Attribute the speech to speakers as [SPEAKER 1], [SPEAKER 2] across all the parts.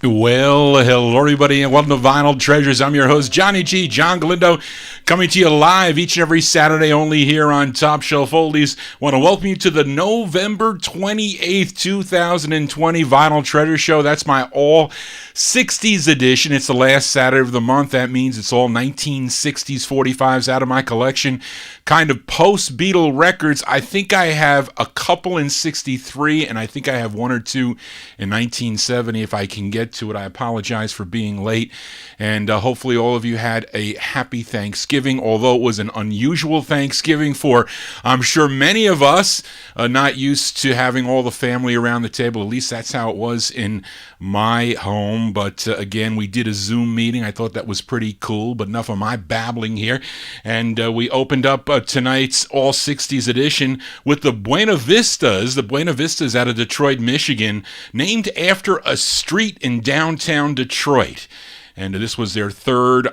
[SPEAKER 1] Well, hello everybody, and welcome to Vinyl Treasures. I'm your host, Johnny G, John Galindo, coming to you live each and every Saturday only here on Top Shelf Oldies. Want to welcome you to the November 28th, 2020 Vinyl Treasure Show. That's my all 60s edition. It's the last Saturday of the month. That means it's all 1960s 45s out of my collection. Kind of post-Beatle records. I think I have a couple in 63, and I think I have one or two in 1970 if I can get to it. I apologize for being late, and hopefully all of you had a happy Thanksgiving, although it was an unusual Thanksgiving for, I'm sure, many of us, not used to having all the family around the table. At least that's how it was in my home, but again, we did a Zoom meeting. I thought that was pretty cool, but enough of my babbling here, and we opened up tonight's All 60s edition with the Buena Vistas. The Buena Vistas out of Detroit, Michigan, named after a street in downtown Detroit. And this was their third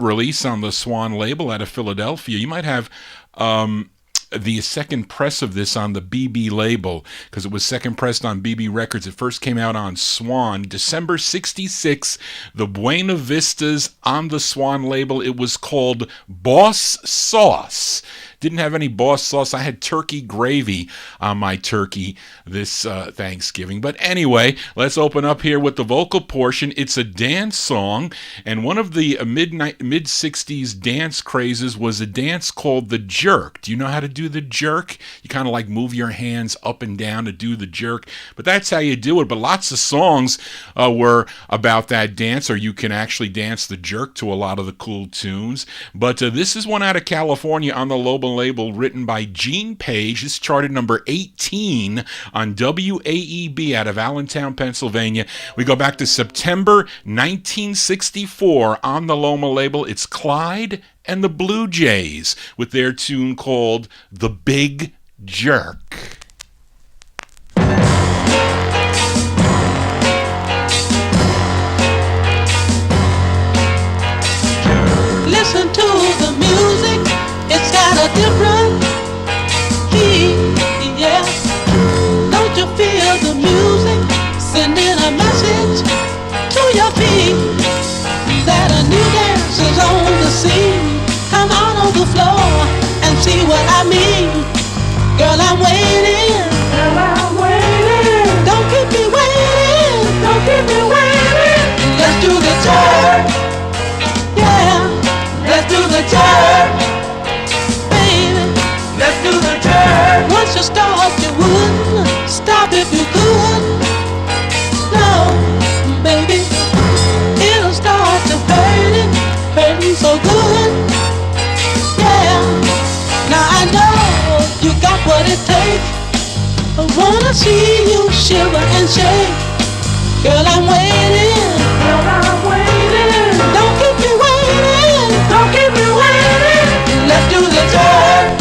[SPEAKER 1] release on the Swan label out of Philadelphia. You might have the second press of this on the BB label, because it was second pressed on BB Records. It first came out on Swan, December 66, the Buena Vistas on the Swan label. It was called Boss Sauce. Didn't have any boss sauce. I had turkey gravy on my turkey this Thanksgiving. But anyway, let's open up here with the vocal portion. It's a dance song, and one of the mid-60s dance crazes was a dance called the jerk. Do you know how to do the jerk? You kind of like move your hands up and down to do the jerk, but that's how you do it. But lots of songs were about that dance, or you can actually dance the jerk to a lot of the cool tunes. But this is one out of California on the label, written by Gene Page. This charted number 18 on WAEB out of Allentown, Pennsylvania. We go back to September 1964 on the Loma label. It's Clyde and the Blue Jays with their tune called The Big Jerk.
[SPEAKER 2] Listen to the music, it's got a different key, yeah. Don't you feel the music sending a message to your feet that a new dance is on the scene? Come on the floor and see what I mean. Girl, I'm waiting. Girl, I'm waiting. Don't keep me waiting. Don't keep me waiting. Let's do the jerk. Yeah, let's do the jerk. Let's do the jerk. Once you start, you wouldn't stop if you could. No, baby, it'll start to hurting so good. Yeah, now I know you got what it takes. I wanna see you shiver and shake. Girl, I'm waiting. Girl, I'm waiting. Don't keep me waiting. Don't keep me waiting. Let's do the jerk.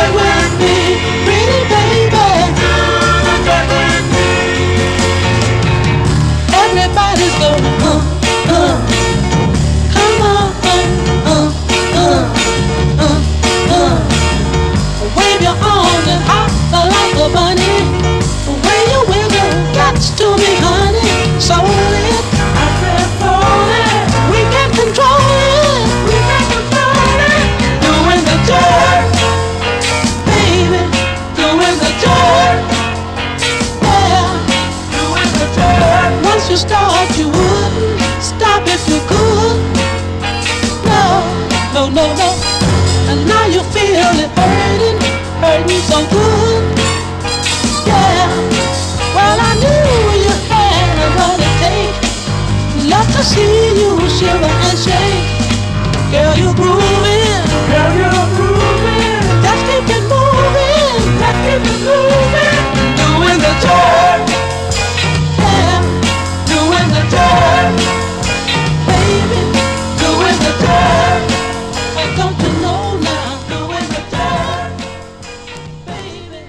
[SPEAKER 2] With me, pretty baby. Everybody's going, come on, wave your arms and hop like a bunny. The way you wiggle gets to me, honey. So it, I said, for it. We can control it. We can control it. Doing the jerk. Once you start, you wouldn't stop if you could. No. And now you feel it hurting so good. Yeah. Well, I knew you had what it takes. Love to see you shiver and shake. Girl, you're grooving. Girl, you're grooving. Let's keep it moving. Let's keep it moving. Doing the jerk. Baby, doing the jerk. Don't you know now? Doing the jerk, baby.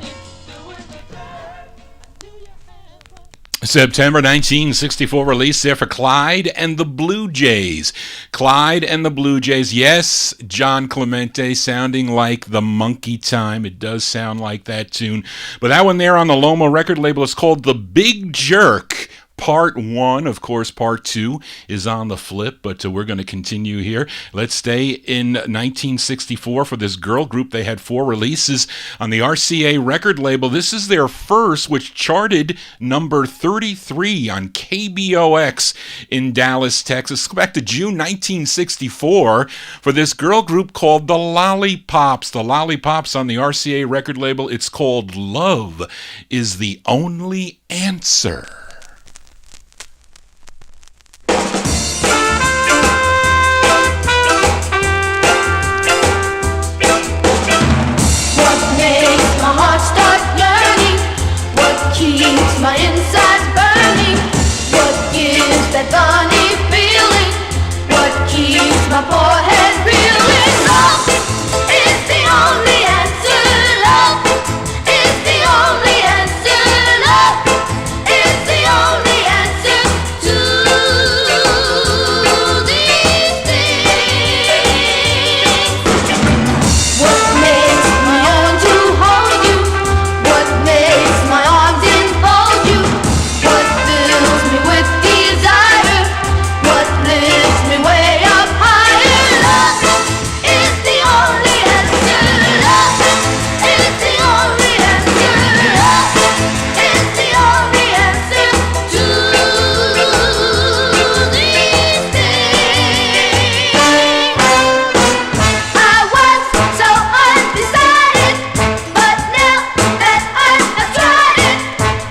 [SPEAKER 1] September 1964 release there for Clyde and the Blue Jays. Clyde and the Blue Jays. Yes, John Clemente sounding like the Monkey Time. It does sound like that tune. But that one there on the Loma record label is called The Big Jerk. Part 1, of course, Part 2 is on the flip, but we're going to continue here. Let's stay in 1964 for this girl group. They had 4 releases on the RCA record label. This is their first, which charted number 33 on KBOX in Dallas, Texas. Go back to June 1964 for this girl group called the Lollipops. The Lollipops on the RCA record label. It's called Love is the Only Answer.
[SPEAKER 3] Keeps my insides burning. What gives that funny feeling? What keeps my forehead reeling? Love is the only answer. Love is the only answer. Love is the only answer to these things. What makes me yearn to hold you? What makes my arms enfold you? What fills me with desire? What lifts me way up higher? Love is the only answer. Love is the only answer. Love is the only answer to these things. I was so undecided, but now that I have tried it,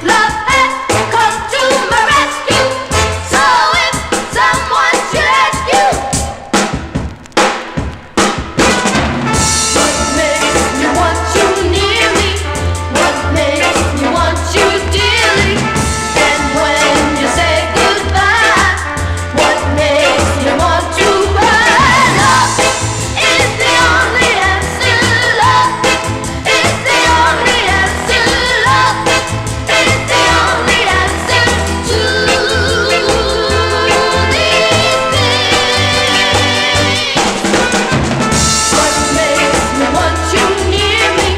[SPEAKER 3] love has come to my rescue. So if someone should ask you, what makes me want you near me? What makes me want you dearly? And when you say goodbye, what makes me want to cry? Love is the only answer. Love is the only answer. Love is the only answer to these things. What makes me want you near me?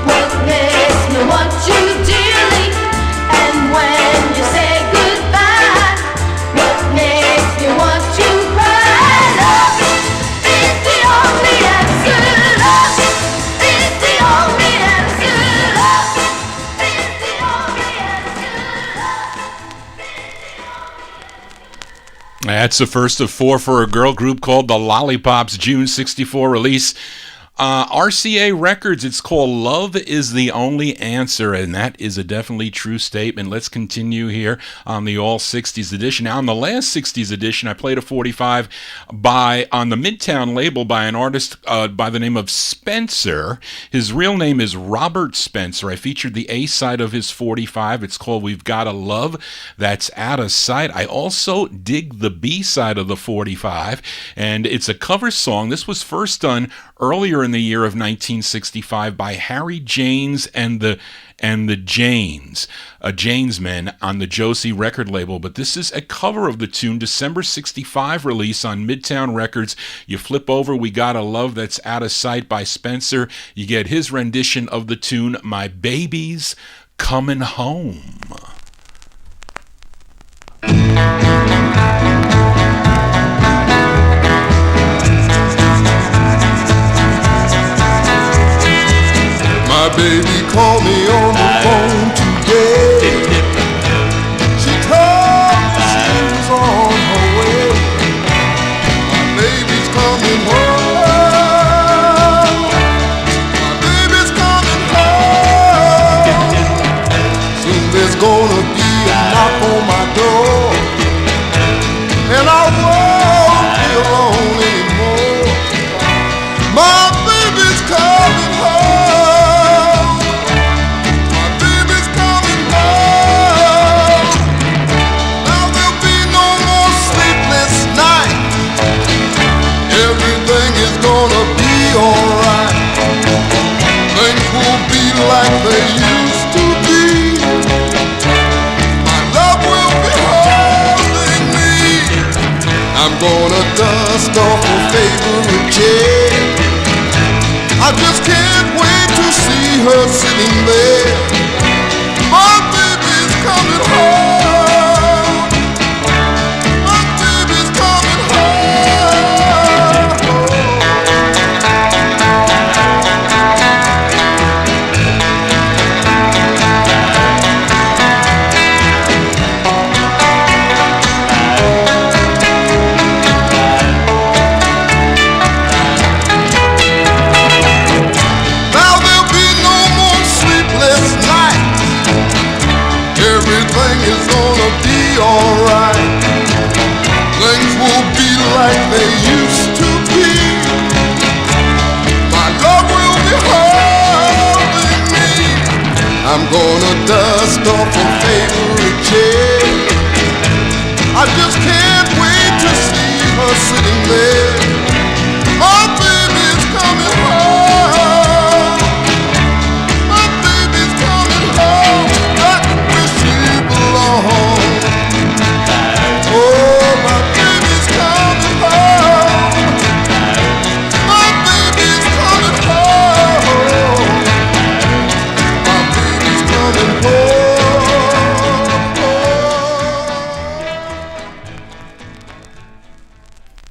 [SPEAKER 3] What makes me want you dearly? And when you say goodbye, what makes me want to cry? Love is the only answer. Love is the only answer. Love is the only answer.
[SPEAKER 1] That's the first of 4 for a girl group called the Lollipops, June 64 release. RCA Records, it's called Love is the Only Answer, and that is a definitely true statement. Let's continue here on the All 60s edition. Now, on the last 60s edition, I played a 45 on the Midtown label by an artist by the name of Spencer. His real name is Robert Spencer. I featured the A side of his 45. It's called We've Gotta Love That's Out of Sight. I also dig the B side of the 45, and it's a cover song. This was first done earlier in the year of 1965 by Harry Janes and the Janes, Janesmen on the Josie record label. But this is a cover of the tune, December 65 release on Midtown Records. You flip over, We Gotta Love That's Out of Sight by Spencer. You get his rendition of the tune, My Baby's Coming Home.
[SPEAKER 4] My baby called me on the phone today. She told me she was on her way. My baby's coming home. My baby's coming home. Soon there's gonna I'm gonna dust off a favorite chair. I just can't wait to see her sitting there. My baby's coming home. My baby's coming home. Now there'll be no more sleepless nights. Everything is gonna be alright. Things will be like they used to be. My love will be holding me. I'm gonna dust off a favorite chair. I just can't wait to see her sitting there. My baby's coming home. My baby's coming home. That's where she belongs. Oh, my baby's coming home. My baby's coming home. My baby's coming home.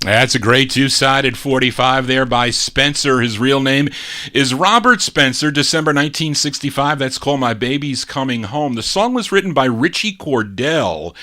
[SPEAKER 1] That's a great two-sided 45 there by Spencer. His real name is Robert Spencer, December 1965. That's called My Baby's Coming Home. The song was written by Richie Cordell,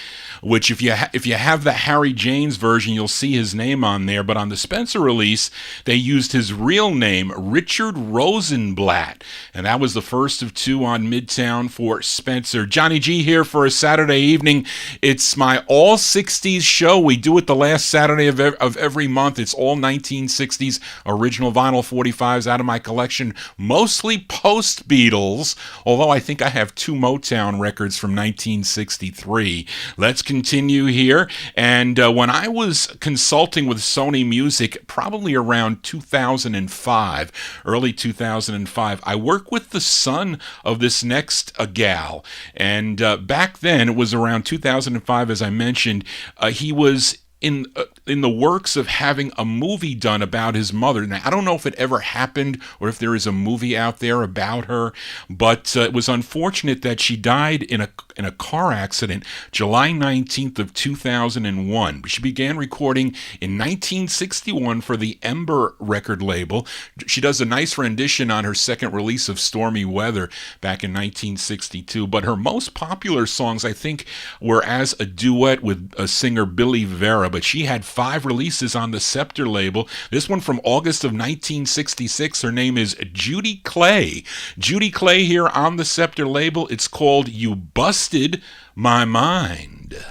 [SPEAKER 1] which if you have the Harry James version, you'll see his name on there. But on the Spencer release, they used his real name, Richard Rosenblatt. And that was the first of two on Midtown for Spencer. Johnny G here for a Saturday evening. It's my all 60s show. We do it the last Saturday of every month. It's all 1960s original vinyl 45s out of my collection, mostly post-Beatles, although I think I have two Motown records from 1963. Let's continue here. And when I was consulting with Sony Music, probably around 2005, early 2005, I worked with the son of this next gal. And back then, it was around 2005, as I mentioned, he was in the works of having a movie done about his mother. Now, I don't know if it ever happened or if there is a movie out there about her, but it was unfortunate that she died in a car accident July 19th of 2001. She began recording in 1961 for the Ember record label. She does a nice rendition on her second release of Stormy Weather back in 1962, but her most popular songs, I think, were as a duet with singer Billy Vera, but she had 5 releases on the Scepter label. This one from August of 1966. Her name is Judy Clay. Judy Clay here on the Scepter label. It's called You Busted My Mind.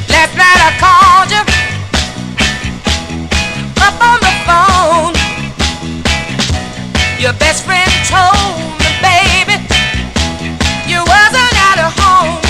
[SPEAKER 3] Last night I called you up on the phone. Your best friend told me, baby, you wasn't at home.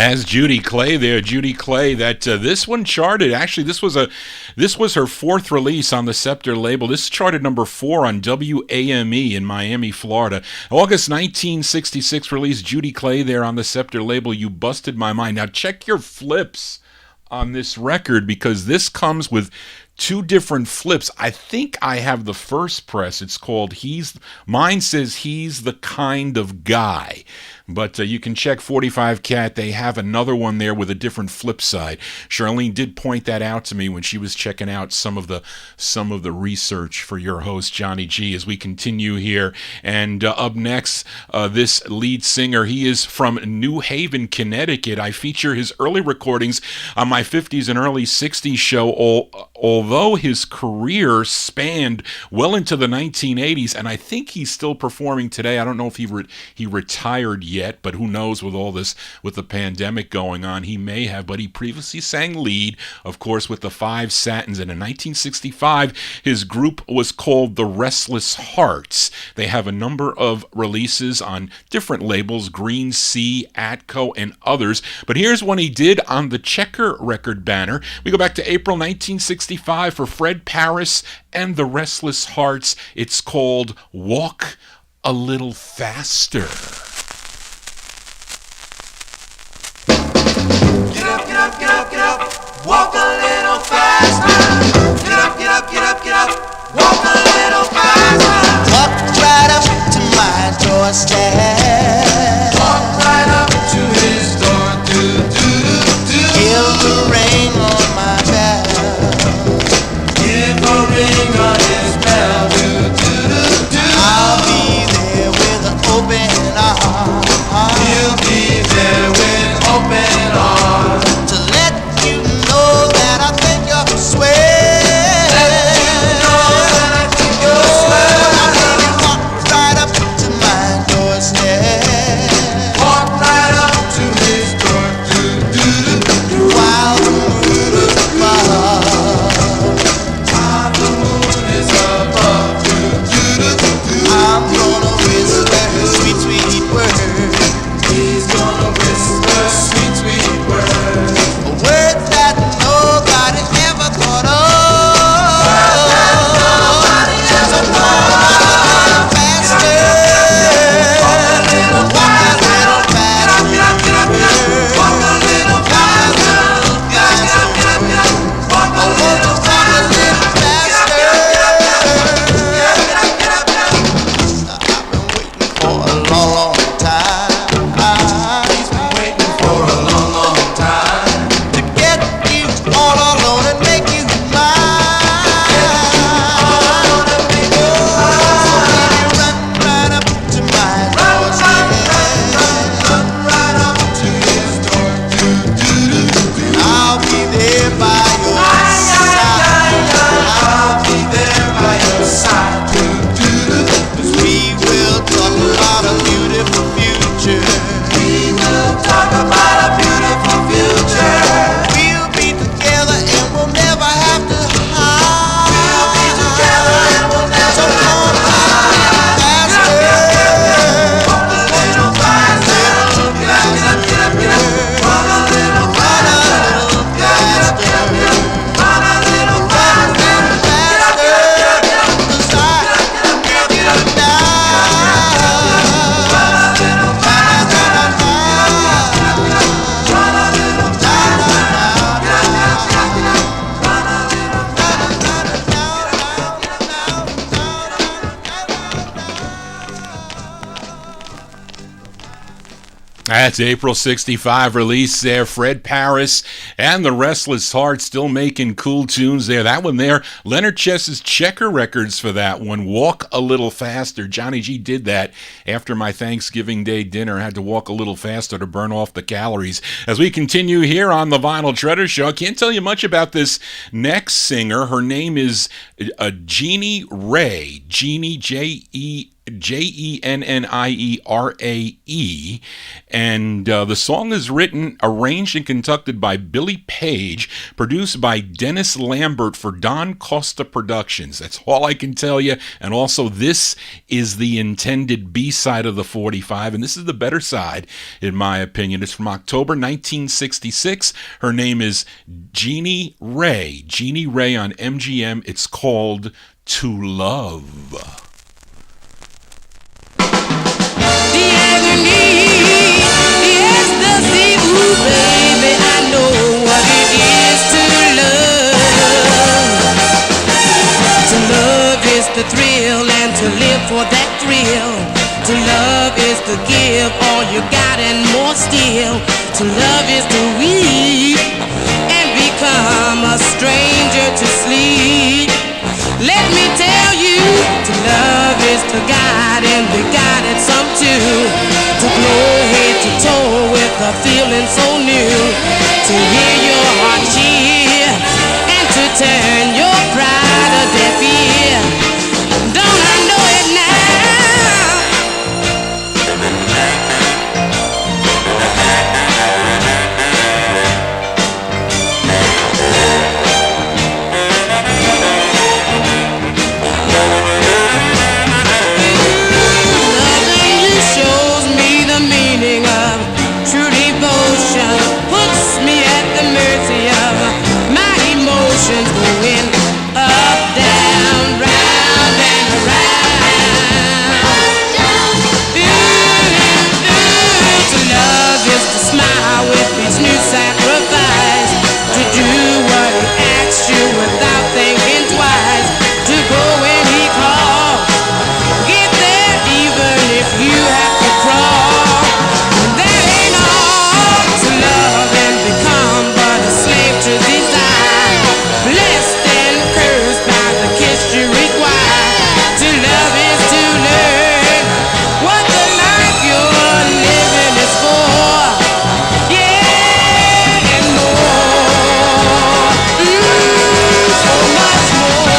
[SPEAKER 1] As Judy Clay there, Judy Clay. That this one charted. Actually, this was her fourth release on the Scepter label. This charted number 4 on WAME in Miami, Florida. August 1966 release. Judy Clay there on the Scepter label. You Busted My Mind. Now check your flips on this record, because this comes with 2 different flips. I think I have the first press. It's called mine says He's the Kind of Guy. But you can check 45 Cat. They have another one there with a different flip side. Charlene did point that out to me when she was checking out some of the research for your host Johnny G. As we continue here, and up next, this lead singer. He is from New Haven, Connecticut. I feature his early recordings on my 50s and early 60s show. Although his career spanned well into the 1980s, and I think he's still performing today. I don't know if he retired yet, but who knows with all this, with the pandemic going on, he may have. But he previously sang lead, of course, with the Five Satins, and in 1965 his group was called the Restless Hearts. They have a number of releases on different labels, Green Sea, Atco, and others, but here's one he did on the Checker record banner. We go back to April 1965 for Fred Paris and the Restless Hearts. It's called Walk a Little Faster.
[SPEAKER 5] Get up, get up, get up, get up, walk a little faster. Get up, get up, get up, get up, walk a little faster.
[SPEAKER 6] Walk right up to my doorstep.
[SPEAKER 5] Walk right up to his door, do, do, do, do.
[SPEAKER 6] Give the ring on my bell.
[SPEAKER 5] Give a ring on his bell, do, do, do, do.
[SPEAKER 6] I'll be there with an open arm.
[SPEAKER 5] He'll be there with open arms
[SPEAKER 6] to let you know that I think you're swell.
[SPEAKER 5] Let you know that I think you're swell.
[SPEAKER 6] Baby, walk right up to my doorstep.
[SPEAKER 5] Walk right up to his door, do, do, do, do.
[SPEAKER 6] While the moon is above,
[SPEAKER 5] While the moon is above, do, do, do, do, do.
[SPEAKER 6] I'm gonna whisper sweet, sweet words.
[SPEAKER 5] He's gonna whisper sweet, sweet words.
[SPEAKER 6] Words that nobody ever thought of. So walk a little faster. Walk a little faster.
[SPEAKER 5] Get up, get up, get up. Walk a little faster. Get up, get up, get up. Walk a little faster.
[SPEAKER 6] Faster.
[SPEAKER 5] Get up, get up, get up.
[SPEAKER 6] I've been waiting for a long, long time.
[SPEAKER 5] He's been waiting for a long, long time.
[SPEAKER 6] To get you all alone and make you mine. Run right up to my doorstep.
[SPEAKER 5] Run right up to his door, do, do, do, do.
[SPEAKER 6] I'll be there by your side.
[SPEAKER 5] I'll be there by your side, do, do, do, do.
[SPEAKER 6] 'Cause we will talk about a beautiful future.
[SPEAKER 5] We will talk about a beautiful future.
[SPEAKER 6] We'll be together and we'll never have to hide.
[SPEAKER 5] We'll be together and we'll never
[SPEAKER 6] So
[SPEAKER 5] have
[SPEAKER 6] come
[SPEAKER 5] to
[SPEAKER 6] on,
[SPEAKER 5] hide.
[SPEAKER 6] faster.
[SPEAKER 5] Walk a little faster. Get up, get up, get up, get up. Walk a little faster. Get up, get up, get up, get up. Run a little faster. Get up, get up, get up, get up.
[SPEAKER 6] 'Cause I give you now.
[SPEAKER 5] Run a little faster. Run a little faster. Get up, get up, get up, get up. Run a little
[SPEAKER 1] That's April 65 release there. Fred Paris and the Restless Heart still making cool tunes there. That one there, Leonard Chess's Checker Records for that one. Walk a Little Faster. Johnny G did that after my Thanksgiving Day dinner. I had to walk a little faster to burn off the calories. As we continue here on the Vinyl Treasure Show, I can't tell you much about this next singer. Her name is Jeannie Ray. Jeannie, J-E JenniErae. And the song is written, arranged, and conducted by Billy Page, produced by Dennis Lambert for Don Costa Productions. That's all I can tell you. And also, this is the intended B-side of the 45, and this is the better side, in my opinion. It's from October 1966. Her name is Jeannie Ray. Jeannie Ray on MGM. It's called To Love.
[SPEAKER 7] The agony, the ecstasy, ooh baby, I know what it is to love. To love is the thrill, and to live for that thrill. To love is to give all you got and more still. To love is to weep and become a stranger to sleep. Let me tell you, to love is to guide and be guided some too. To glow head to toe with a feeling so new. To hear your heart cheer and to turn your pride a deaf ear. Don't I know it now? Going up, down, round and around. To love is to smile with each new sacrifice. To do what he asks you without thinking twice. To go when he calls. Get there even if you have to crawl. That ain't all. To love and become but a slave to desire. Blessed and cursed by the kiss you require. To love is to learn what the life you're living is for. Yeah, and more. So much more.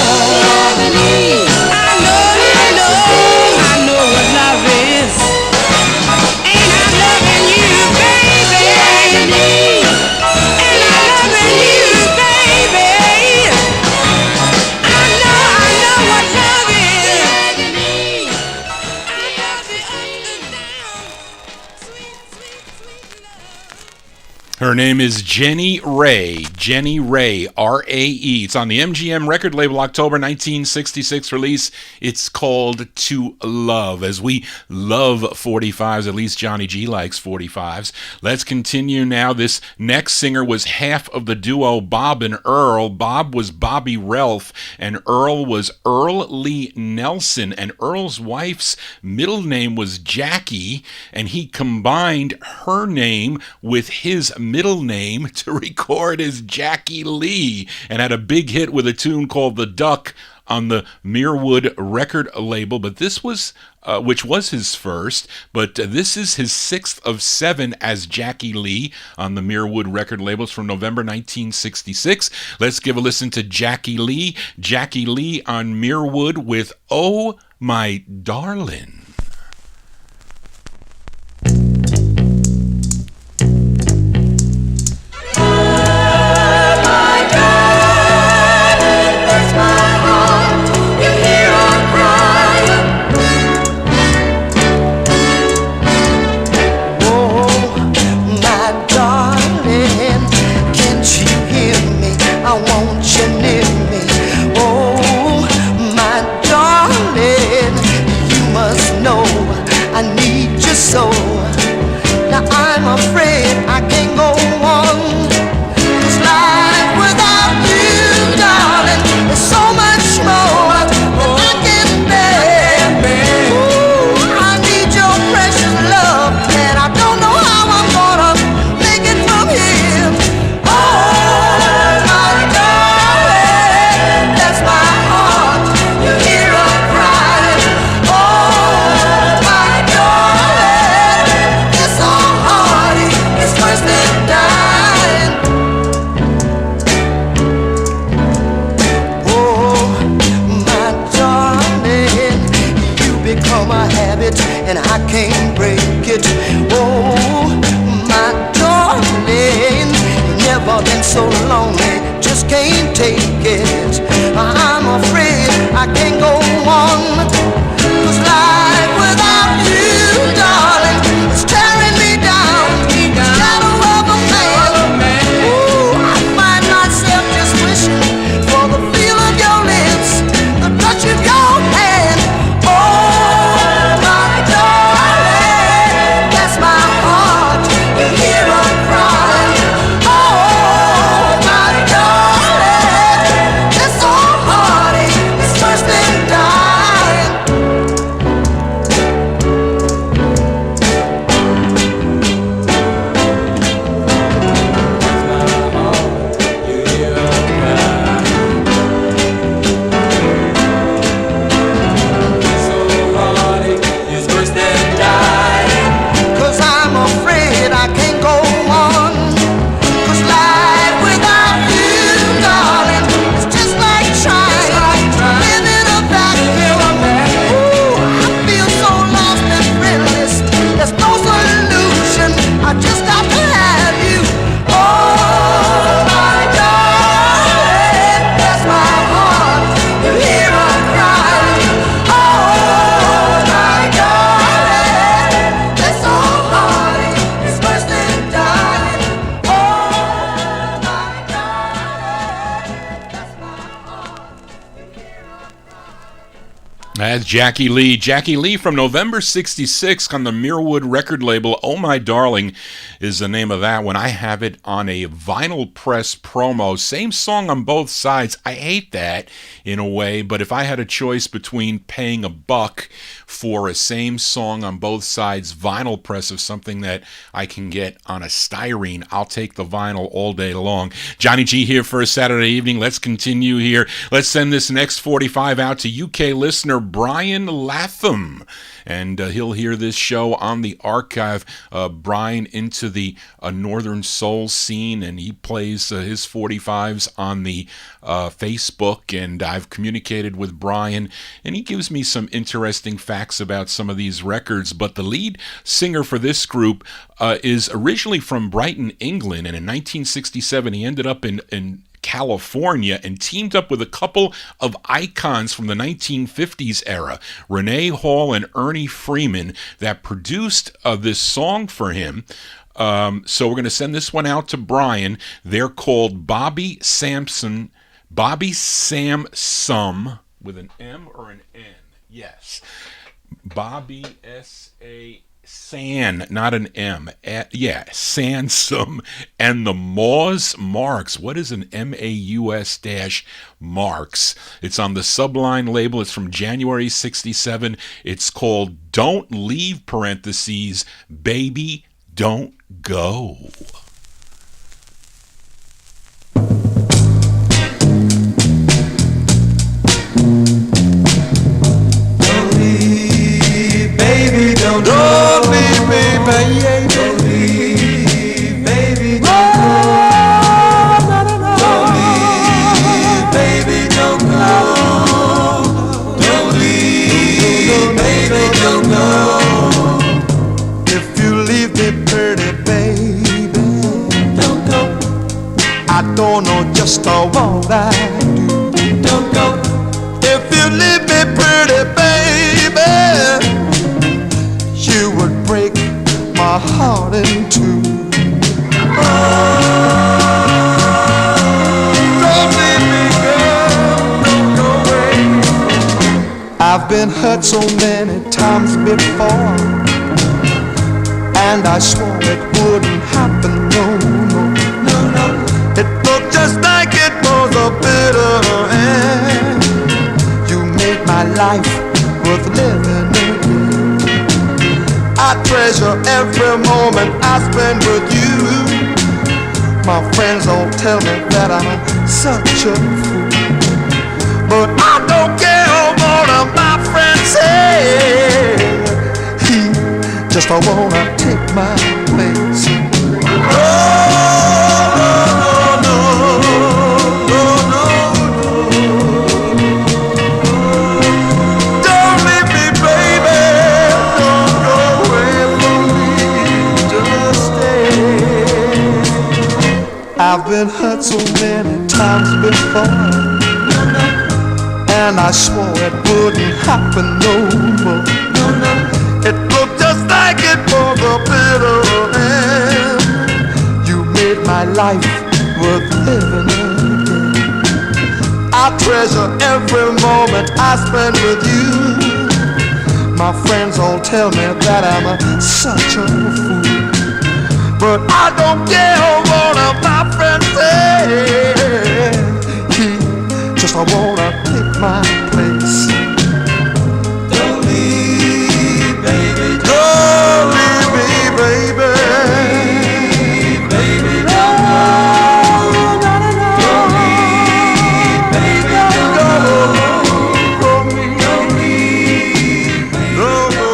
[SPEAKER 7] I know what love is. Ain't I loving you, baby? And I'm loving you, baby. I know what love is. I love you up and down. Sweet, sweet, sweet love.
[SPEAKER 1] Her name is Jeannie Ray. Jeannie Ray, R-A-E. It's on the MGM record label, October 1966 release. It's called To Love. As we love 45s, at least Johnny G likes 45s. Let's continue now. This next singer was half of the duo Bob and Earl. Bob was Bobby Relf, and Earl was Earl Lee Nelson. And Earl's wife's middle name was Jackie, and he combined her name with his middle name to record as Jackie Lee, and had a big hit with a tune called The Duck on the Mirwood record label. But this was, which was his first, but this is his sixth of seven as Jackie Lee on the Mirwood record labels from November 1966. Let's give a listen to Jackie Lee. Jackie Lee on Mirwood with Oh My Darlin'.
[SPEAKER 6] So now I'm afraid I can't go on. This life without you, darling, is so much more than I can bear. Ooh, I need your precious love, and I don't know how I'm gonna make it from here. Oh, my darling. make it. I'm afraid I can't go on. 'Cause life without you, darling, is tearing me down. The shadow of a man. Ooh, I find myself just wishing for the feel of your lips, the touch of your hand. Oh, my darling, bless my heart to hear her crying. Oh, my darling, this old heartache is worse than dying. Cause I'm afraid I can't go on. 'Cause life without you, darling, is just like trying to live in a vacuum. Ooh, I feel so lost and friendless. There's no solution. I just got to have you. Oh, my darling, bless my heart to hear her crying. Oh, my darling, this old heartache is worse than dying. Oh, my darling, bless my heart to hear her crying.
[SPEAKER 1] That's Jackie Lee. Jackie Lee from November 66 on the Mirwood record label. Oh My Darling is the name of that one. I have it on a vinyl press promo. Same song on both sides. I hate that in a way, but if I had a choice between paying $1 for a same song on both sides vinyl press of something that I can get on a styrene, I'll take the vinyl all day long. Johnny G here for a Saturday evening. Let's continue here. Let's send this next 45 out to UK listener Brian Latham, and he'll hear this show on the archive. Brian into the Northern Soul scene, and he plays his 45s on the Facebook, and I've communicated with Brian, and he gives me some interesting facts about some of these records. But the lead singer for this group is originally from Brighton, England, and in 1967 he ended up in California and teamed up with a couple of icons from the 1950s era, Renee Hall and Ernie Freeman, that produced this song for him. So we're going to send this one out to Brian. They're called Bobby Samsum, with an M or an N? Yes. Bobby S-A San, not an M. Sansum and the Maus Marks. What is an MAUS dash Marks? It's on the Subline label. It's from January 67. It's called Don't Leave, parentheses, Baby Don't Go.
[SPEAKER 5] Baby, don't leave, baby, yeah, don't leave, baby, don't go. Don't leave, baby, don't go. Don't leave, baby, don't go. If you leave me, pretty baby, don't go. I don't know just what I do. Don't go. If you leave me, pretty baby, you would break my heart in two. Oh, don't leave me, girl, don't go away. I've been hurt so many times before, and I swore it wouldn't happen, no, no, no, no. It looked just like it was a bitter end. You made my life worth living again. I treasure every moment I spend with you. My friends all tell me that I'm such a fool, but I don't care what my friends say. He just wanna take my place. Oh, no, no, no, no, no. Don't leave me, baby. Don't go away from me. Just stay. I've been hurt so many times before,
[SPEAKER 4] and I swore it wouldn't happen no more. It looked just like it for the bitter end. You made my life worth living again. I treasure every moment I spend with you. My friends all tell me that I'm such a fool, but I don't care what my friends say. Just I wanna take my place. Don't leave, baby. Don't leave me, baby. Baby, don't go. Don't leave, baby. Don't go from me. Don't leave, don't go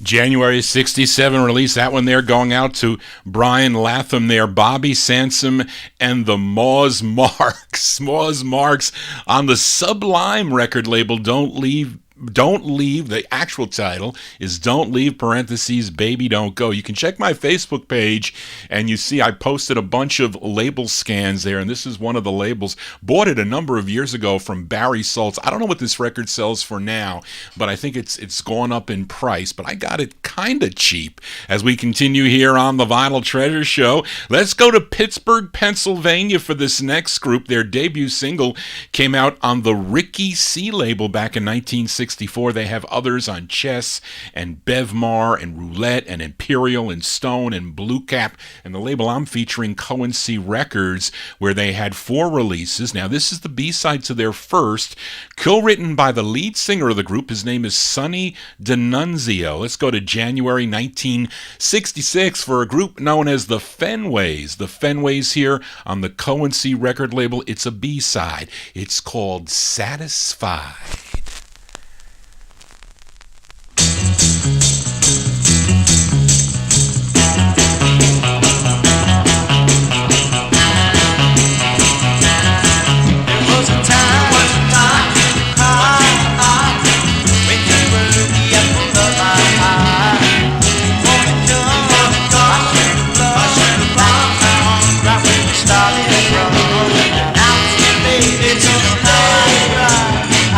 [SPEAKER 1] January 67 release, that one there going out to Brian Latham there, Bobby Sansom and the Moz Marks. Moz Marks on the Sublime record label. Don't leave, the actual title is Don't Leave, parentheses, Baby Don't Go. You can check my Facebook page and you see I posted a bunch of label scans there, and this is one of the labels. Bought it a number of years ago from Barry Saltz. I don't know what this record sells for now, but I think it's gone up in price, but I got it kind of cheap. As we continue here on the Vinyl Treasure Show, let's go to Pittsburgh, Pennsylvania for this next group. Their debut single came out on the Ricky C label back in 1964. They have others on Chess and Bevmar and Roulette and Imperial and Stone and Blue Cap, and the label I'm featuring, Cohen C Records, where they had 4 releases. Now this is the B-side to their first, co-written by the lead singer of the group. His name is Sonny D'Annunzio. Let's go to January 1966 for a group known as the Fenways. The Fenways here on the Cohen C record label. It's a B-side. It's called Satisfied.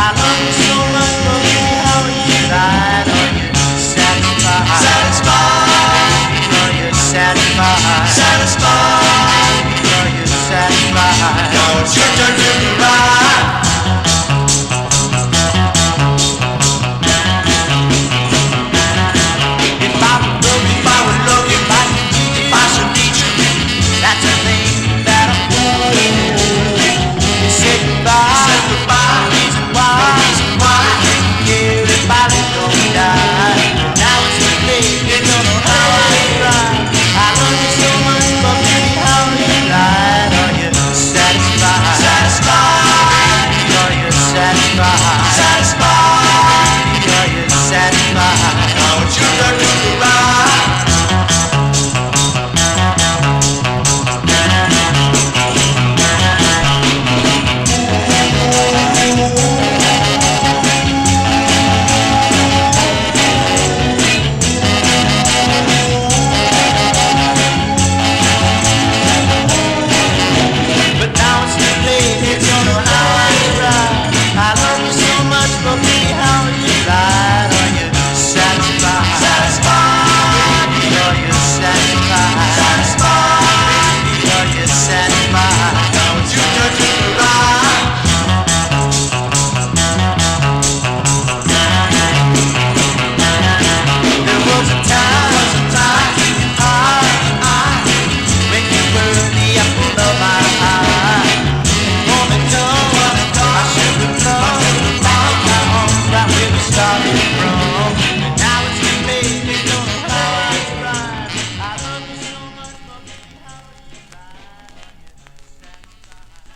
[SPEAKER 3] I love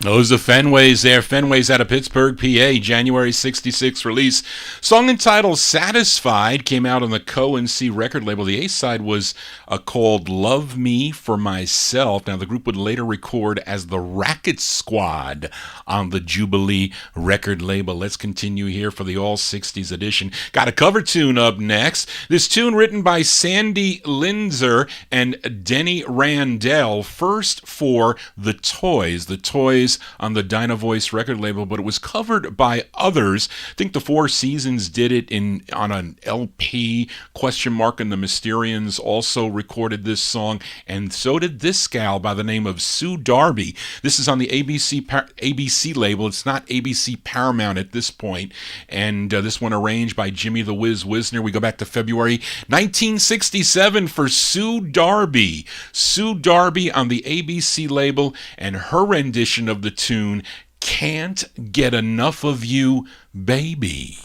[SPEAKER 1] Those are Fenways there. Fenways out of Pittsburgh, PA, January 66 release. Song entitled Satisfied came out on the Co&C record label. The A-side was called Love Me for Myself. Now, the group would later record as the Racket Squad on the Jubilee record label. Let's continue here for the All 60s edition. Got a cover tune up next. This tune written by Sandy Linzer and Denny Randell, first for The Toys. The Toys on the Dyna Voice record label, but it was covered by others. I think the Four Seasons did it on an LP. Question Mark and the Mysterians also recorded this song, and so did this gal by the name of Sue Darby. This is on the ABC label. It's not ABC Paramount at this point, and this one arranged by Jimmy the Whiz Wisner. We go back to February 1967 for Sue Darby. Sue Darby on the ABC label, and her rendition of the tune Can't Get Enough of You, Baby.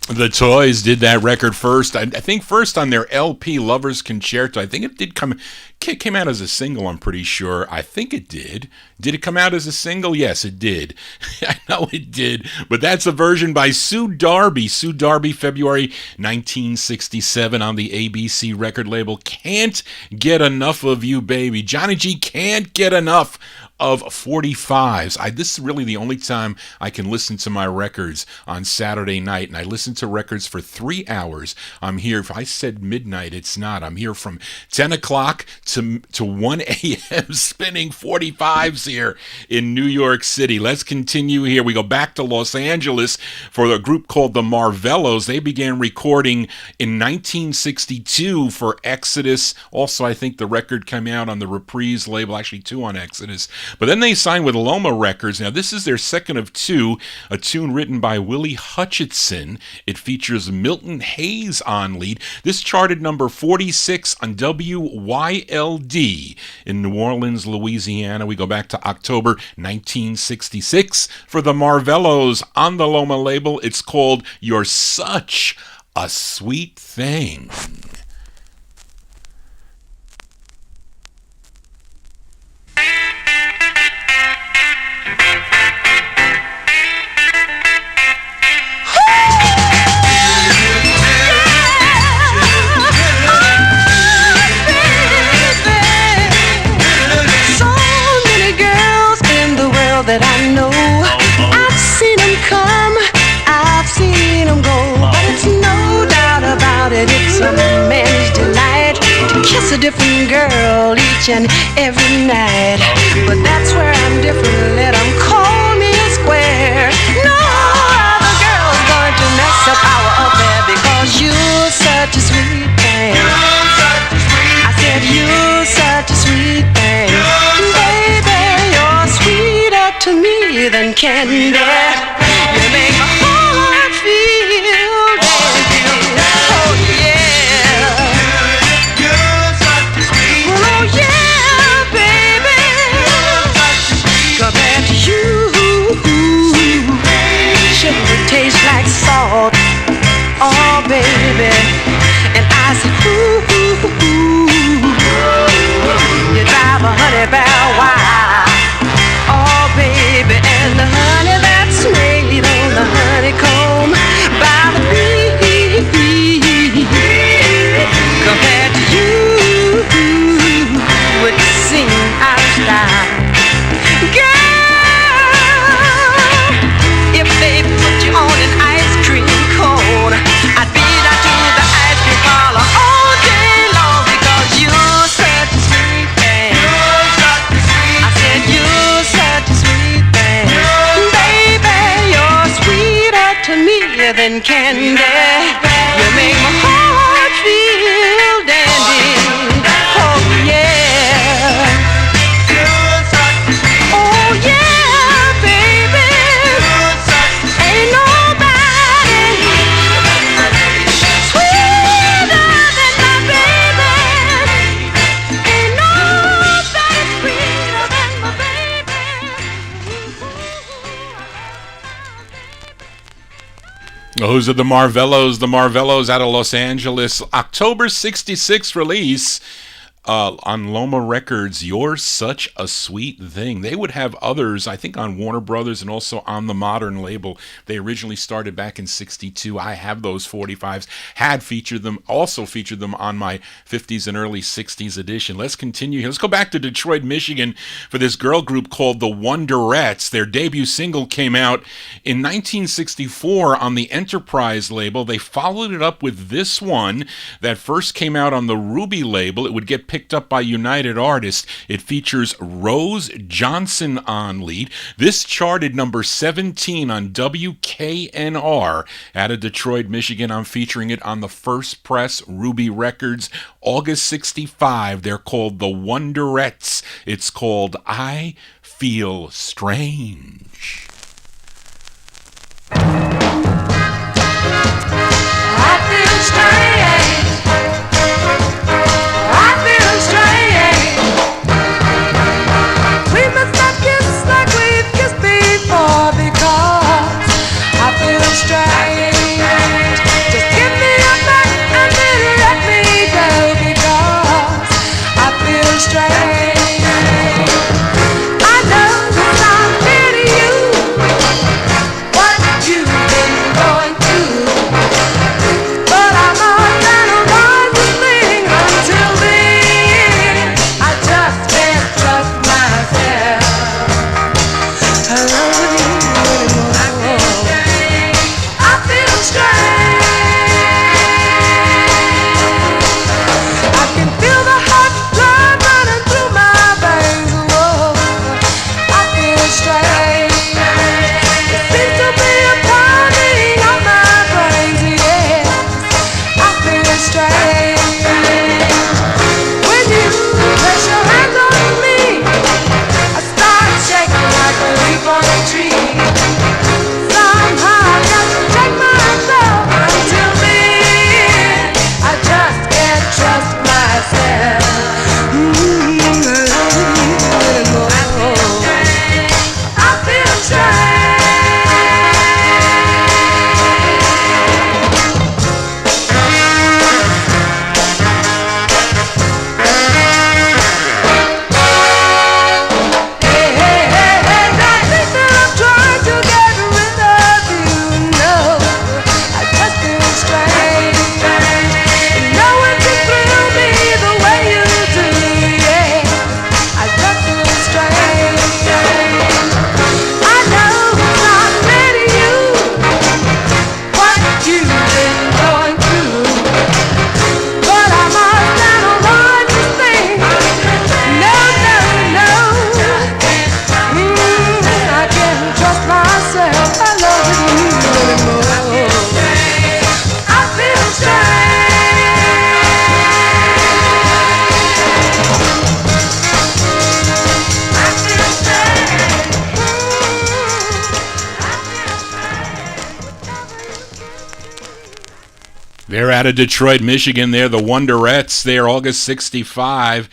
[SPEAKER 1] The Toys did that record first. I think first on their LP Lovers Concerto. I think it came out as a single, I'm pretty sure. I think it did. Did it come out as a single? Yes, it did. I know it did. But that's a version by Sue Darby. Sue Darby, February 1967 on the ABC record label. Can't Get Enough of You, Baby. Johnny G can't get enough of 45s. This is really the only time I can listen to my records on Saturday night, and I listen to records for 3 hours. I'm here, if I said midnight, it's not. I'm here from 10 o'clock to 1 a.m. spinning 45s here in New York City. Let's continue here. We go back to Los Angeles for a group called the Marvellos. They began recording in 1962 for Exodus. Also, I think the record came out on the Reprise label, actually 2 on Exodus. But then they signed with Loma Records. Now, this is their second of 2, a tune written by Willie Hutchinson. It features Milton Hayes on lead. This charted number 46 on WYLD in New Orleans, Louisiana. We go back to October 1966 for the Marvellos on the Loma label. It's called You're Such a Sweet Thing.
[SPEAKER 6] some man's delight to kiss a different girl each and every night. But that's where I'm different. Let 'em call me a square. No other girl's going to mess up our affair because you're such a sweet thing. I said you're such a sweet thing. Baby, you're sweeter to me than candy. You make my heart feel dandy. Oh yeah. Well, oh yeah, baby. Compared to you, sugar tastes like salt. Oh baby, and I said ooh, you drive a honey bow wow. Oh baby, and the honey that's made on the honeycomb by the bee. Compared to you, would seem out of style. Girl, if they put you on an ice cream cone, I'd be down to the ice cream parlor all day long because you're such a sweet thing. I said you're such a sweet thing. Baby, you're sweeter to me than candy. You make my heart feel dandy. Oh yeah. Oh yeah, baby. Ain't nobody sweeter than my baby. Ain't nobody sweeter than my baby.
[SPEAKER 1] Those are the Marvellos. The Marvellos out of Los Angeles. October 66 release on Loma Records. You're Such a Sweet Thing. They would have others, I think, on Warner Brothers and also on the Modern label. They originally started back in 62. I have those 45s. Had featured them, also featured them on my 50s and early 60s edition. Let's continue here. Let's go back to Detroit, Michigan for this girl group called the Wonderettes. Their debut single came out in 1964 on the Enterprise label. They followed it up with this one that first came out on the Ruby label. It would get picked up by United Artists. It features Rose Johnson on lead. This charted number 17 on WKNR out of Detroit, Michigan. I'm featuring it on the First Press Ruby Records, August 65. They're called the Wonderettes. It's called I Feel Strange.
[SPEAKER 3] I feel strange. I feel strange. We must not kiss like we've kissed before because I feel strange. Just give me your back and then let me go because I feel strange. I know that I'm near to you.
[SPEAKER 1] They're out of Detroit, Michigan. They're the Wonderettes. They're August 65.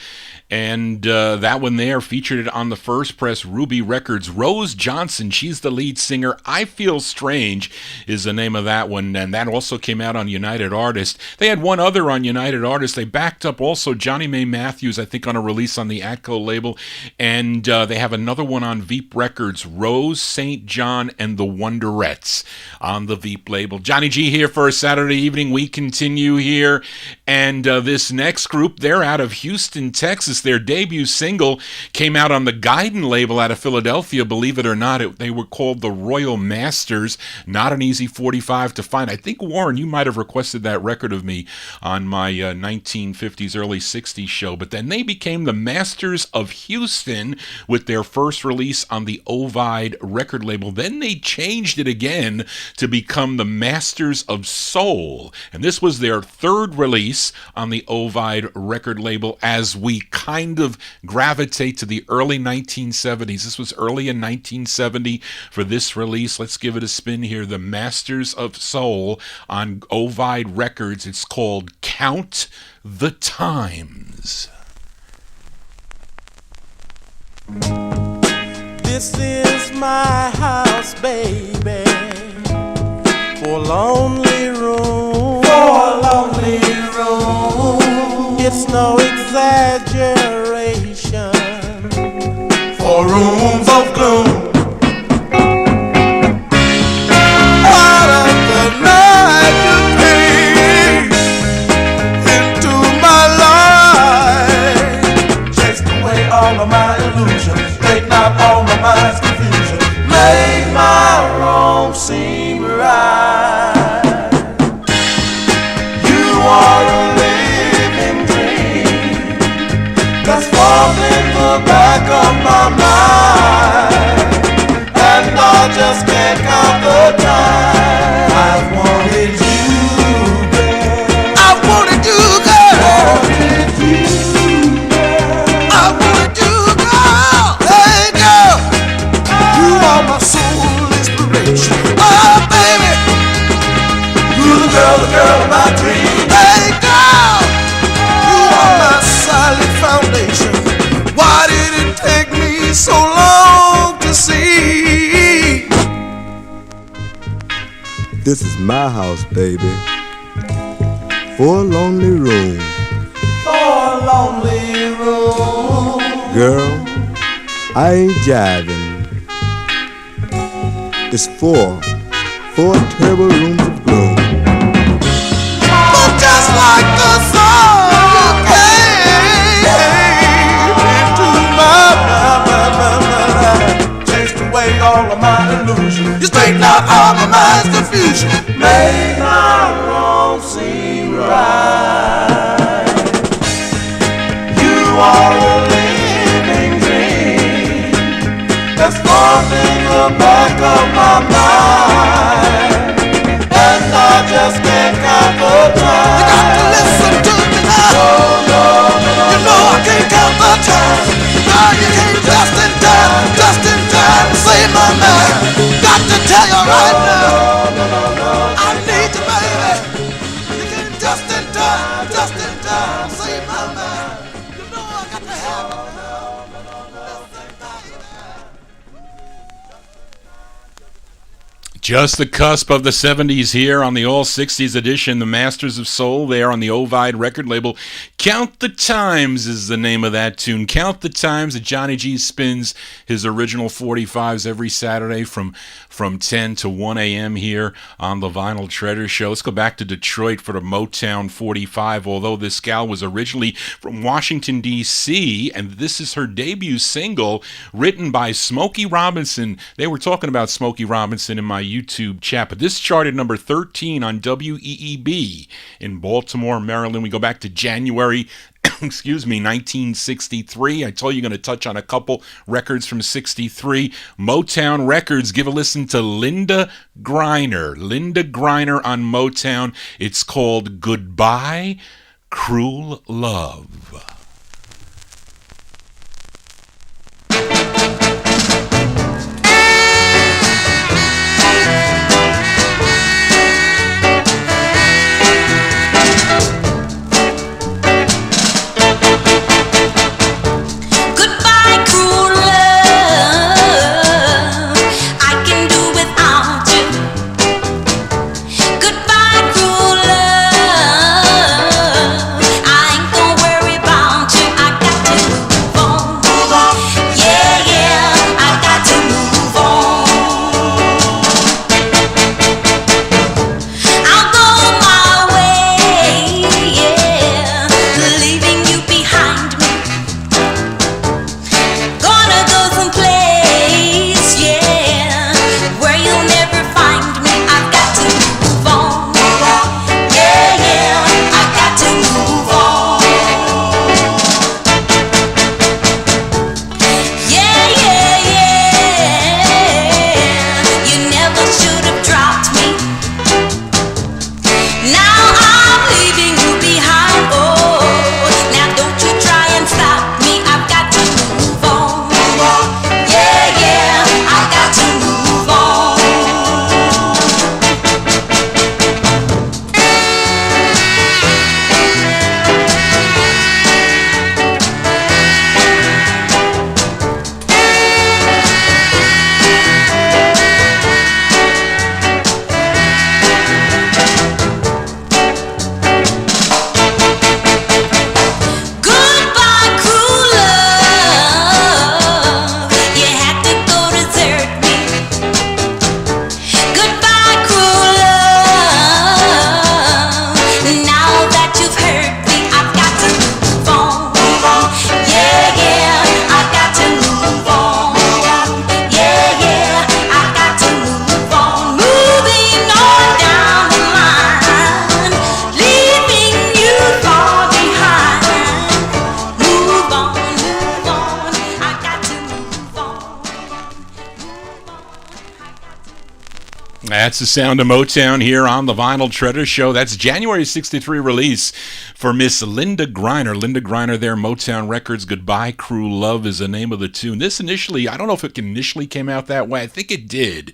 [SPEAKER 1] And that one there featured it on the First Press Ruby Records. Rose Johnson, she's the lead singer. I Feel Strange is the name of that one. And that also came out on United Artists. They had one other on United Artists. They backed up also Johnny May Matthews, I think, on a release on the Atco label. And they have another one on Veep Records, Rose St. John and the Wonderettes on the Veep label. Johnny G here for a Saturday evening. We continue here. And this next group, they're out of Houston, Texas. Their debut single came out on the Guidon label out of Philadelphia. Believe it or not, they were called the Royal Masters. Not an easy 45 to find. I think, Warren, you might have requested that record of me on my 1950s, early 60s show. But then they became the Masters of Houston with their first release on the Ovide record label. Then they changed it again to become the Masters of Soul. And this was their third release on the Ovide record label as we kind of gravitate to the early 1970s. This was early in 1970 for this release. Let's give it a spin here. The Masters of Soul on Ovide Records. It's called Count the Times.
[SPEAKER 8] This is my house, baby, for a lonely room. For a lonely room. It's no exaggeration. For rooms of gloom. Out of the night you came into my life, chased away all of my illusions, straightened out all of my mind's confusion, made my wrong seem right. You are a living dream that's formed in the back of my mind, and I just can't count the time. I've wanted you, girl. I wanted you, girl. Wanted you, girl. I wanted you, girl. Hey, girl. You are my soul inspiration. Oh, baby. You're the girl of my dreams. Hey, girl. You are my solid foundation. Why did it take me so long to see?
[SPEAKER 9] This is my house, baby, for a lonely room.
[SPEAKER 8] For a lonely room.
[SPEAKER 9] Girl, I ain't jiving. It's four terrible rooms of gloom.
[SPEAKER 8] But just like the sun, you came into my life, chased away all of my illusions, you straightened out all my mind's confusion, made my wrong seem right. You are a living dream that's formed in the back of my mind, and I just can't count the time. You got to listen to me now. No, you know I can't count the time. No, you can't just in time to save my mind. Got to tell you right now, I need you, baby. You can't just in time to save my mind. You know I got to have you now. Listen, baby.
[SPEAKER 1] Just the cusp of the 70s here on the All 60s edition, the Masters of Soul there on the Ovide record label. Count the Times is the name of that tune. Count the Times that Johnny G spins his original 45s every Saturday from 10 to 1 a.m. here on the Vinyl Treasure Show. Let's go back to Detroit for the Motown 45, although this gal was originally from Washington, D.C., and this is her debut single written by Smokey Robinson. They were talking about Smokey Robinson in my YouTube chat, but this charted number 13 on WEEB in Baltimore, Maryland. We go back to January 1963. I told you going to touch on a couple records from 63. Motown Records. Give a listen to Linda Griner. Linda Griner on Motown. It's called Goodbye, Cruel Love. That's the sound of Motown here on the Vinyl Treasure Show. That's January 63 release for Miss Linda Griner. Linda Griner there, Motown Records, Goodbye Cruel Love is the name of the tune. This initially, I don't know if it initially came out that way. I think it did.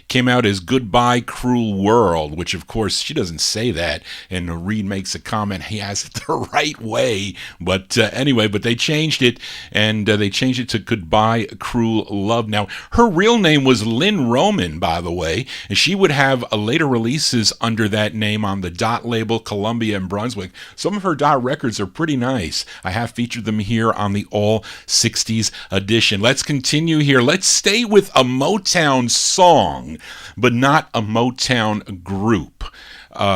[SPEAKER 1] Came out as Goodbye Cruel World, which of course she doesn't say that. And Reed makes a comment, he has it the right way. But anyway, but they changed it, and they changed it to Goodbye Cruel Love. Now, her real name was Lynn Roman, by the way, and she would have later releases under that name on the Dot label, Columbia and Brunswick. Some of her Dot records are pretty nice. I have featured them here on the All 60s edition. Let's continue here. Let's stay with a Motown song, but not a Motown group.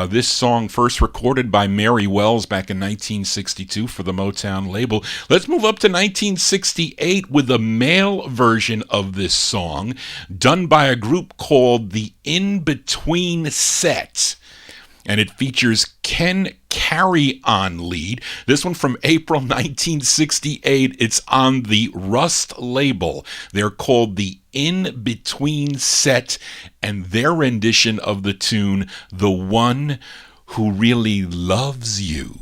[SPEAKER 1] This song first recorded by Mary Wells back in 1962 for the Motown label. Let's move up to 1968 with a male version of this song done by a group called the In Between Set. And it features Ken Carey on lead. This one from April 1968. It's on the Rust label. They're called the In Between Set, and their rendition of the tune, The One Who Really Loves You.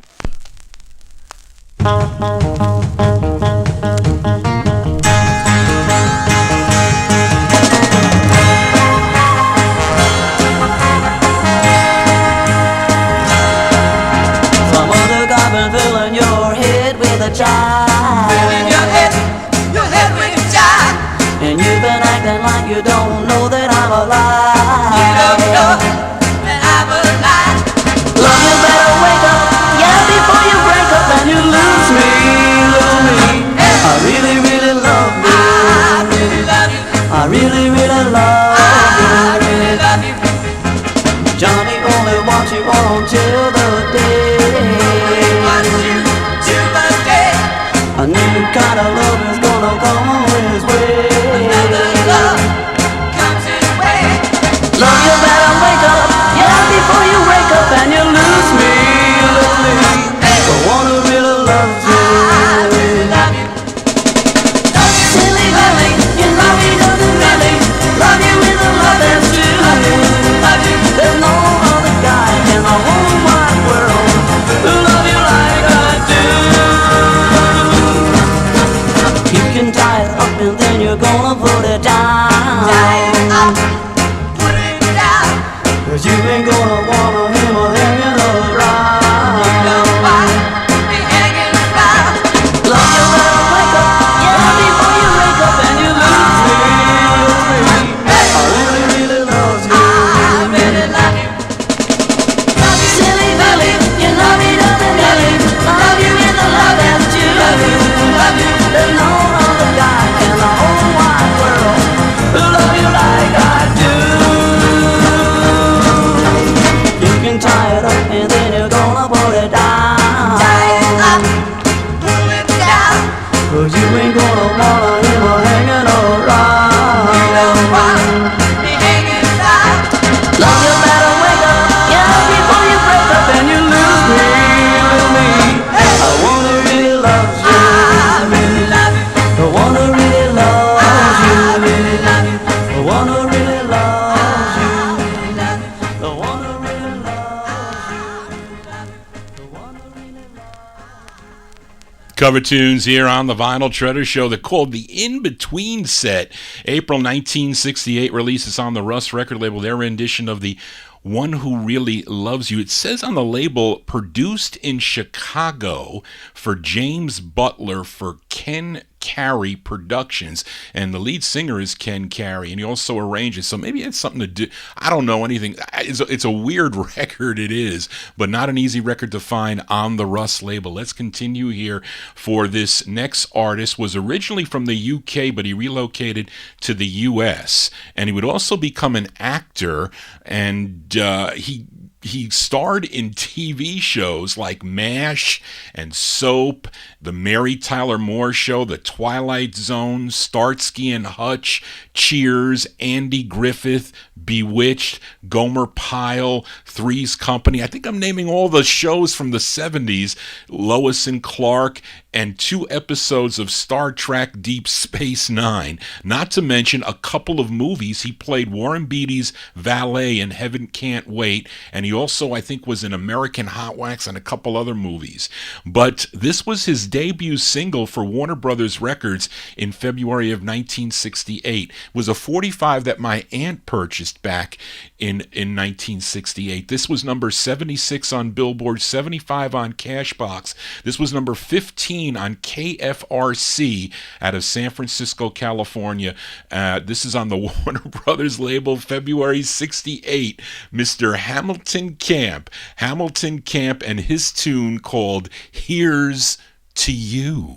[SPEAKER 6] Filling your head with a jive.
[SPEAKER 5] Filling your head with a jive.
[SPEAKER 6] And you've been acting like you don't know that I'm alive.
[SPEAKER 5] You don't know that I'm alive.
[SPEAKER 6] Love, you better wake up, yeah, before you break up and you lose me, lose me. I really, really love you.
[SPEAKER 5] I really love you.
[SPEAKER 6] I really, really love you.
[SPEAKER 5] I really love you.
[SPEAKER 6] Johnny only wants you on till the day. A new kind of love is gonna come his way.
[SPEAKER 5] Another love comes his way.
[SPEAKER 6] Love, you better wake up, yeah, before you wake up and you lose me, lose me. The one who really loves you.
[SPEAKER 5] I really love you.
[SPEAKER 6] Silly Billy, you know he doesn't really love you with a love that's true.
[SPEAKER 5] Love you.
[SPEAKER 6] There's no other guy in the whole wide world who love you like I do. You can tie it up and then you're gonna put it down.
[SPEAKER 5] Tie it up, put it down.
[SPEAKER 6] 'Cause you ain't gonna wanna him or hanging around.
[SPEAKER 5] You don't want me hanging around.
[SPEAKER 6] Love, you better wake up, yeah, before you wake up and you lose me, lose me. I really, really love you.
[SPEAKER 5] I really love you. Love you.
[SPEAKER 6] Silly Billy, you know he doesn't really love you with the love that's true.
[SPEAKER 5] Love you. Love you.
[SPEAKER 6] There's no other guy in the whole wide world who love you like I do. You can tie it up and then you're gonna put it down.
[SPEAKER 5] Tie it up, pull it down.
[SPEAKER 6] 'Cause you ain't gonna wanna him or hanging around.
[SPEAKER 5] You don't want me hanging around.
[SPEAKER 6] Love, you better wake up, yeah, before you break up and you lose me, lose me. I wanna really love you.
[SPEAKER 5] I really love you.
[SPEAKER 6] The one who really loves you.
[SPEAKER 5] I really love you.
[SPEAKER 6] The one who really loves you.
[SPEAKER 5] I really love you.
[SPEAKER 6] The one who really loves you. The one who really loves you.
[SPEAKER 1] Cover tunes here on the Vinyl Treasure Show. They're called the In Between Set. April 1968 releases on the Russ record label. Their rendition of the One Who Really Loves You. It says on the label, produced in Chicago for James Butler for Ken Carey Productions, and the lead singer is Ken Carey, and he also arranges, so maybe it's something to do, I don't know anything. It's a weird record, it is, but not an easy record to find on the Russ label. Let's continue here for this next artist. Was originally from the UK, but he relocated to the US, and he would also become an actor, and he he starred in TV shows like MASH and Soap, The Mary Tyler Moore Show, The Twilight Zone, Starsky and Hutch, Cheers, Andy Griffith, Bewitched, Gomer Pyle, Three's Company. I think I'm naming all the shows from the 70s, Lois and Clark, and 2 episodes of Star Trek Deep Space Nine. Not to mention a couple of movies. He played Warren Beatty's valet in Heaven Can't Wait, and he also, I think, was in American Hot Wax and a couple other movies. But this was his debut single for Warner Brothers Records in February of 1968. It was a 45 that my aunt purchased back in 1968. This was number 76 on Billboard, 75 on Cashbox. This was number 15 on KFRC out of San Francisco, California. This is on the Warner Brothers label, February 68. Mr. Hamilton Camp and his tune called Here's to You.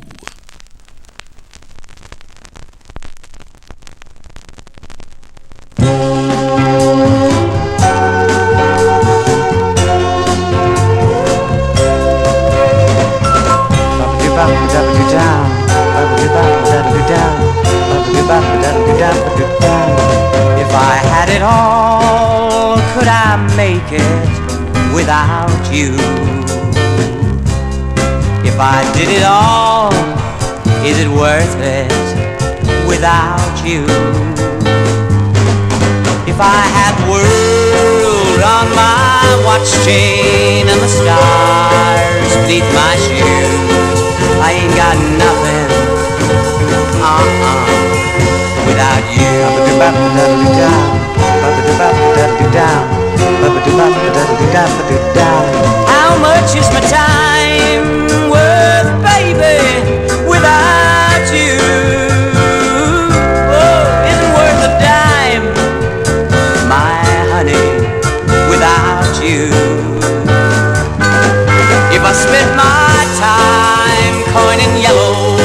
[SPEAKER 10] If I had it all, could I make it without you? If I did it all, is it worth it without you? If I had the world on my watch chain and the stars beneath my shoes, I ain't got nothing, without you. How much is my time worth, baby, without you? Oh, isn't worth a dime, my honey, without you. If I spent my time coining yellow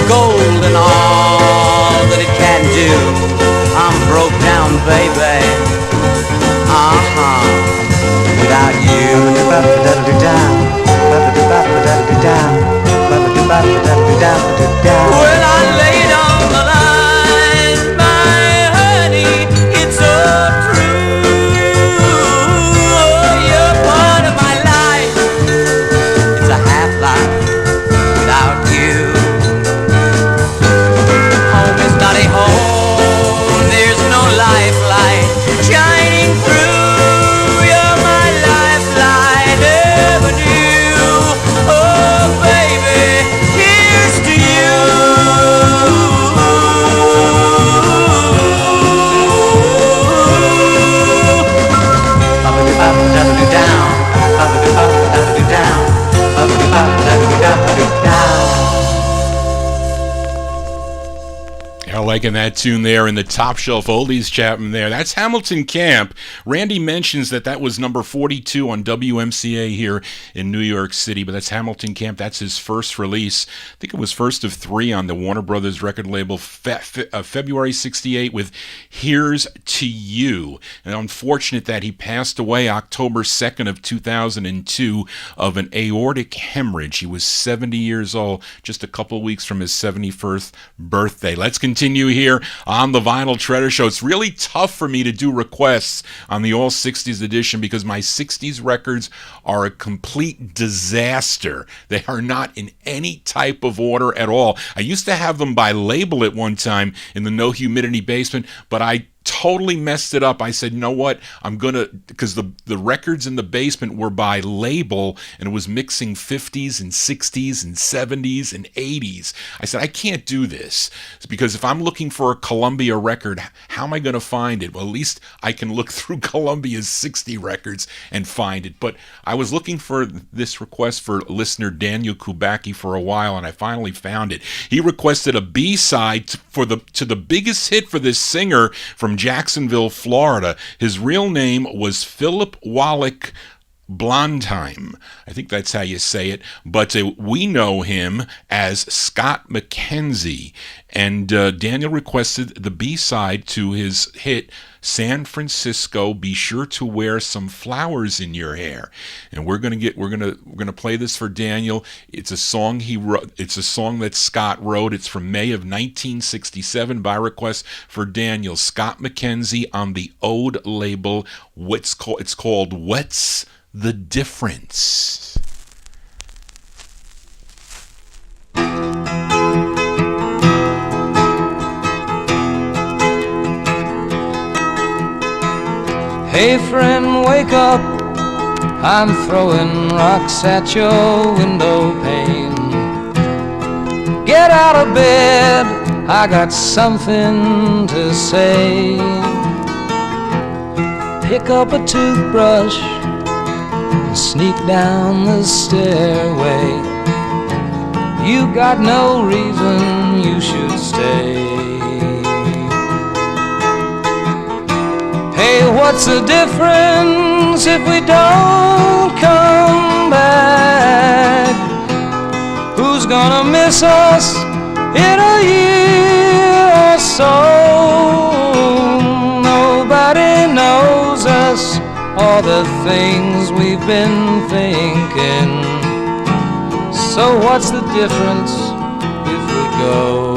[SPEAKER 10] gold and all that it can do, I'm broke down, baby, without you. Well, I laid on the line, my honey, it's so true. Oh, you're part of my life, it's a half life without you. Home is not a home, there's no lifeline shining through. You're my lifeline, ever new. Oh, baby, here's to you.
[SPEAKER 1] You're liking that tune there in the Top Shelf Oldies chapter there. That's Hamilton Camp. Randy mentions that was number 42 on WMCA here in New York City, but that's Hamilton Camp. That's his first release. I think it was first of 3 on the Warner Brothers record label, February 68 with Here's to You. And unfortunate that he passed away October 2nd of 2002 of an aortic hemorrhage. He was 70 years old, just a couple of weeks from his 71st birthday. Let's continue here on the Vinyl Treasure Show. It's really tough for me to do requests on the All 60s edition because my 60s records are a complete disaster. They are not in any type of order at all. I used to have them by label at one time in the No Humidity basement, but I totally messed it up. I said, you know what, I'm gonna, because the records in the basement were by label and it was mixing 50s and 60s and 70s and 80s. I said, I can't do this because if I'm looking for a Columbia record, how am I gonna find it? Well, at least I can look through Columbia's 60 records and find it. But I was looking for this request for listener Daniel Kubacki for a while, and I finally found it. He requested a B-side to the biggest hit for this singer from Jacksonville, Florida. His real name was Philip Wallach Blondheim. I think that's how you say it. But we know him as Scott McKenzie. And Daniel requested the B-side to his hit, San Francisco, Be Sure to Wear Some Flowers in Your Hair. And we're gonna play this for Daniel. It's a song he wrote. It's a song that Scott wrote. It's from May of 1967 by request for Daniel. Scott McKenzie on the Ode label. It's called What's the Difference?
[SPEAKER 11] Hey friend, wake up, I'm throwing rocks at your window pane. Get out of bed, I got something to say. Pick up a toothbrush and sneak down the stairway. You got no reason you should stay. Hey, what's the difference if we don't come back? Who's gonna miss us in a year or so? Nobody knows us or the things we've been thinking. So what's the difference if we go?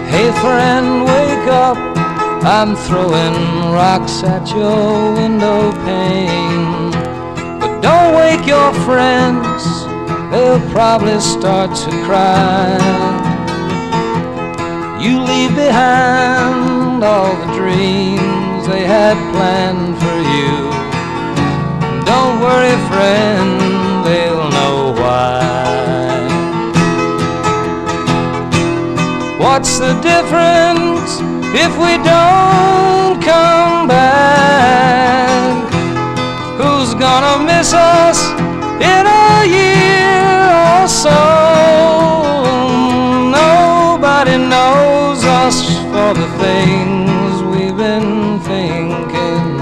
[SPEAKER 11] Hey friend, wake up, I'm throwing rocks at your window pane. But don't wake your friends, they'll probably start to cry. You leave behind all the dreams they had planned for you. Don't worry friend, they'll know why. What's the difference if we don't come back? Who's gonna miss us in a year or so? Nobody knows us for the things we've been thinking.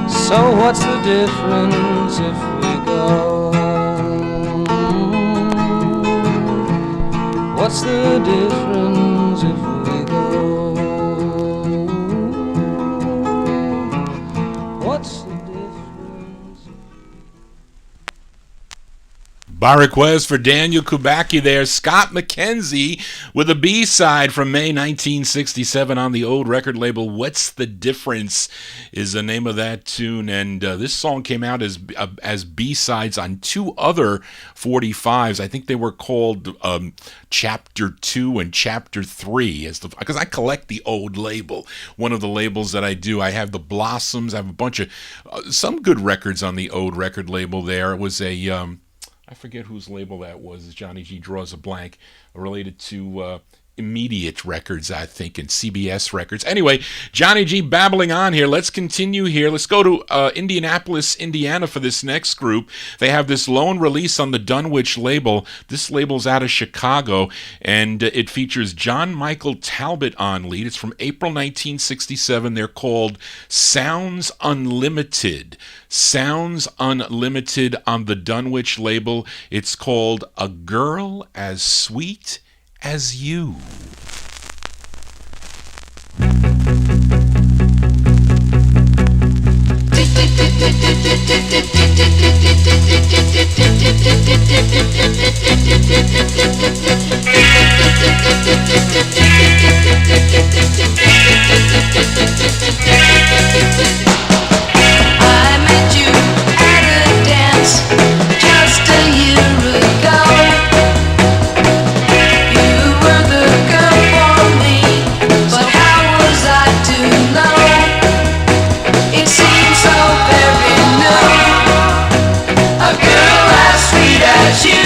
[SPEAKER 11] So what's the difference if we go? What's the difference if we go? What's the difference?
[SPEAKER 1] By request for Daniel Kubacki there, Scott McKenzie with a B-side from May 1967 on the Ode record label. What's the Difference is the name of that tune. And this song came out as B-sides on two other 45s. I think they were called Chapter 2 and Chapter 3, because I collect the Ode label. One of the labels that I do, I have the Blossoms. I have a bunch of some good records on the Ode record label there. It was a I forget whose label that was. Johnny G draws a blank, related to Immediate Records, I think, and CBS Records. Anyway, Johnny G babbling on here. Let's continue here. Let's go to Indianapolis, Indiana for this next group. They have this lone release on the Dunwich label. This label's out of Chicago, and it features John Michael Talbot on lead. It's from April 1967. They're called Sounds Unlimited. Sounds Unlimited on the Dunwich label. It's called A Girl as Sweet as You.
[SPEAKER 3] I met you at a dance just a year ago. You were the girl for me, but how was I to know? It seems so very new. A girl as sweet as you.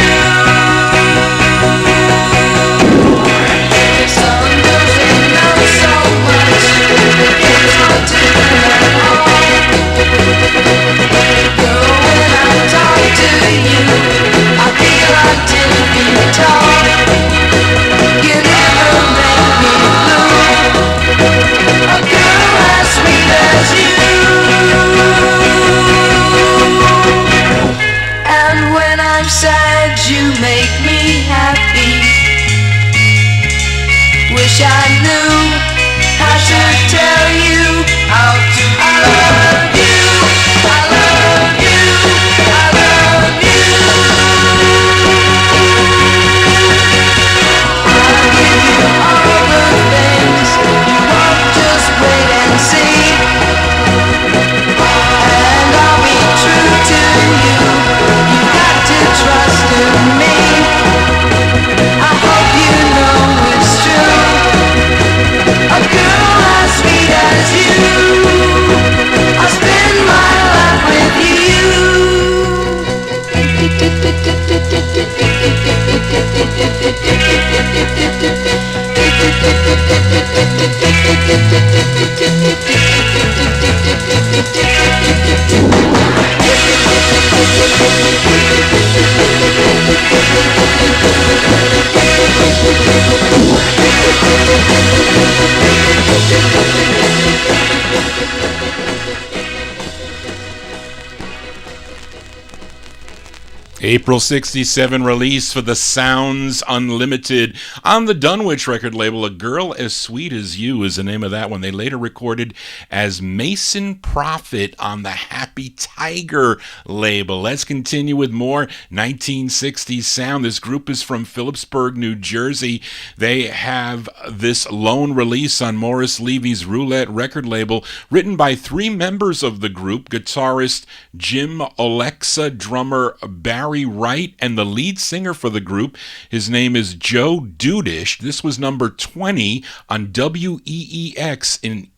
[SPEAKER 1] April 67 release for the Sounds Unlimited on the Dunwich record label. A Girl as Sweet as You is the name of that one. They later recorded as Mason Prophet on the Happy Tiger label. Let's continue with more 1960s sound. This group is from Phillipsburg, New Jersey. They have this lone release on Morris Levy's Roulette record label, written by three members of the group: guitarist Jim Alexa, drummer Barry Wright, and the lead singer for the group. His name is Joe Dudish. This was number 20 on WEEX in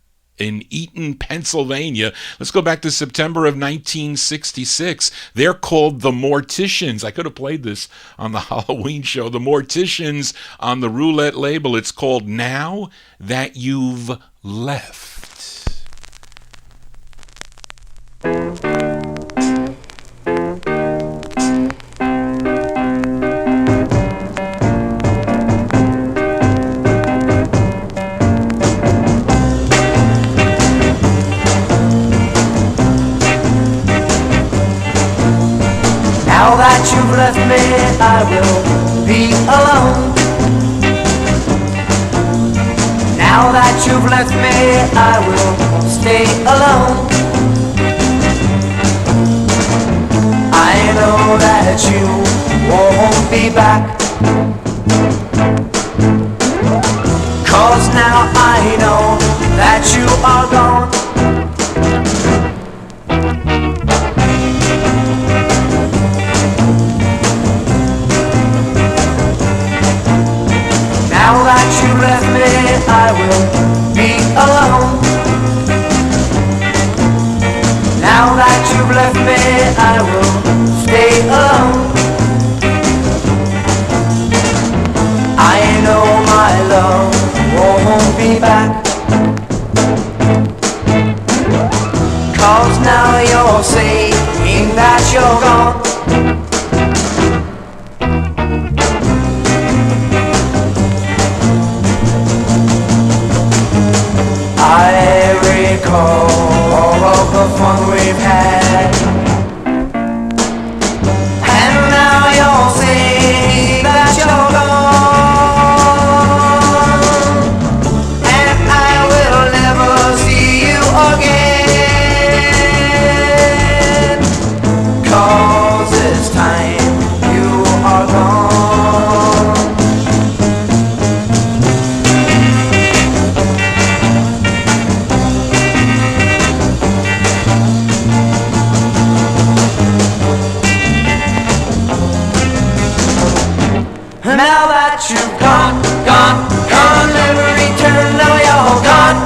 [SPEAKER 1] Eaton, Pennsylvania. Let's go back to September of 1966. They're called the Morticians. I could have played this on the Halloween show. The Morticians on the Roulette label. It's called Now That You've Left.
[SPEAKER 12] Now that you've left me, I will be alone. Now that you've left me, I will stay alone. I know that you won't be back, 'cause now I know that you are gone. Now that you left me, I will be alone. Now that you've left me, I will stay alone. I know my love won't be back, 'cause now you're saying that you're gone. I recall all of the fun we've had, and now you're saying that you're gone, and I will never see you again, 'cause this time you are gone. Now that you've gone, gone, never return. Now you're gone,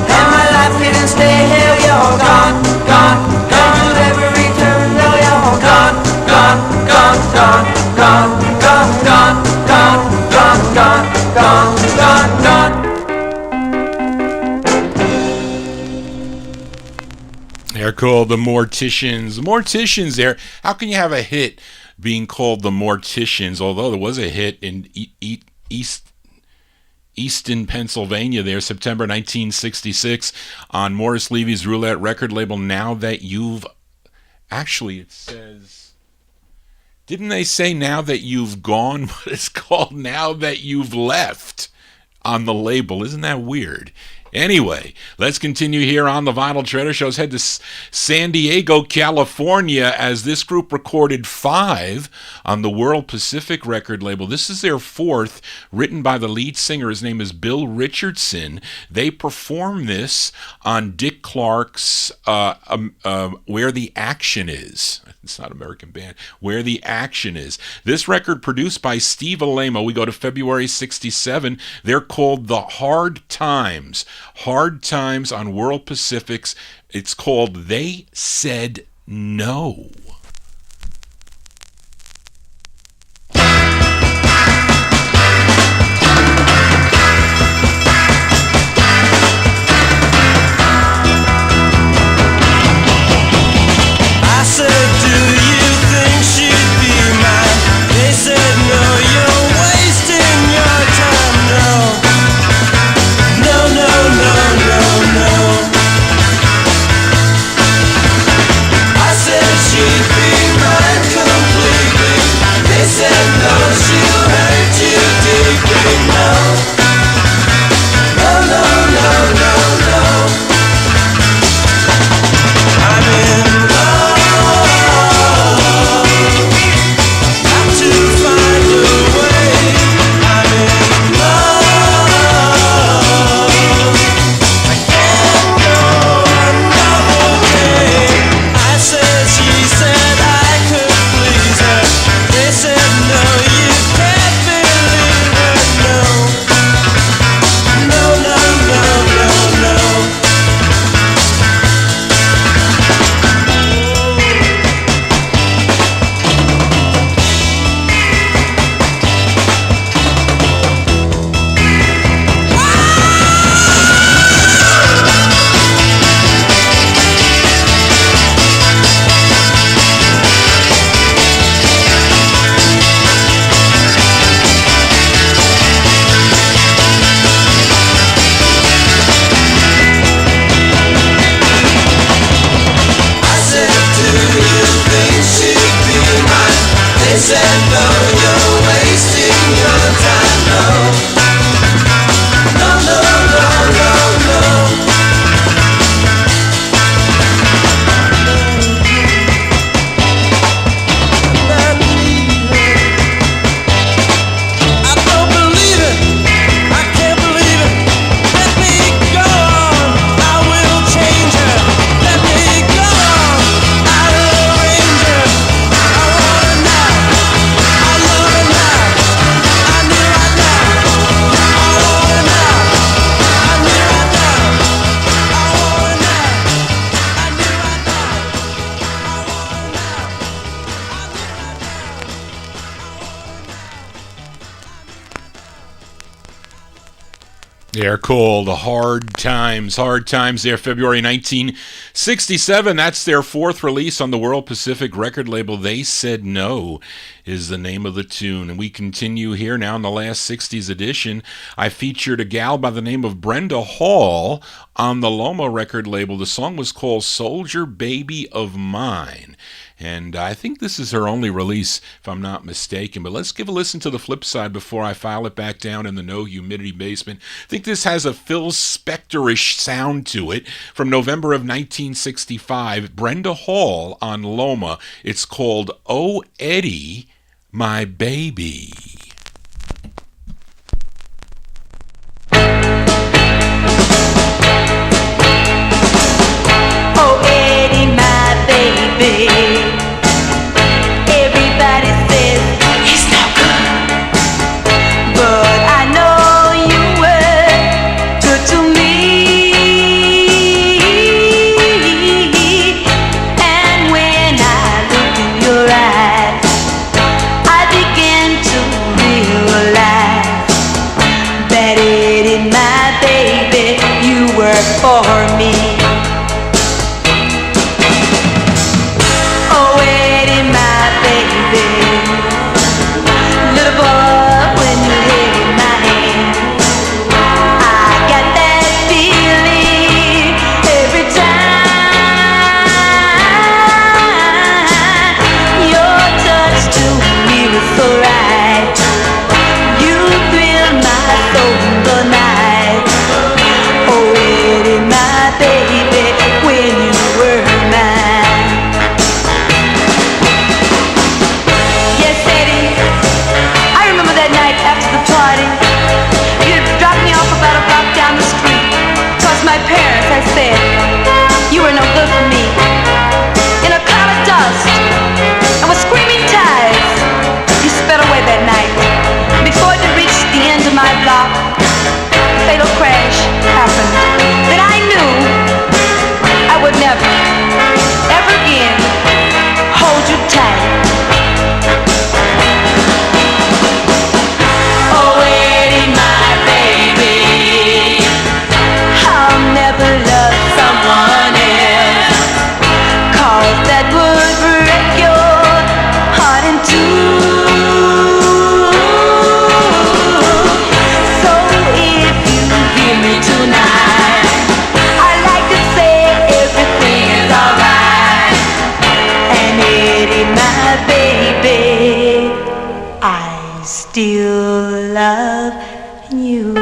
[SPEAKER 12] and my life can't stay here. You're gone, never return. Now you're gone, gone, gone, gone, gone, gone, gone, gone, gone, gone, gone, gone.
[SPEAKER 1] They're called the Morticians. Morticians there. How can you have a hit being called the Morticians? Although there was a hit in Easton, Pennsylvania there, September 1966 on Morris Levy's Roulette record label. Now That You've... Actually, it says... Didn't they say Now That You've Gone? But it's called Now That You've Left on the label. Isn't that weird? Anyway, let's continue here on the Vinyl Treasure Show. Let's head to San Diego, California, as this group recorded 5 on the World Pacific record label. This is their 4th, written by the lead singer. His name is Bill Richardson. They perform this on Dick Clark's Where the Action Is. It's not American band. Where the Action Is. This record produced by Steve Alemo. We go to February 67. They're called The Hard Times. Hard Times on World Pacifics. It's called They Said No.
[SPEAKER 12] I said, do you think she'd be mine? They said, no, you're wasting your time. No, no, no, no, no, no. I said she'd
[SPEAKER 1] They're called Hard Times. Hard Times there, February 1967. That's their fourth release on the World Pacific record label. They Said No is the name of the tune. And we continue here now in the last 60s edition. I featured a gal by the name of Brenda Hall on the Loma record label. The song was called Soldier Baby of Mine. And I think this is her only release, if I'm not mistaken. But let's give a listen to the flip side before I file it back down in the no humidity basement. I think this has a Phil Spector-ish sound to it. From November of 1965, Brenda Hall on Loma. It's called Oh Eddie, My Baby.
[SPEAKER 3] Oh, Eddie, my baby. Everybody says he's no good, but I know you were good to me. And when I look in your eyes, I begin to realize that Eddie, my baby, you were for me. Still love you.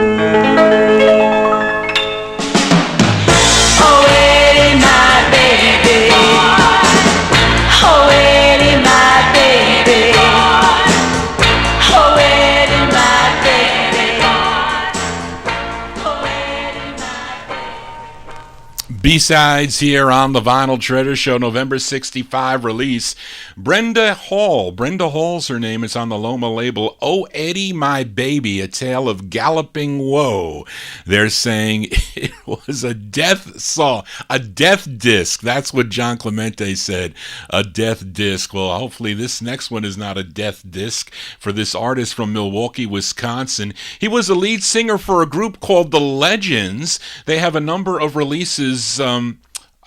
[SPEAKER 3] Oh, Eddie, my baby. Oh, Eddie, my baby. Oh, Eddie, my baby. Oh, Eddie, my baby.
[SPEAKER 1] B-sides here on the Vinyltreasure Show, November 65 release. Brenda Hall. Brenda Hall's her name. It's on the Loma label. Oh, Eddie, My Baby, a tale of galloping woe. They're saying it was a death song, a death disc. That's what John Clemente said, a death disc. Well, hopefully this next one is not a death disc for this artist from Milwaukee, Wisconsin. He was a lead singer for a group called The Legends. They have a number of releases,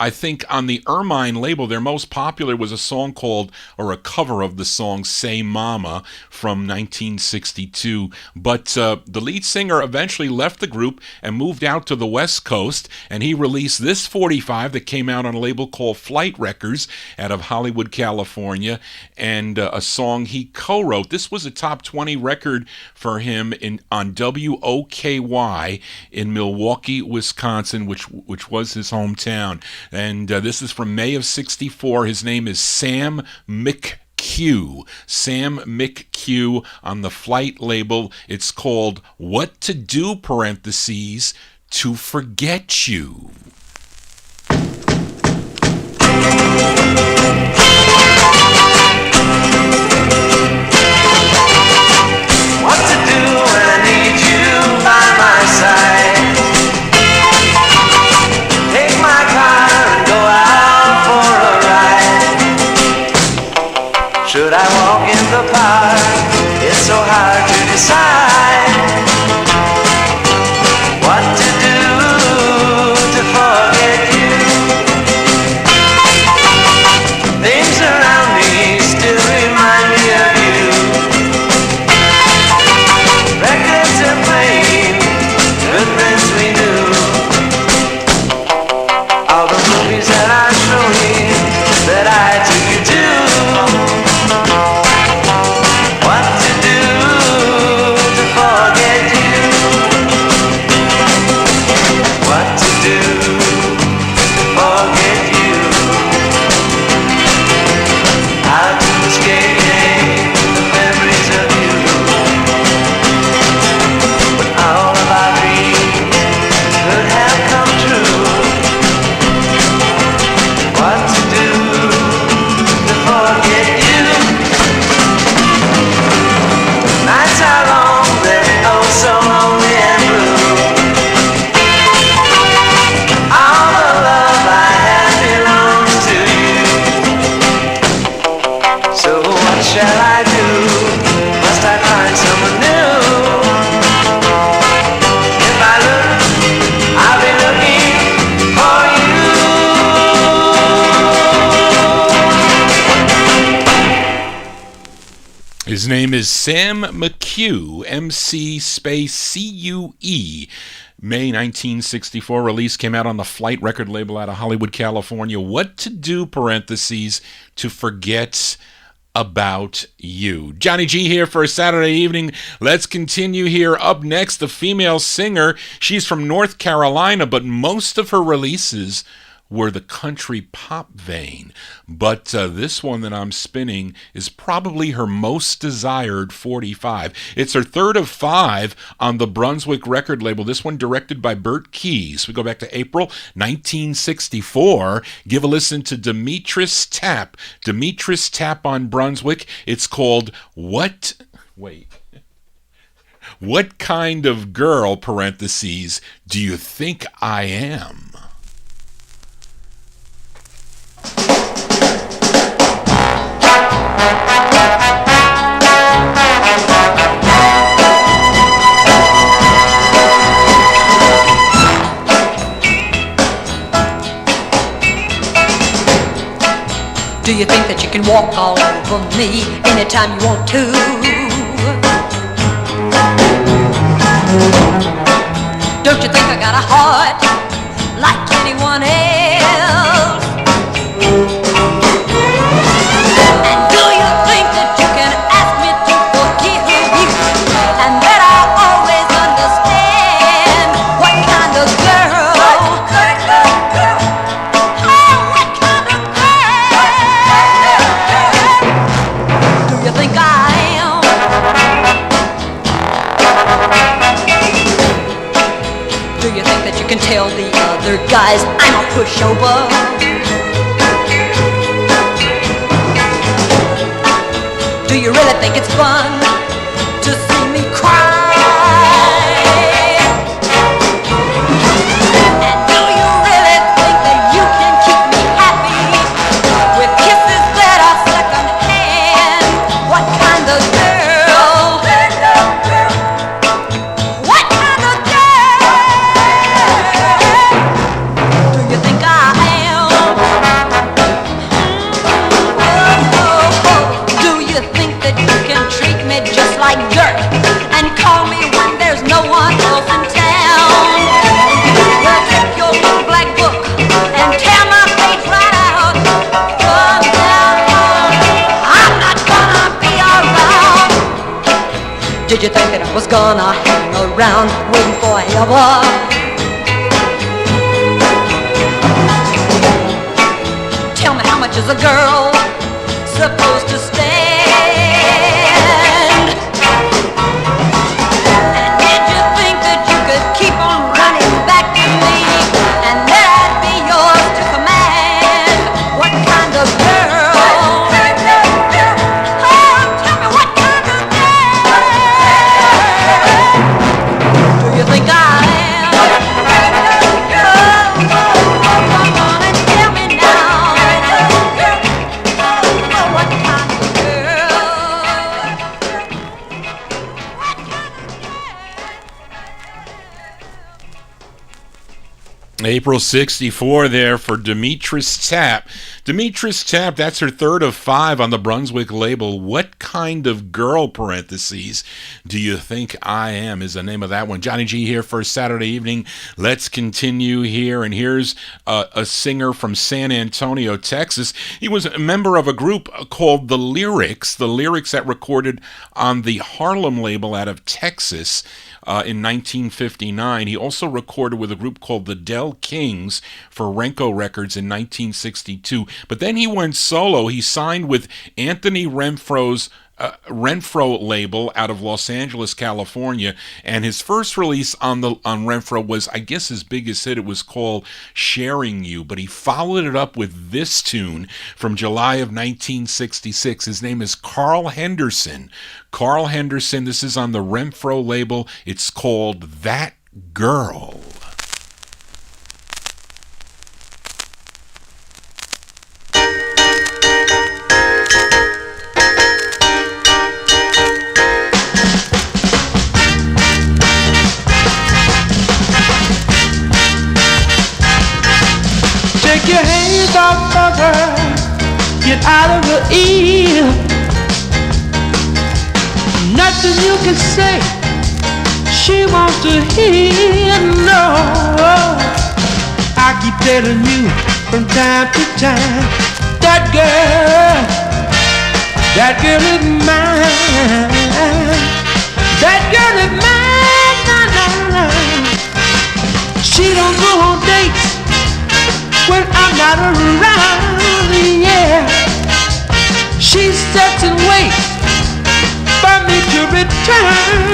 [SPEAKER 1] I think on the Ermine label. Their most popular was a song called, or a cover of the song Say Mama from 1962. But the lead singer eventually left the group and moved out to the West Coast, and he released this 45 that came out on a label called Flight Records out of Hollywood, California, and a song he co-wrote. This was a top 20 record for him on WOKY in Milwaukee, Wisconsin, which was his hometown. And this is from May of 64. His name is Sam McHugh. Sam McHugh on the Flight label. It's called What to Do, parentheses, to Forget You.
[SPEAKER 12] What to do when I need you by my side? Take my car and go out for a ride. Should I walk in the park? It's so hard to decide. What
[SPEAKER 1] His name is Sam McHugh, MC space C-U-E. May 1964 release, came out on the Flight record label out of Hollywood, California. What to do, parentheses, to forget about you. Johnny G here for a Saturday evening. Let's continue here. Up next, a female singer. She's from North Carolina, but most of her releases were the country pop vein. But this one that I'm spinning is probably her most desired 45. It's her third of 5 on the Brunswick record label. This one directed by Bert Keys. We go back to April 1964. Give a listen to Demetrius Tapp. Demetrius Tapp on Brunswick. It's called What Kind of Girl, parentheses, do you think I am?
[SPEAKER 13] Do you think that you can walk all over me anytime you want to? Don't you think I got a heart like anyone else? And do you think that you can ask me to forgive you and that I'll always understand what kind of girl? Can tell the other guys I'm a pushover. Do you really think it's fun to see me cry? And do you really think that you can keep me happy with kisses that are second hand? What kind of girl? Did you think that I was gonna hang around waiting forever? Tell me, how much is a girl supposed to stand? And did you think that you could keep on running back to me and that I'd be yours to command? What kind of girl?
[SPEAKER 1] April 64 there for Demetrius Tapp. Demetrius Tapp, that's her third of 5 on the Brunswick label. What kind of girl, parentheses, do you think I am is the name of that one. Johnny G here for Saturday evening. Let's continue here. And here's a singer from San Antonio, Texas. He was a member of a group called The Lyrics that recorded on the Harlem label out of Texas. In 1959. He also recorded with a group called the Del Kings for Renko Records in 1962. But then he went solo. He signed with Anthony Renfro's Renfro label out of Los Angeles, California, and his first release on Renfro was, I guess, his biggest hit. It was called Sharing You, but he followed it up with this tune from July of 1966. His name is Carl Henderson. Carl Henderson, this is on the Renfro label. It's called That Girl.
[SPEAKER 8] Take your hands off of her, get out of her ear.
[SPEAKER 12] Nothing you can say she wants to hear, no. I keep telling you from time to time, that girl is mine. That girl is mine, She don't go on dates when I'm not around, yeah. She sits and waits for me to return,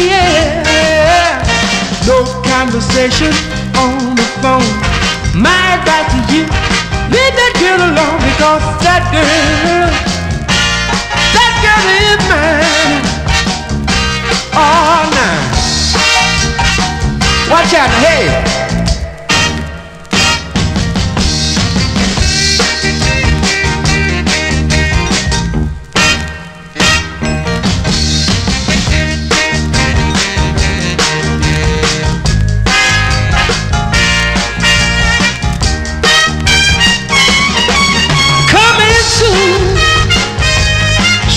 [SPEAKER 12] yeah. No conversation on the phone. My advice to you, leave that girl alone, because that girl is mine. Oh, now, watch out, hey.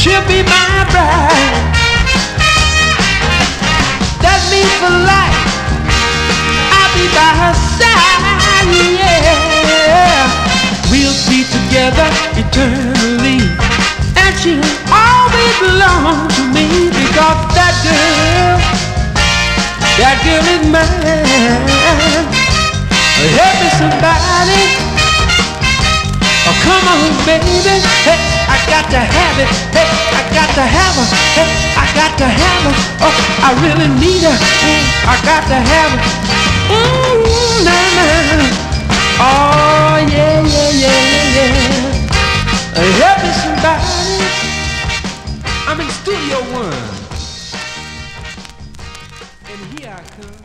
[SPEAKER 12] She'll be my bride. That means for life, I'll be by her side, yeah. We'll be together eternally, and she'll always belong to me, because that girl is mine. Help me somebody. Oh, come on, baby. Hey, I got to have it. Hey, I got to have her. Hey, I got to have her. Oh, I really need her. I got to have her. Ooh, nah, nah. Oh, yeah, yeah, yeah, yeah. Help me somebody. I'm in Studio One. And here I come.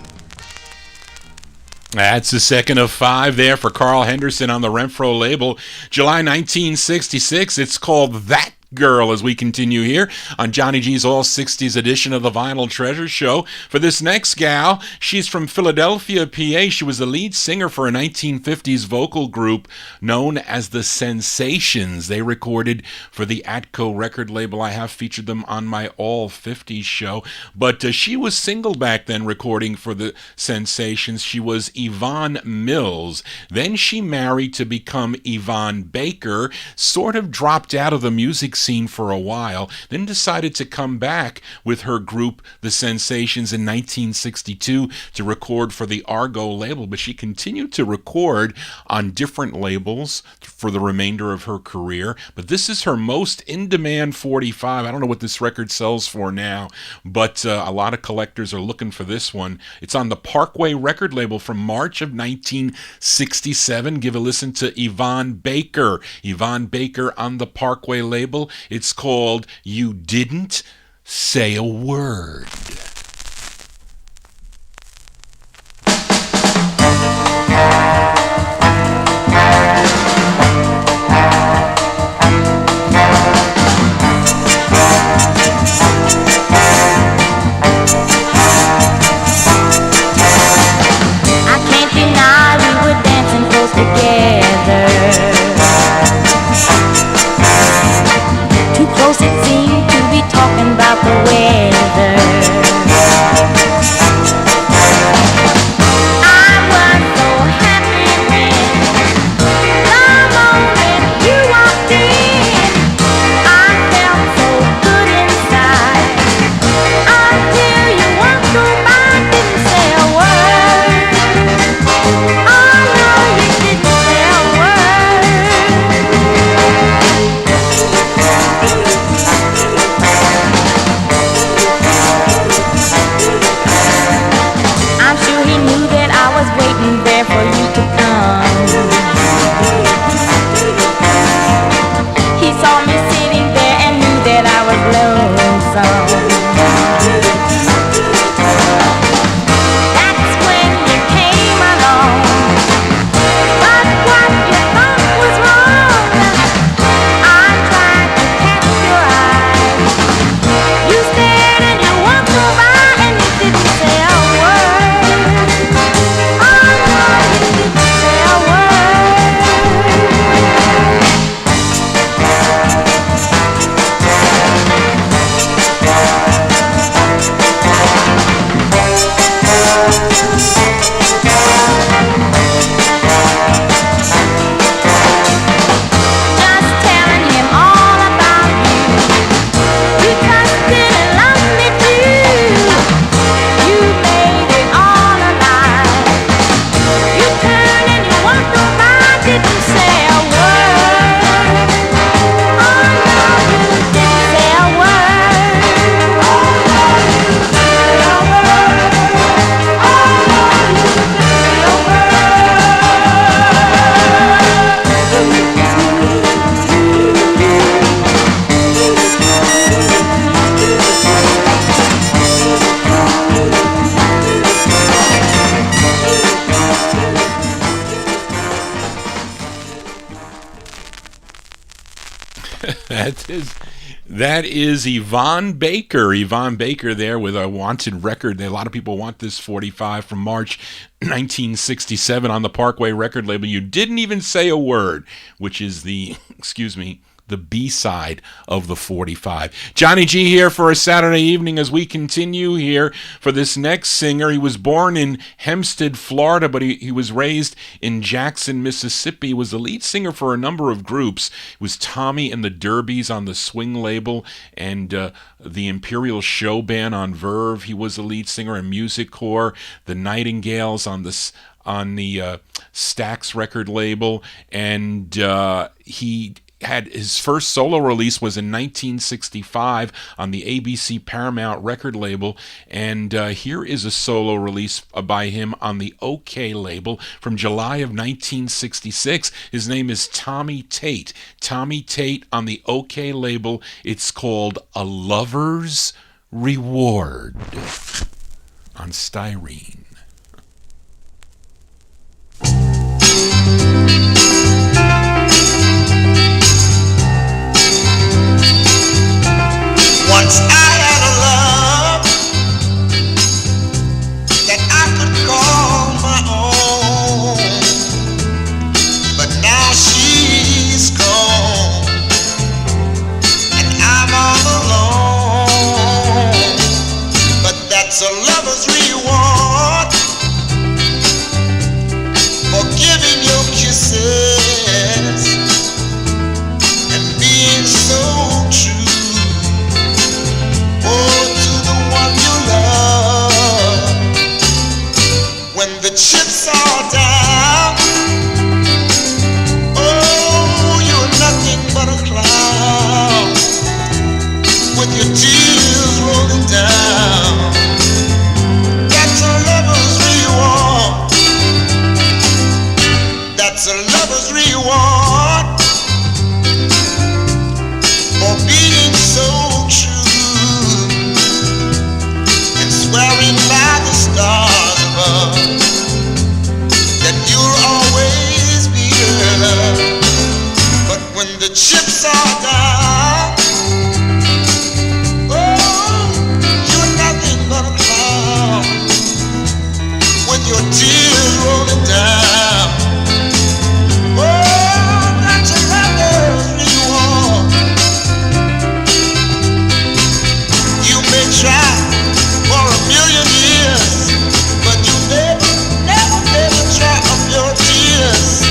[SPEAKER 1] That's the second of 5 there for Carl Henderson on the Renfro label. July 1966. It's called That Girl, as we continue here on Johnny G's All 60s edition of the Vinyl Treasure Show. For this next gal, she's from Philadelphia, PA. She was the lead singer for a 1950s vocal group known as the Sensations. They recorded for the Atco record label. I have featured them on my All 50s show. But she was single back then, recording for the Sensations. She was Yvonne Mills. Then she married to become Yvonne Baker, sort of dropped out of the music scene for a while, then decided to come back with her group, The Sensations, in 1962 to record for the Argo label, but she continued to record on different labels for the remainder of her career. But this is her most in-demand 45. I don't know what this record sells for now, but a lot of collectors are looking for this one. It's on the Parkway record label from March of 1967. Give a listen to Yvonne Baker. Yvonne Baker on the Parkway label. It's called You Didn't Say a Word.
[SPEAKER 13] I can't deny we were dancing close together. Too close it seemed to be talking about the weather.
[SPEAKER 1] That is Yvonne Baker. Yvonne Baker there with a wanted record. A lot of people want this 45 from March 1967 on the Parkway record label. You didn't even say a word, which is the, the B-side of the 45. Johnny G here for a Saturday evening as we continue here for this next singer. He was born in Hempstead, Florida, but he was raised in Jackson, Mississippi. He was the lead singer for a number of groups. It was Tommy and the Derbies on the Swing label and the Imperial Show Band on Verve. He was the lead singer in Music Core, the Nightingales on the Stax record label, and he had his first solo release was in 1965 on the ABC Paramount record label, and here is a solo release by him on the OK label from July of 1966. His name is Tommy Tate. Tommy Tate on the OK label. It's called A Lover's Reward on Styrene.
[SPEAKER 5] Once I had a love that I could call my own, but now she's gone and I'm all alone. But that's a lover's reward for giving your kisses and being so true. When the chips are down, oh, you're nothing but a clown with your tears rolling down. That's a lover's reward. That's a lover's reward for being so true and swearing by the stars above that you'll always be her love. But when the chips are down, oh, you're nothing but a clown with your tears rolling down. Oh, that's a lover's reward. You may try for a million years, but you never try up your tears.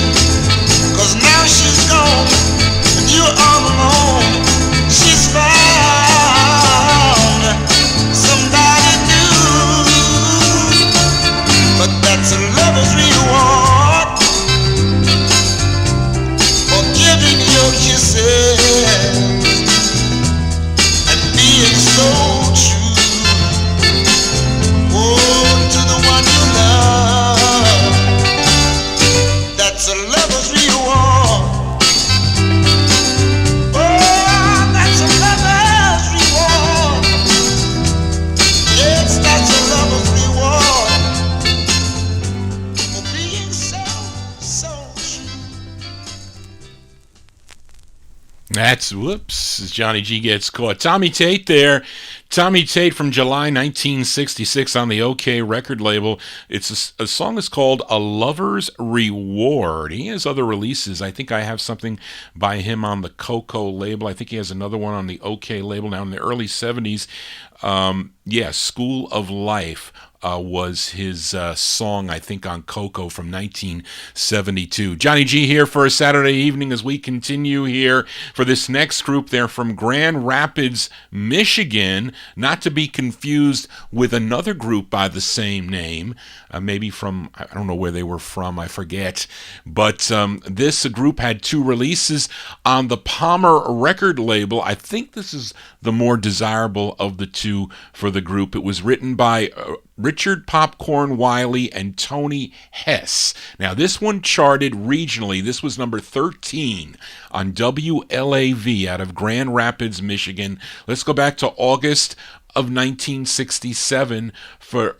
[SPEAKER 5] 'Cause now she's gone and you're all alone. She's found somebody new. But that's a lover's reward for giving your kisses and being so true. Oh, to the one you love. That's a lover's reward. Oh, that's a lover's reward. Yes, that's a lover's reward for being so true.
[SPEAKER 1] That's, whoops, as Johnny G gets caught. Tommy Tate there. Tommy Tate from July 1966 on the OK record label. It's a song is called A Lover's Reward. He has other releases. I think I have something by him on the Coco label. I think he has another one on the OK label now in the early 70s. School of Life was his song, I think, on Coco from 1972. Johnny G here for a Saturday evening as we continue here for this next group. They're from Grand Rapids, Michigan, not to be confused with another group by the same name, maybe from, I don't know where they were from, I forget. But this group had two releases on the Palmer record label. I think this is the more desirable of the two for the group. It was written by Richard Popcorn Wiley and Tony Hess. Now, this one charted regionally. This was number 13 on WLAV out of Grand Rapids, Michigan. Let's go back to August of 1967 for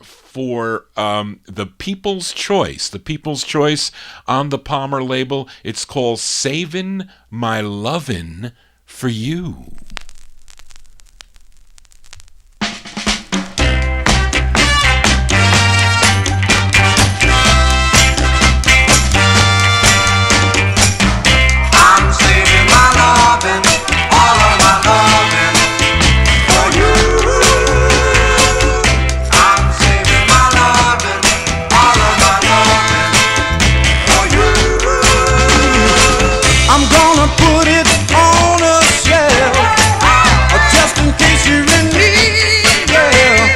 [SPEAKER 1] the People's Choice. The People's Choice on the Palmer label. It's called Savin' My Lovin' for You.
[SPEAKER 5] I'm saving my loving, all of my loving for you. I'm saving my loving, all of my loving for you.
[SPEAKER 8] I'm gonna put it on a shelf, just in case you're in need, yeah.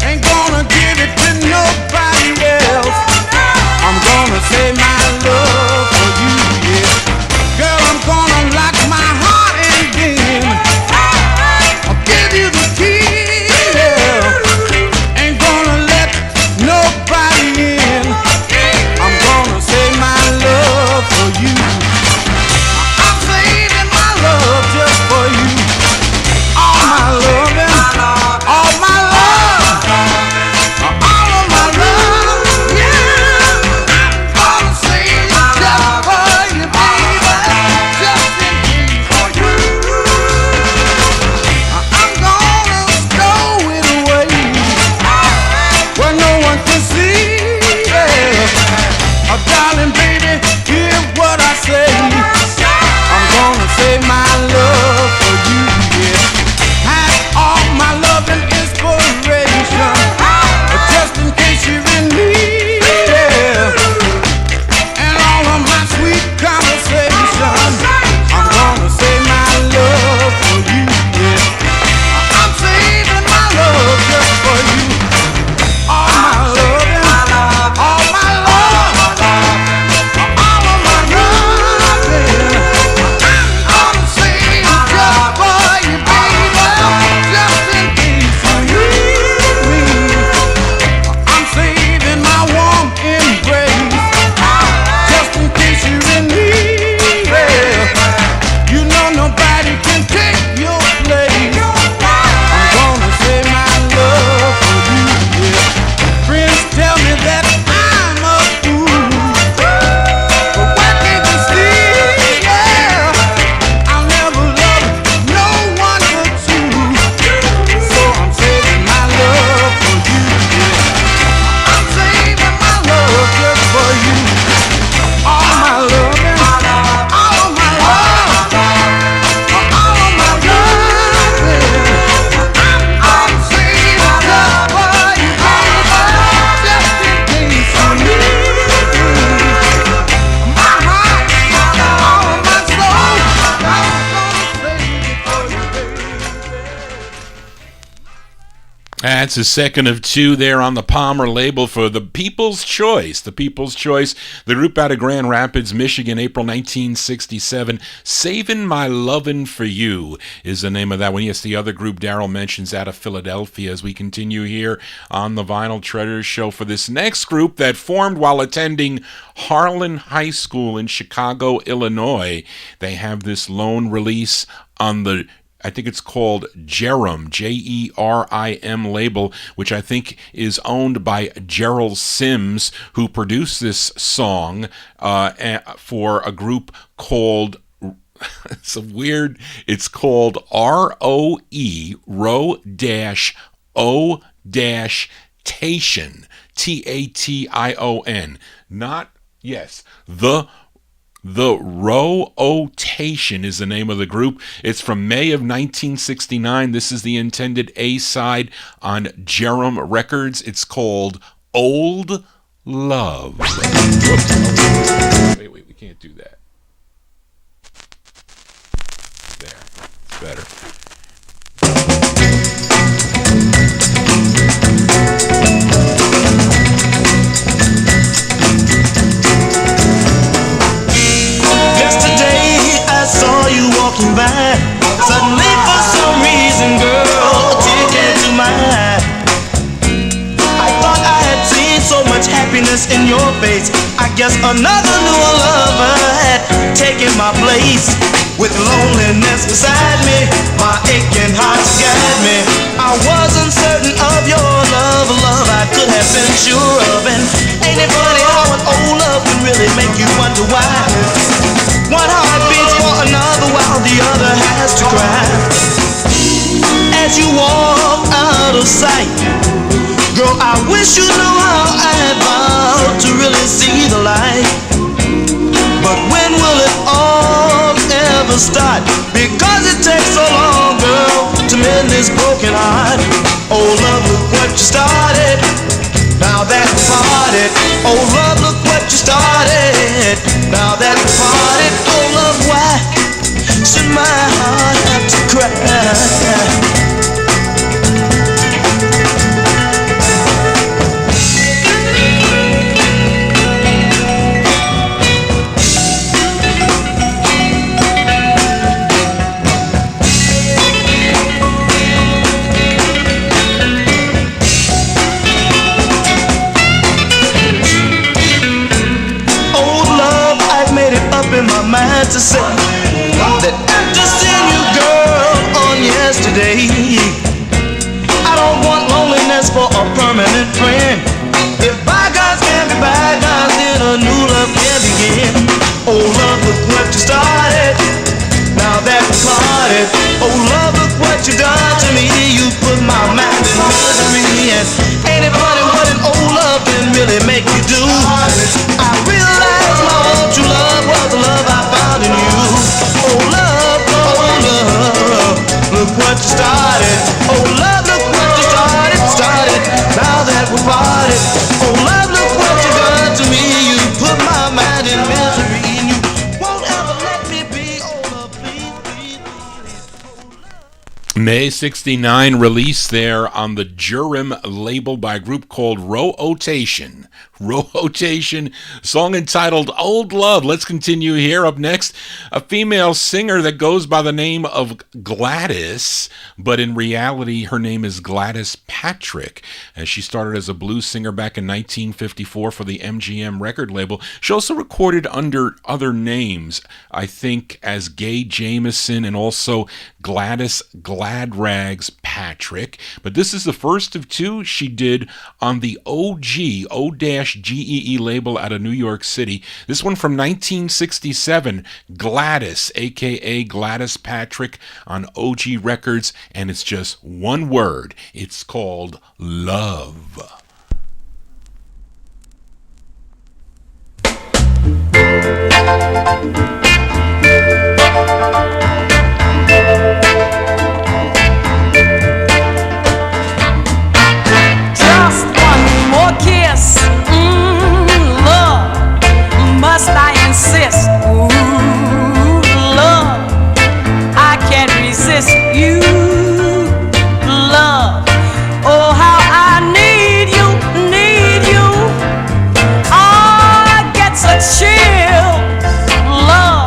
[SPEAKER 8] Ain't gonna give it to nobody else. I'm gonna say my love for you, yeah. Girl, I'm gonna lock my heart and then I'll give you the key, yeah. Ain't gonna let nobody in. I'm gonna say my love for you. I'm saving my love just for you. All my loving, all my love, all of my love, yeah. I'm gonna save it just for you, baby, just in case for you. I'm gonna stow it away where no one can see, yeah. Oh, darling, baby, hear what I say. I'm gonna say my love for you, yeah. Have all my love and inspiration, just in case you're in need, yeah. And all of my sweet conversation, I'm gonna say my love for you, yeah. I'm saving my love just for you. All my loving, all my love, all of my loving. I'm gonna save it just for you, baby, just in case you need me. I'm saving my warm embrace, just in case you're in need, yeah. You know nobody can take your place. I'm gonna say my love for you, yeah. Friends tell me that I'm a fool, but why can't you see, yeah? I'll never love no one but you. So I'm saving my love for you, yeah. I'm saving my love just for you. All my loving, all of my love, all of my loving. I'm saving just for you, baby, just in case you need me. My heart, all of my soul, I'm gonna save it for you, baby.
[SPEAKER 1] That's the second of two there on the Palmer label for The People's Choice. The People's Choice, the group out of Grand Rapids, Michigan, April 1967. Savin' My Lovin' for You is the name of that one. Yes, the other group Daryl mentions out of Philadelphia as we continue here on the Vinyl Treasures show for this next group that formed while attending Harlan High School in Chicago, Illinois. They have this lone release on the I think it's called Jerim, Jerim label, which I think is owned by Gerald Sims, who produced this song for a group called, it's called ROE, Tation, Tation. The Rotation is the name of the group. It's from May of 1969. This is the intended A-side on Jerim Records. It's called Old Love. Wait, we can't do that. There, it's better.
[SPEAKER 14] Yesterday I saw you walking by. Suddenly for some reason, girl, a tear came to my eye. I thought I had seen so much happiness in your face. I guess another new lover had taken my place. With loneliness beside me, my aching heart guided me. I wasn't certain of your love, love I could have been sure of. And ain't it funny how an old love can really make you wonder why? One heart beats for another while the other has sight. Girl, I wish you knew how I had vowed to really see the light. But when will it all ever start? Because it takes so long, girl, to mend this broken heart. Oh, love, look what you started. Now that we parted. Oh, love, look what you started. Now that we parted. Oh, love, why should my heart have to cry? In my mind to say that after seeing you, girl, on yesterday, I don't want loneliness for a permanent friend. If bygones can be bygones, then a new love can begin. Oh, love, look what you started. Now that we parted. Oh, love, look what you done to me. You put my mind in misery. And ain't it funny what an old love can really make you do? I realize my own true love was the love I found in you. Oh, love, look what you started. Oh, love, look what you started. Now that we're parted. Oh, love, look what you done to me. You put my mind in misery. And you won't ever let me be. Oh, love, please, please, please.
[SPEAKER 1] May 69 release there on the Jurim label by a group called Rotation. Rotation, song entitled Old Love. Let's continue here. Up next, a female singer that goes by the name of Gladys, but in reality her name is Gladys Patrick. As she started as a blues singer back in 1954 for the MGM record label. She also recorded under other names, I think as Gay Jameson and also Gladys Gladrags Patrick. But this is the first of two she did on the O-GEE label out of New York City. This one from 1967, Gladys, aka Gladys Patrick, on OG Records, and it's just one word. It's called Love.
[SPEAKER 15] Just one more kiss, love, must I insist? Ooh, love, I can't resist you, love. Oh, how I need you, need you. I get such chills, love.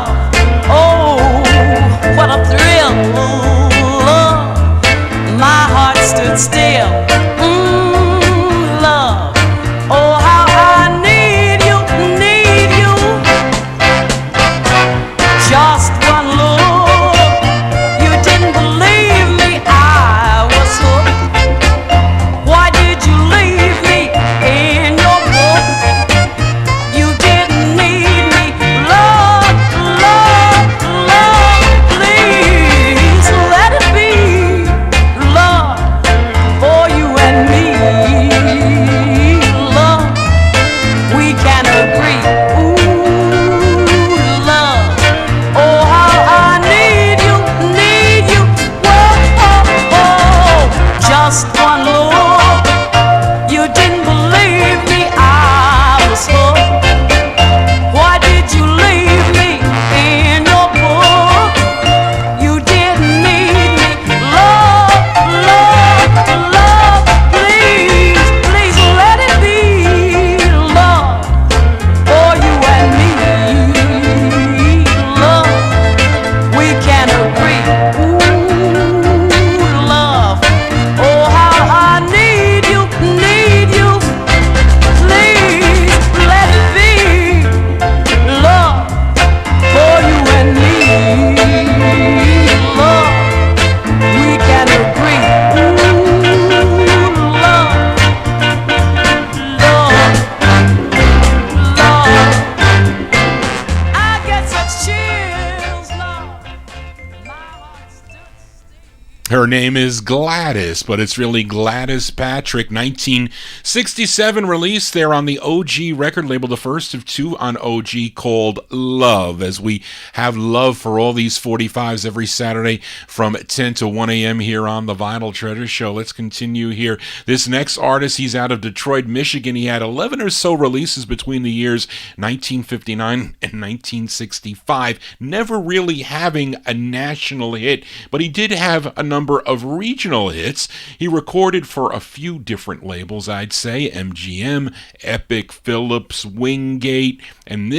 [SPEAKER 1] Her name is Gladys, but it's really Gladys Patrick. 1967 release there on the OG record label, the first of two on OG, called Love, as we have love for all these 45s every Saturday from 10 to 1 a.m. here on the Vinyl Treasure Show. Let's continue here. This next artist, he's out of Detroit, Michigan. He had 11 or so releases between the years 1959 and 1965, never really having a national hit, but he did have a number of regional hits. He recorded for a few different labels, I'd say, MGM, Epic, Philips, Wingate, and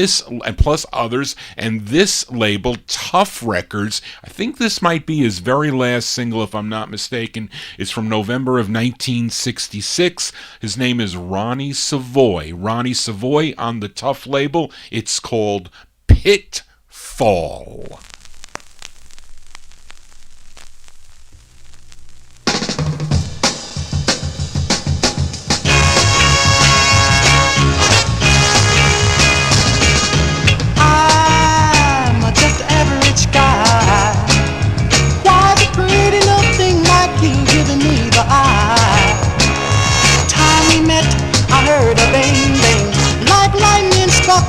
[SPEAKER 1] plus others. And this label, Tough Records, I think this might be his very last single, if I'm not mistaken. It's from November of 1966. His name is Ronnie Savoy. Ronnie Savoy on the Tough label. It's called Pitfall.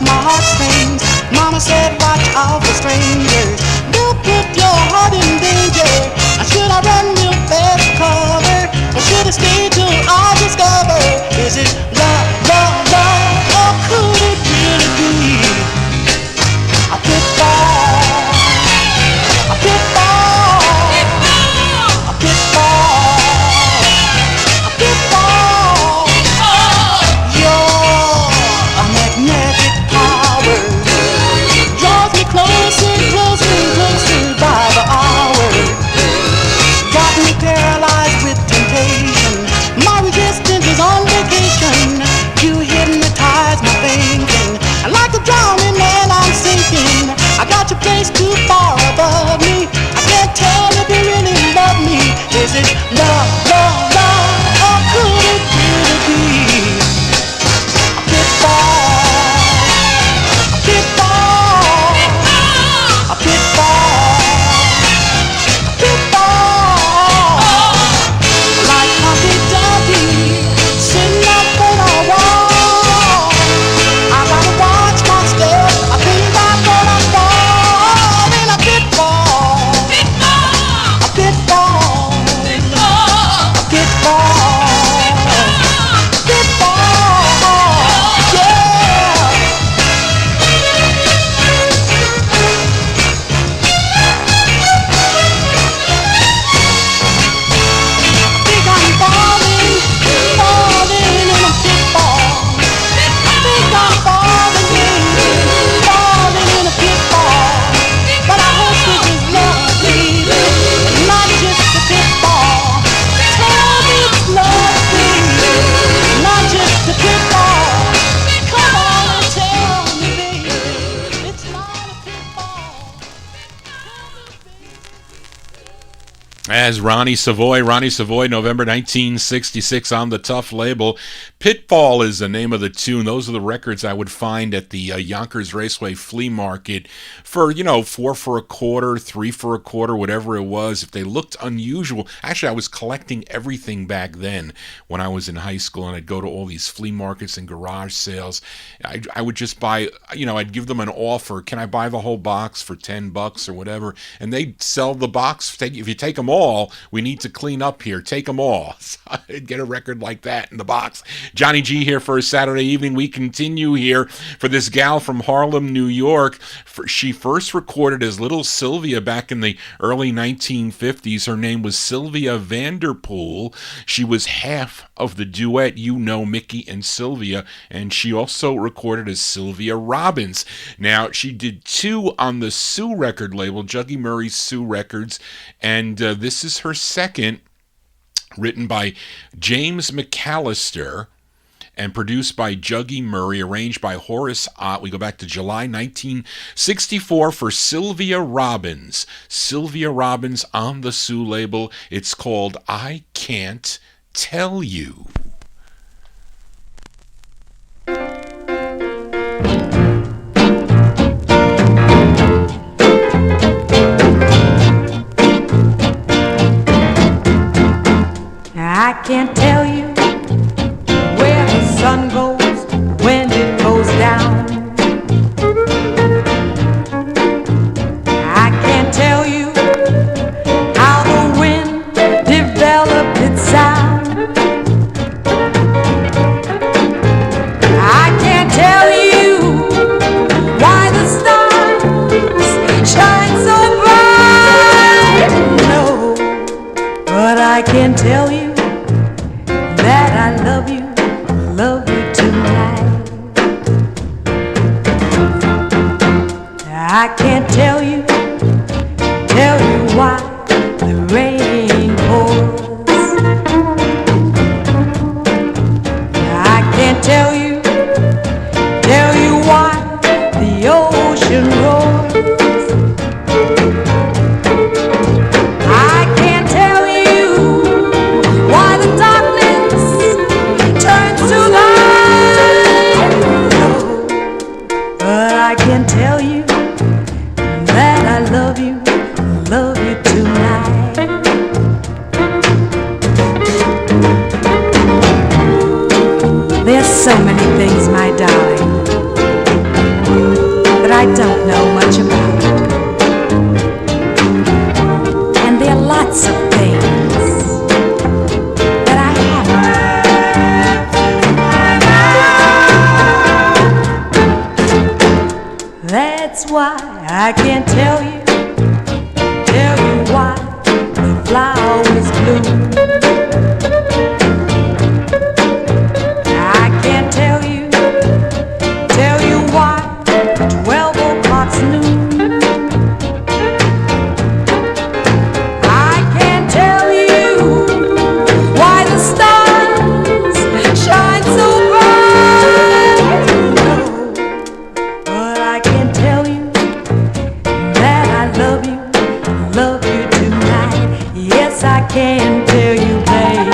[SPEAKER 16] My heartstrings. Mama said, watch out for strangers. They'll put your heart in danger. Should I run real fast for cover, or should I stay till I discover? Is it love, love, love, or could it really be a pitfall? A pitfall. A pitfall. A pitfall. You're a magnetic power, draws me closer, closer, closer by the hour. Got me paralyzed with temptation. My resistance is on vacation. You hypnotize my thinking. I like to drowning when I'm sinking. I got you placed too far above me. I can't tell if you really love me. Is it love, love, love, or could it really be a pitfall?
[SPEAKER 1] As Ronnie Savoy, November 1966 on the Tough label. Pitfall is the name of the tune. Those are the records I would find at the Yonkers Raceway Flea Market for, $4 for a quarter, $3 for a quarter, whatever it was. If they looked unusual. Actually, I was collecting everything back then when I was in high school, and I'd go to all these flea markets and garage sales. I would just buy, I'd give them an offer. Can I buy the whole box for $10 or whatever? And they'd sell the box. If you take them all, we need to clean up here. Take them all. So I'd get a record like that in the box. Johnny G here for a Saturday evening. We continue here for this gal from Harlem, New York. She first recorded as Little Sylvia back in the early 1950s. Her name was Sylvia Vanderpool. She was half of the duet Mickey and Sylvia, and she also recorded as Sylvia Robbins. Now, she did two on the Sue record label, Juggy Murray's Sue Records, and this is her second, written by James McAllister and produced by Juggy Murray, arranged by Horace Ott. We go back to July 1964 for Sylvia Robbins. Sylvia Robbins on the Sue label. It's called I Can't Tell You.
[SPEAKER 15] I can't tell you where the sun goes when it goes down. I can't tell you how the wind developed its sound. I can't tell you why the stars shine so bright. No, but I can tell you that I love you tonight. I can't tell you why the rain pours. I can't tell you why the ocean roars. I can't tell you why the darkness turns to light. No, but I can tell you that I love you tonight. There's so many things, my darling, that I don't know much about. And there are lots of things that I haven't. That's why I can't tell you why the flowers bloom. I can't tell you why 12 o'clock's noon. I can't tell you why the stars shine so bright. No, but I can tell you that I love you tonight. Yes, I can tell you, baby,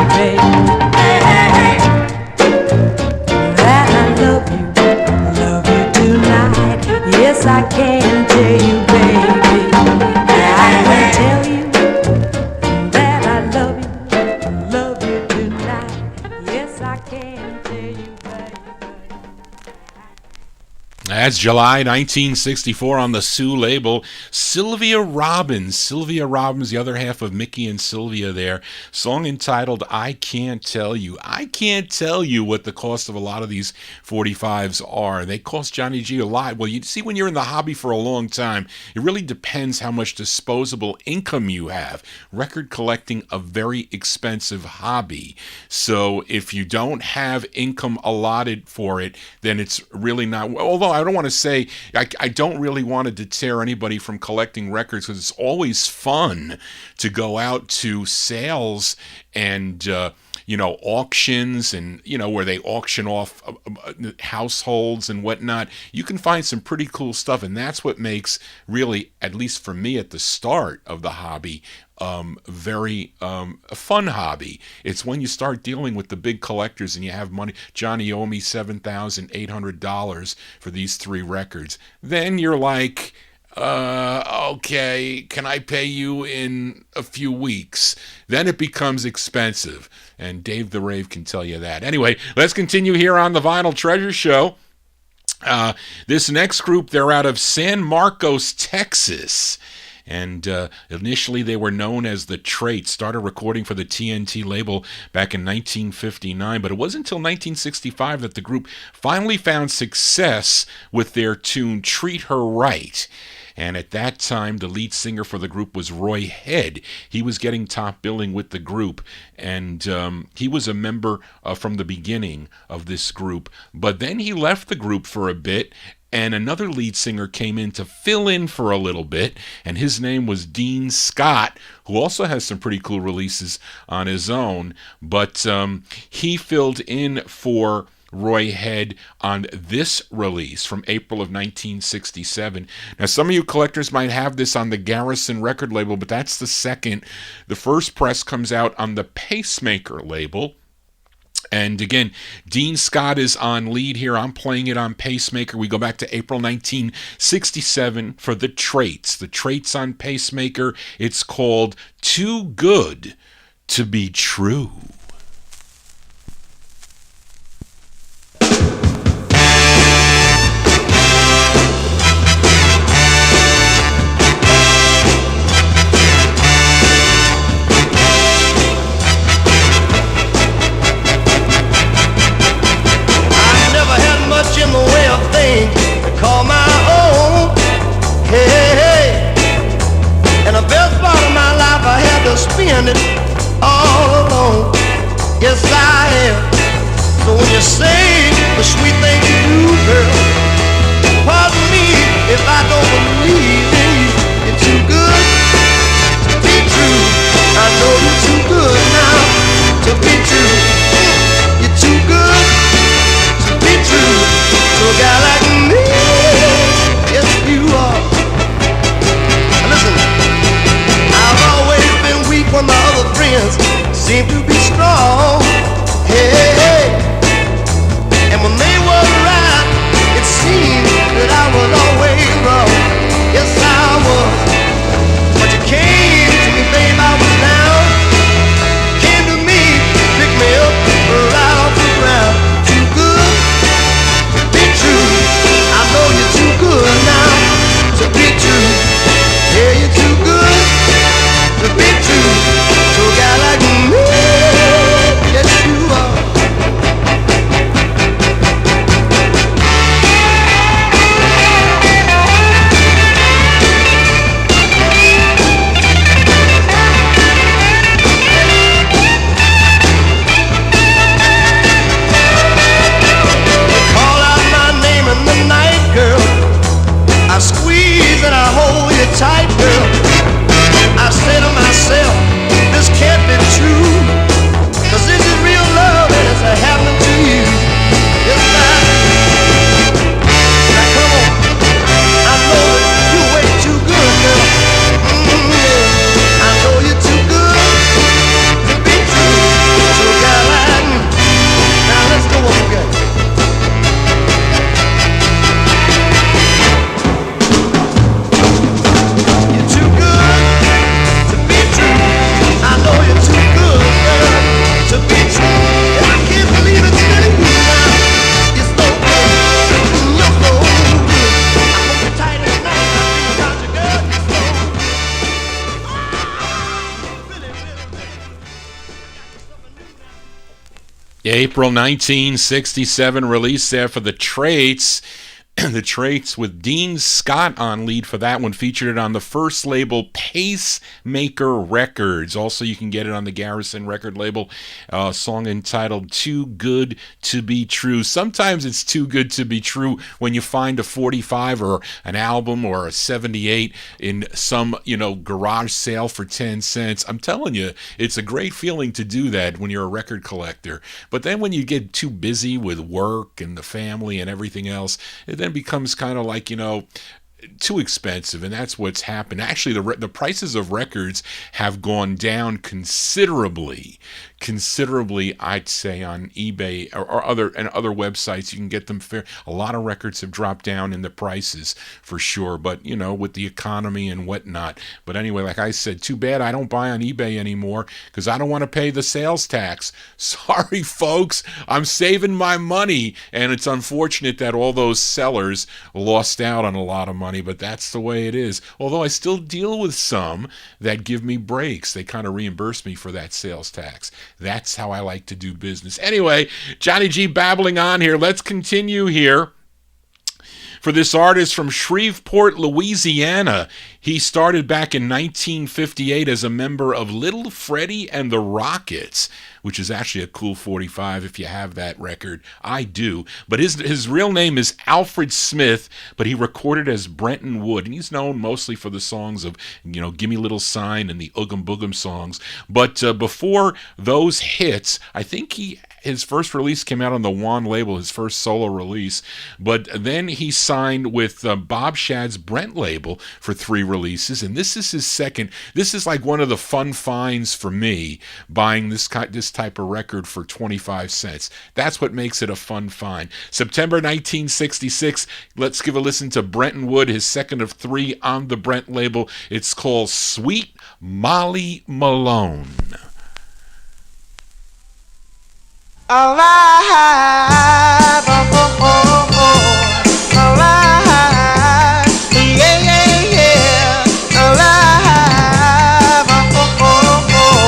[SPEAKER 15] that I love you tonight. Yes, I can tell you, baby, I can tell you that I love you tonight. Yes, I can tell you, baby.
[SPEAKER 1] That's July 1964 on the Sue label. Sylvia Robbins, the other half of Mickey and Sylvia there. Song entitled I Can't Tell You. I can't tell you what the cost of a lot of these 45s are. They cost Johnny G a lot. Well, you see, when you're in the hobby for a long time, it really depends how much disposable income you have. Record collecting, a very expensive hobby. So if you don't have income allotted for it, then it's really not. Although I don't want to say, I don't really want to deter anybody from collecting records, because it's always fun to go out to sales and auctions, and where they auction off households and whatnot. You can find some pretty cool stuff, and that's what makes, really, at least for me at the start of the hobby, very a fun hobby. It's when you start dealing with the big collectors and you have money. Johnny owe me $7,800 for these 3 records. Then you're like, okay, can I pay you in a few weeks? Then it becomes expensive, and Dave the Rave can tell you that. Anyway, let's continue here on the Vinyl Treasure Show. This next group, they're out of San Marcos, Texas. And initially they were known as the Traits, started recording for the TNT label back in 1959, but it wasn't until 1965 that the group finally found success with their tune Treat Her Right. And at that time, the lead singer for the group was Roy Head. He was getting top billing with the group, and he was a member from the beginning of this group. But then he left the group for a bit, and another lead singer came in to fill in for a little bit, and his name was Dean Scott, who also has some pretty cool releases on his own. But he filled in for Roy Head on this release from April of 1967. Now, some of you collectors might have this on the Garrison record label, but that's the second. The first press comes out on the Pacemaker label. And again, Dean Scott is on lead here. I'm playing it on Pacemaker. We go back to April 1967 for The Traits. The Traits on Pacemaker. It's called Too Good to Be True. April 1967 release there for the Traits. The Traits with Dean Scott on lead for that one, featured it on the first label Pacemaker Records. Also, you can get it on the Garrison record label, a song entitled Too Good to Be True. Sometimes it's too good to be true when you find a 45 or an album or a 78 in some, garage sale for 10 cents. I'm telling you, it's a great feeling to do that when you're a record collector. But then when you get too busy with work and the family and everything else, it then becomes kind of like, too expensive, and that's what's happened. Actually, the prices of records have gone down considerably, I'd say, on eBay or other websites. You can get them fair. A lot of records have dropped down in the prices for sure, but with the economy and whatnot. But anyway, like I said, too bad I don't buy on eBay anymore because I don't want to pay the sales tax. Sorry, folks, I'm saving my money, and it's unfortunate that all those sellers lost out on a lot of money, but that's the way it is. Although I still deal with some that give me breaks. They kind of reimburse me for that sales tax. That's how I like to do business. Anyway, Johnny G babbling on here. Let's continue here. For this artist from Shreveport, Louisiana, he started back in 1958 as a member of Little Freddie and the Rockets, which is actually a cool 45 if you have that record. I do. But his real name is Alfred Smith, but he recorded as Brenton Wood, and he's known mostly for the songs of, Gimme Little Sign and the Oogum Boogum songs. But before those hits, I think his first release came out on the Juan label, his first solo release. But then he signed with Bob Shad's Brent label for 3 releases, and this is his second. This is like one of the fun finds for me, buying this type of record for 25 cents. That's what makes it a fun find. September 1966, let's give a listen to Brenton Wood, his second of 3 on the Brent label. It's called Sweet Molly Malone.
[SPEAKER 16] Alive, oh, oh, oh, alive, yeah, yeah, yeah, alive, oh, oh, oh.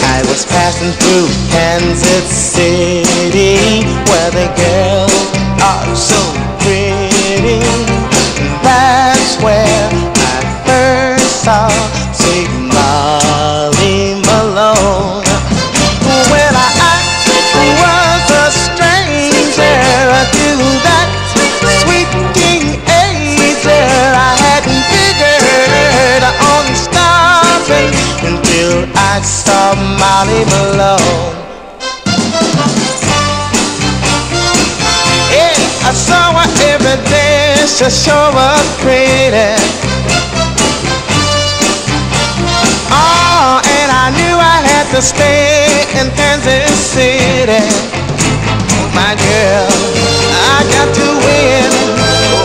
[SPEAKER 16] I was passing through Kansas City, where the girls are so pretty. That's where I first saw sweet Molly Malone. When I was a stranger to that sweet teenager, I hadn't figured on stopping until I saw Molly Malone. Yeah, I saw her every day. She sure was pretty. Oh, and I knew I had to stay in Kansas City. My girl, I got to win.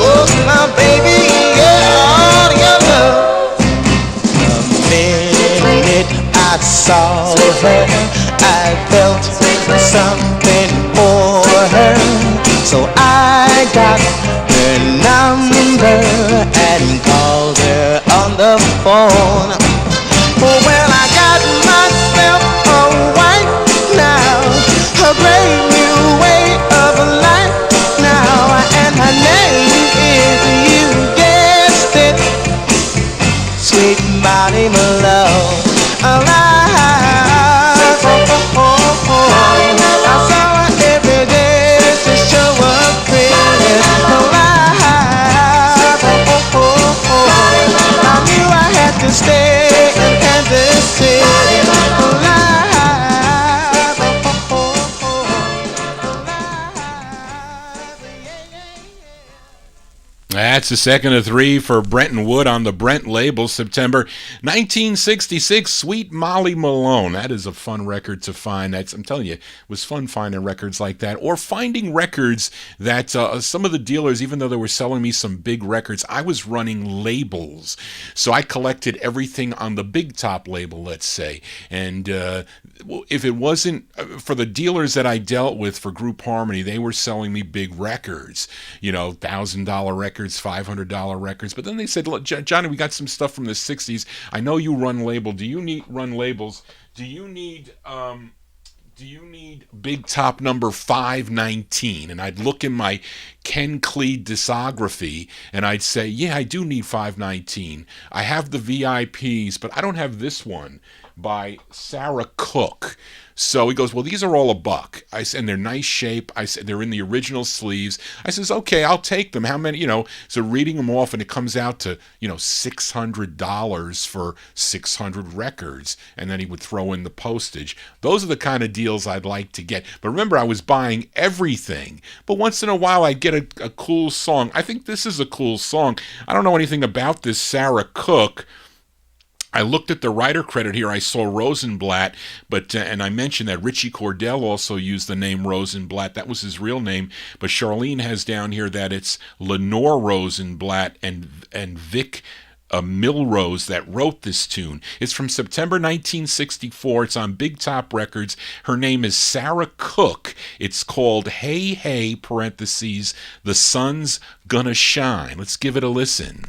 [SPEAKER 16] Oh, my baby, yeah, all your love. The minute I saw her, I felt something for her. So I got her number and called her on the phone. Well, I got myself a wife now, a great new way of life now, and her name is, you guessed it, Sweet Molly Malone. Alive, oh, oh, oh. I saw her every day, she sure was pretty. To stay in Kansas City.
[SPEAKER 1] That's the second of 3 for Brenton Wood on the Brent label, September 1966, Sweet Molly Malone. That is a fun record to find. I'm telling you, it was fun finding records like that, or finding records that some of the dealers, even though they were selling me some big records, I was running labels. So I collected everything on the Big Top label, let's say. And if it wasn't for the dealers that I dealt with for Group Harmony, they were selling me big records, $1,000 records, records, $500 records. But then they said, look, Johnny, we got some stuff from the 60s. I know you run labels. Do you need Big Top number 519? And I'd look in my Ken Cleed discography and I'd say, yeah, I do need 519. I have the VIPs, but I don't have this one by Sarah Cook. So he goes, well, these are all $1. I said, and they're nice shape. I said, they're in the original sleeves. I says, okay, I'll take them. How many, so reading them off, and it comes out to, $600 for 600 records. And then he would throw in the postage. Those are the kind of deals I'd like to get. But remember, I was buying everything. But once in a while, I'd get a cool song. I think this is a cool song. I don't know anything about this Sarah Cook. I looked at the writer credit here. I saw Rosenblatt, but and I mentioned that Richie Cordell also used the name Rosenblatt. That was his real name. But Charlene has down here that it's Lenore Rosenblatt and Vic Milrose that wrote this tune. It's from September 1964. It's on Big Top Records. Her name is Sarah Cook. It's called Hey Hey, parentheses, The Sun's Gonna Shine. Let's give it a listen.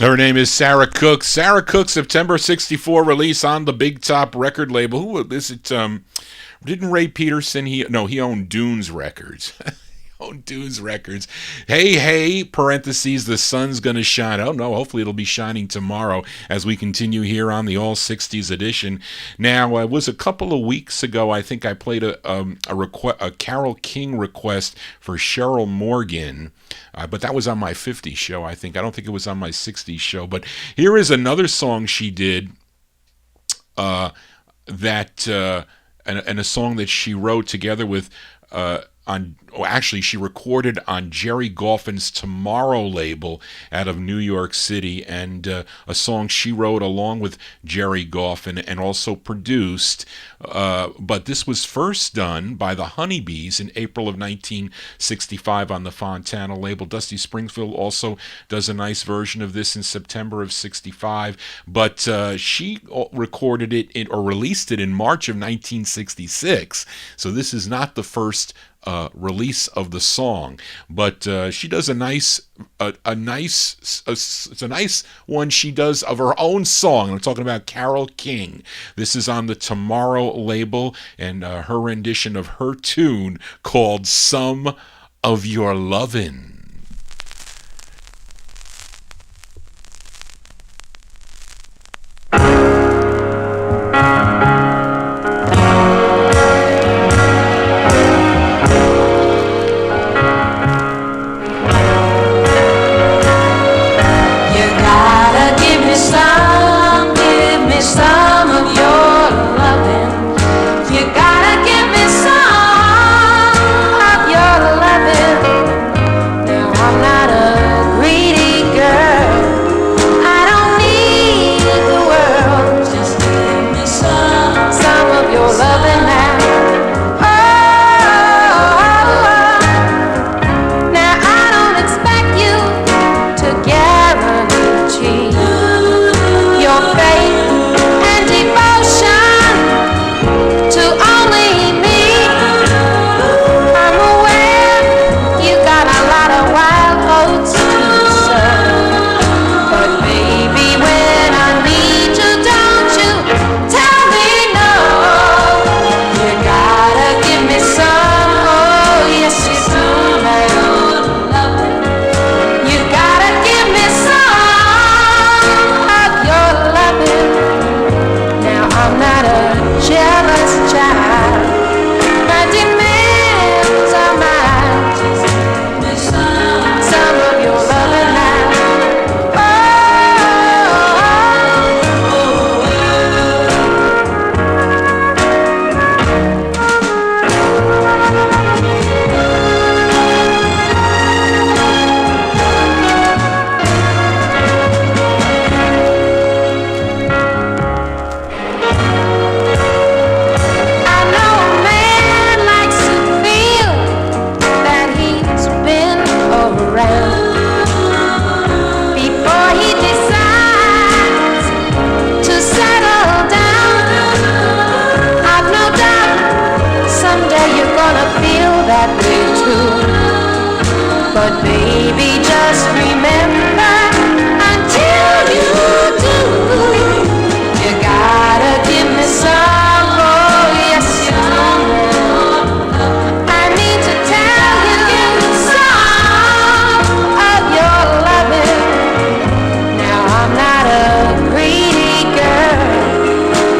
[SPEAKER 1] Her name is Sarah Cook. Sarah Cook, September 64 release on the Big Top record label. Who is it? Didn't Ray Peterson? He owned Dunes Records. Dunes Records. Hey, hey, parentheses, the sun's gonna shine. Oh no, hopefully it'll be shining tomorrow as we continue here on the All 60s edition. Now, it was a couple of weeks ago, I think I played a Carole King request for Cheryl Morgan, but that was on my 50s show, I think. I don't think it was on my 60s show, but here is another song she did and a song that she wrote together with she recorded on Jerry Goffin's Tomorrow label out of New York City, and a song she wrote along with Jerry Goffin and also produced, but this was first done by the Honeybees in April of 1965 on the Fontana label. Dusty Springfield also does a nice version of this in September of 65, but she recorded it or released it in March of 1966, so this is not the first release of the song, but she does it's a nice one she does of her own song. I'm talking about Carole King. This is on the Tomorrow label, and her rendition of her tune called Some of Your Lovin'.
[SPEAKER 3] Some of your loving, you gotta give me some of your loving.
[SPEAKER 15] But baby, just remember, until you do, you gotta give me some. Oh, yes, you do. I need to tell you some of your loving. Now I'm not a greedy girl.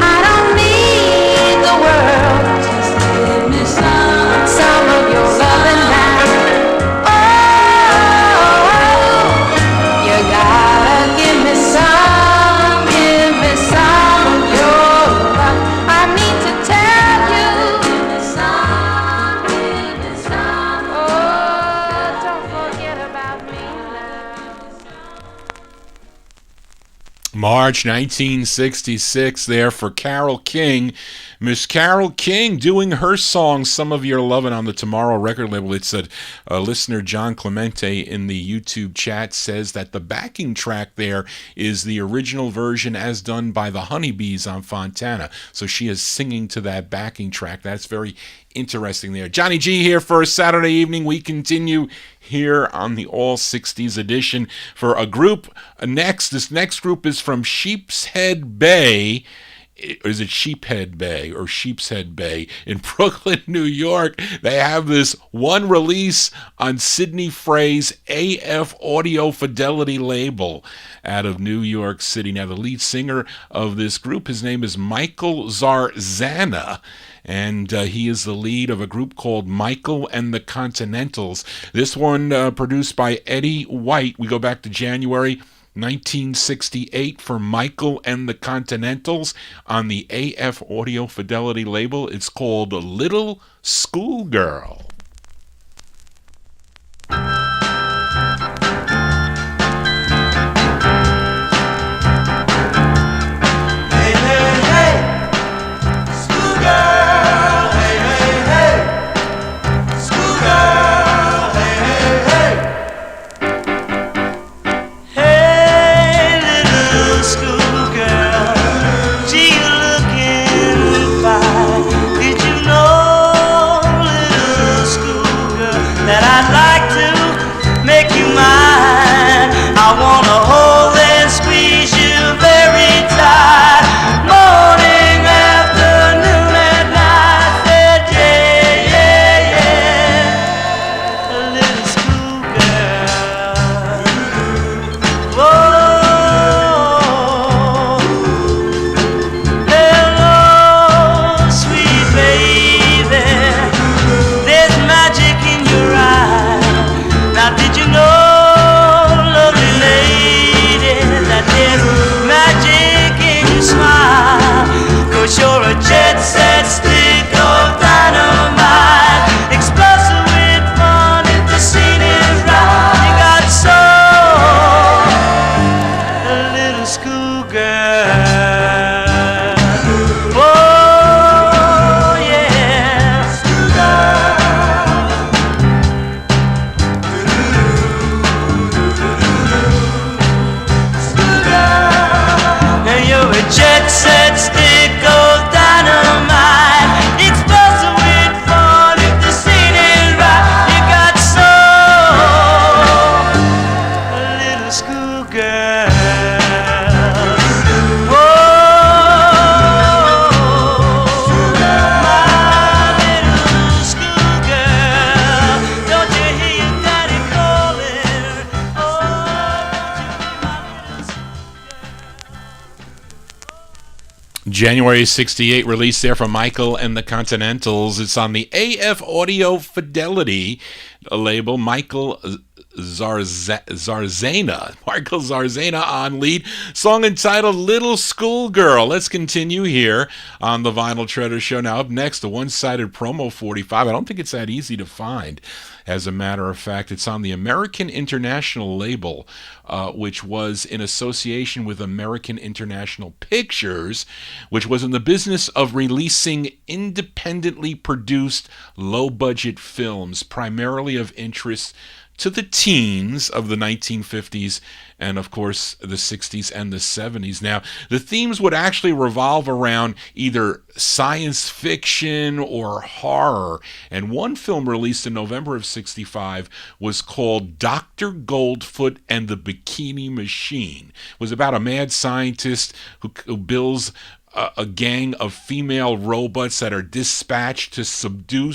[SPEAKER 15] I don't need the world. Just give me some of your loving now. You gotta give me some of your love. I need to tell you, give me some. Oh, don't forget about me now.
[SPEAKER 1] March 1966 there for Carole King. Miss Carole King doing her song, Some of Your Lovin' on the Tomorrow record label. It's a listener, John Clemente, in the YouTube chat says that the backing track there is the original version as done by the Honeybees on Fontana. So she is singing to that backing track. That's very interesting there. Johnny G here for a Saturday evening. We continue here on the All 60s edition for a group next. This next group is from Sheepshead Bay. Or is it Sheephead Bay or Sheepshead Bay in Brooklyn, New York? They have this one release on Sidney Frey's AF Audio Fidelity label out of New York City. Now, the lead singer of this group, his name is Michael Zarzana, and he is the lead of a group called Michael and the Continentals. This one produced by Eddie White. We go back to January 1968 for Michael and the Continentals on the AF Audio Fidelity label. It's called Little Schoolgirl. January 68 release there from Michael and the Continentals. It's on the AF Audio Fidelity label. Michael Zarzana. Michael Zarzana on lead. Song entitled Little Schoolgirl. Let's continue here on the Vinyl Treasure Show. Now up next, a one-sided promo 45. I don't think it's that easy to find. As a matter of fact, it's on the American International label, which was in association with American International Pictures, which was in the business of releasing independently produced low-budget films, primarily of interest to the teens of the 1950s and, of course, the 60s and the 70s. Now, the themes would actually revolve around either science fiction or horror. And one film released in November of '65 was called Dr. Goldfoot and the Bikini Machine. It was about a mad scientist who builds a gang of female robots that are dispatched to subdue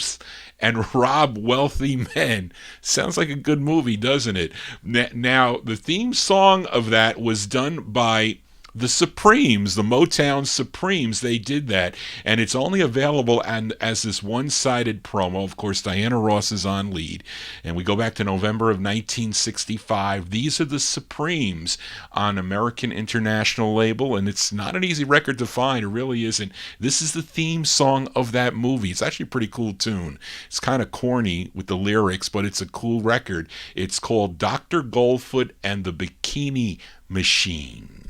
[SPEAKER 1] and rob wealthy men. Sounds like a good movie, doesn't it? Now, the theme song of that was done by the Supremes, the Motown Supremes. They did that, and it's only available as this one-sided promo. Of course, Diana Ross is on lead, and we go back to November of 1965. These are the Supremes on American International label, and it's not an easy record to find. It really isn't. This is the theme song of that movie. It's actually a pretty cool tune. It's kind of corny with the lyrics, but it's a cool record. It's called Dr. Goldfoot and the Bikini Machine.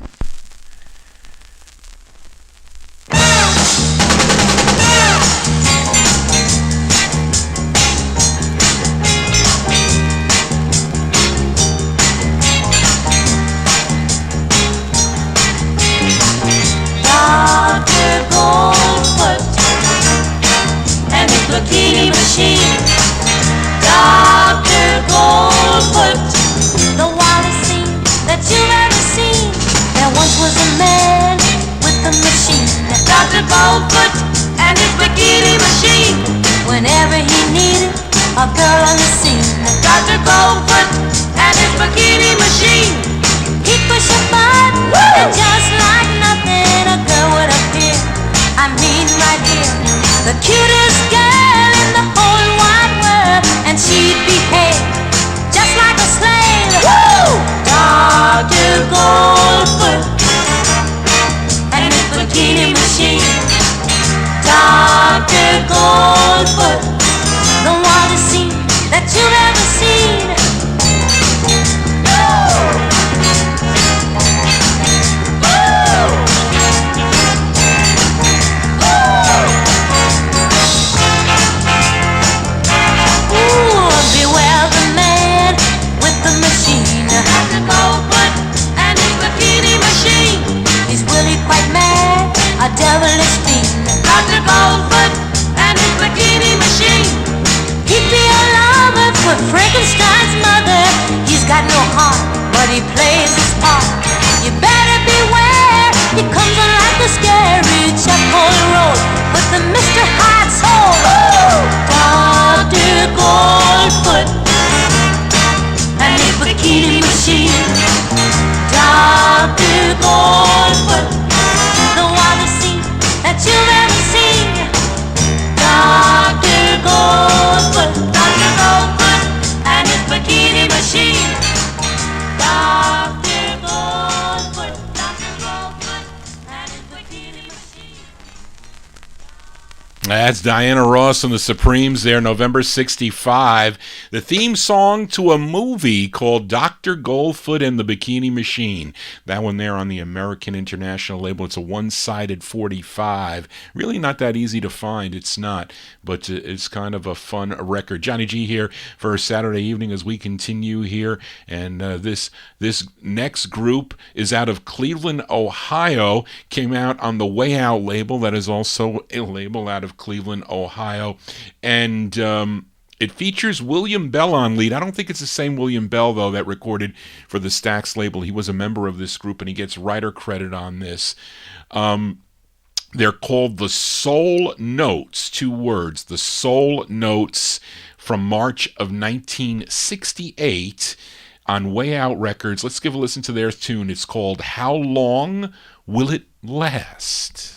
[SPEAKER 13] Dr. Goldfoot and his bikini machine. Dr. Goldfoot, the wildest scene that you've ever seen. There once was a man with a machine. Dr. Goldfoot and his bikini machine. Whenever he needed a girl on the scene. Dr. Goldfoot and his bikini machine. He'd push a button and just like nothing, a girl would appear. I mean right here, the cutest girl in the whole wide world, and she'd behave just like a slave. Woo! Dr. Goldfoot and his bikini machine. Dr. Goldfoot, the wildest scene that you've ever seen. A devilish fiend, Dr. Goldfoot and his bikini machine. He'd be a lover for Frankenstein's mother. He's got no heart, but he plays his part. You better beware, he comes on like a scary Chuck Road with the Mr. Hot Soul. Dr. Goldfoot and his bikini machine. Dr. Goldfoot, the wildest scene that you've ever seen. Dr. Goldfoot and his bikini machine. Dr. Goldfoot and his bikini machine.
[SPEAKER 1] That's Diana Ross and the Supremes there, November 65. The theme song to a movie called Dr. Goldfoot and the Bikini Machine. That one there on the American International label. It's a one-sided 45. Really not that easy to find. It's not. But it's kind of a fun record. Johnny G here for a Saturday evening as we continue here. And this next group is out of Cleveland, Ohio. Came out on the Way Out label. That is also a label out of Cleveland, Ohio. And it features William Bell on lead. I don't think it's the same William Bell, though, that recorded for the Stax label. He was a member of this group, and he gets writer credit on this. They're called the Soul Notes, 2 words, the Soul Notes, from March of 1968 on Way Out Records. Let's give a listen to their tune. It's called How Long Will It Last?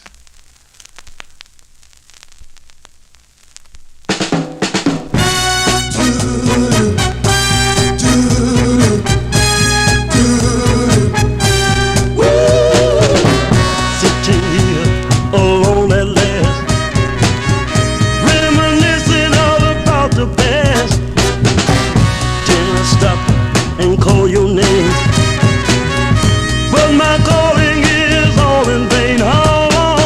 [SPEAKER 14] Call your name, but my calling is all in vain. How long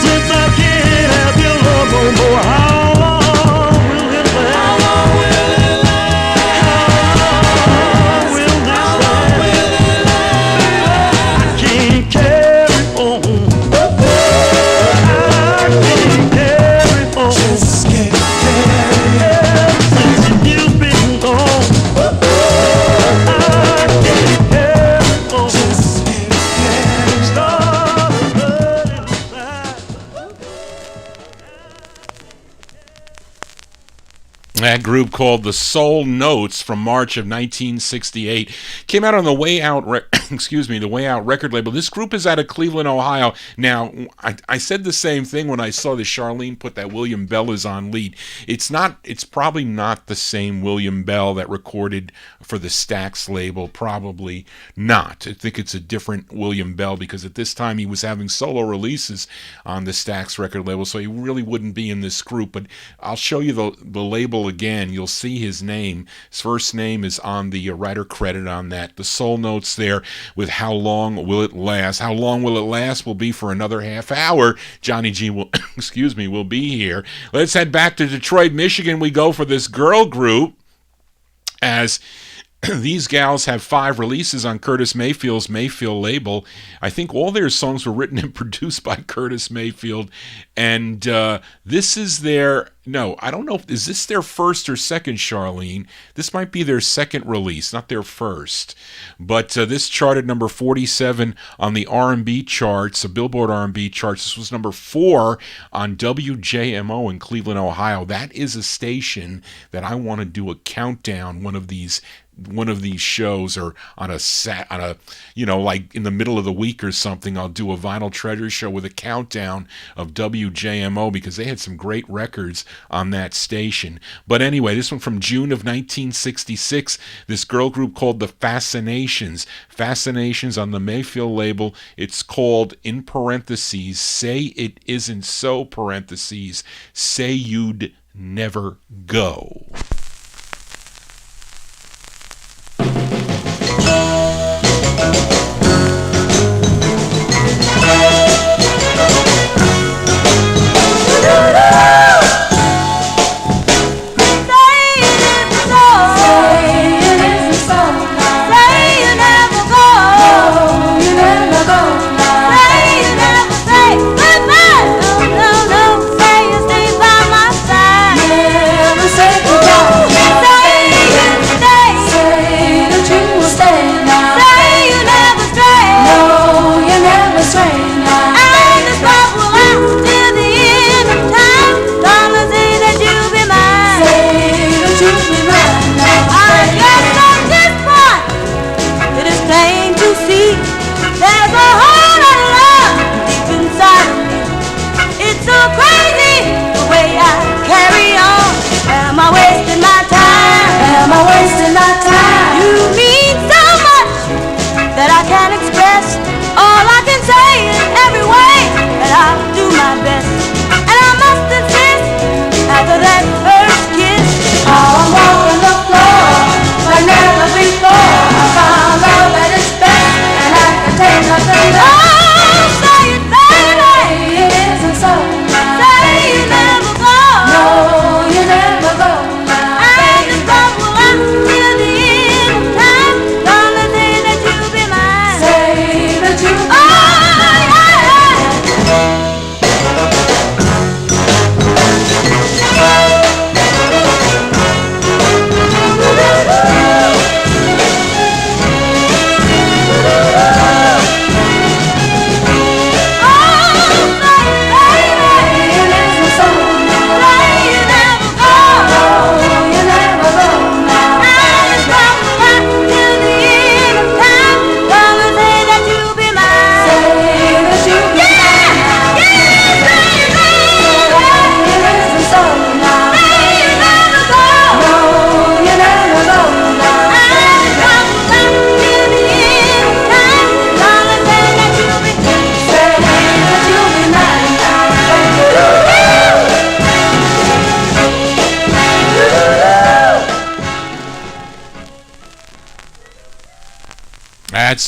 [SPEAKER 14] Since I can't have your love no more, how long will it last? How long will it last? How long will it last? I can't carry on. I can't carry on. Just can't carry on. Since you've been gone, I can't carry on. Just can't carry on. Start a blood inside.
[SPEAKER 1] That group called the Soul Notes from March of 1968 came out on the Way Out, the Way Out record label. This group is out of Cleveland, Ohio. Now, I said the same thing when I saw that Charlene put that William Bell is on lead. It's probably not the same William Bell that recorded for the Stax label. Probably not. I think it's a different William Bell because at this time he was having solo releases on the Stax record label, so he really wouldn't be in this group. But I'll show you the label again. You'll see his name. His first name is on the writer credit on that. The Soul Notes there with How Long Will It Last? How Long Will It Last will be for another half hour. Johnny G will, will be here. Let's head back to Detroit, Michigan. We go for this girl group as these gals have 5 releases on Curtis Mayfield's Mayfield label. I think all their songs were written and produced by Curtis Mayfield. And this is their... No, I don't know. Is this their first or second, Charlene? This might be their second release, not their first. But this charted number 47 on the R&B charts, the Billboard R&B charts. This was number 4 on WJMO in Cleveland, Ohio. That is a station that I want to do a countdown one of these shows, or on a like in the middle of the week or something. I'll do a Vinyl Treasure show with a countdown of WJMO because they had some great records on that station. But anyway, this one from June of 1966, this girl group called the Fascinations on the Mayfield label. It's called, in parentheses, Say It Isn't So, parentheses, Say You'd Never Go.
[SPEAKER 3] Say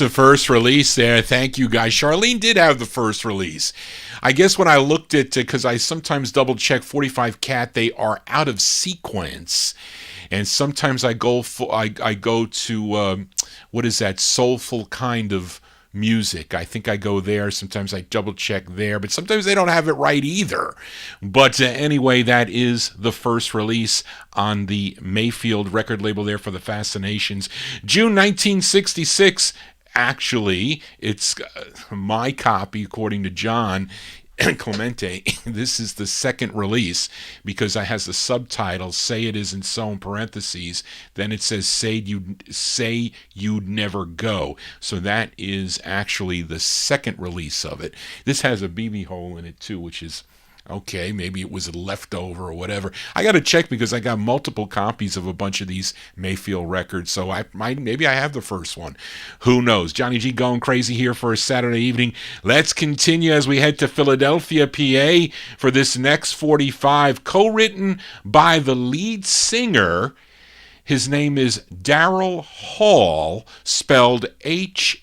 [SPEAKER 1] the first release there. Thank you, guys. Charlene did have the first release. I guess when I looked at, because I sometimes double check 45 Cat, they are out of sequence. And sometimes I go to, what is that, soulful kind of music. I think I go there. Sometimes I double check there, but sometimes they don't have it right either. But anyway, that is the first release on the Mayfield record label there for the Fascinations. June 1966. Actually, it's my copy, according to John Clemente. This is the second release because it has the subtitle "Say It Isn't So" in parentheses. Then it says say you'd never go. So that is actually the second release of it. This has a BB hole in it too, which is okay. Maybe it was a leftover or whatever. I got to check because I got multiple copies of a bunch of these Mayfield records. So maybe I have the first one. Who knows? Johnny G going crazy here for a Saturday evening. Let's continue as we head to Philadelphia, PA for this next 45, co-written by the lead singer. His name is Daryl Hall, spelled H-A-H-L,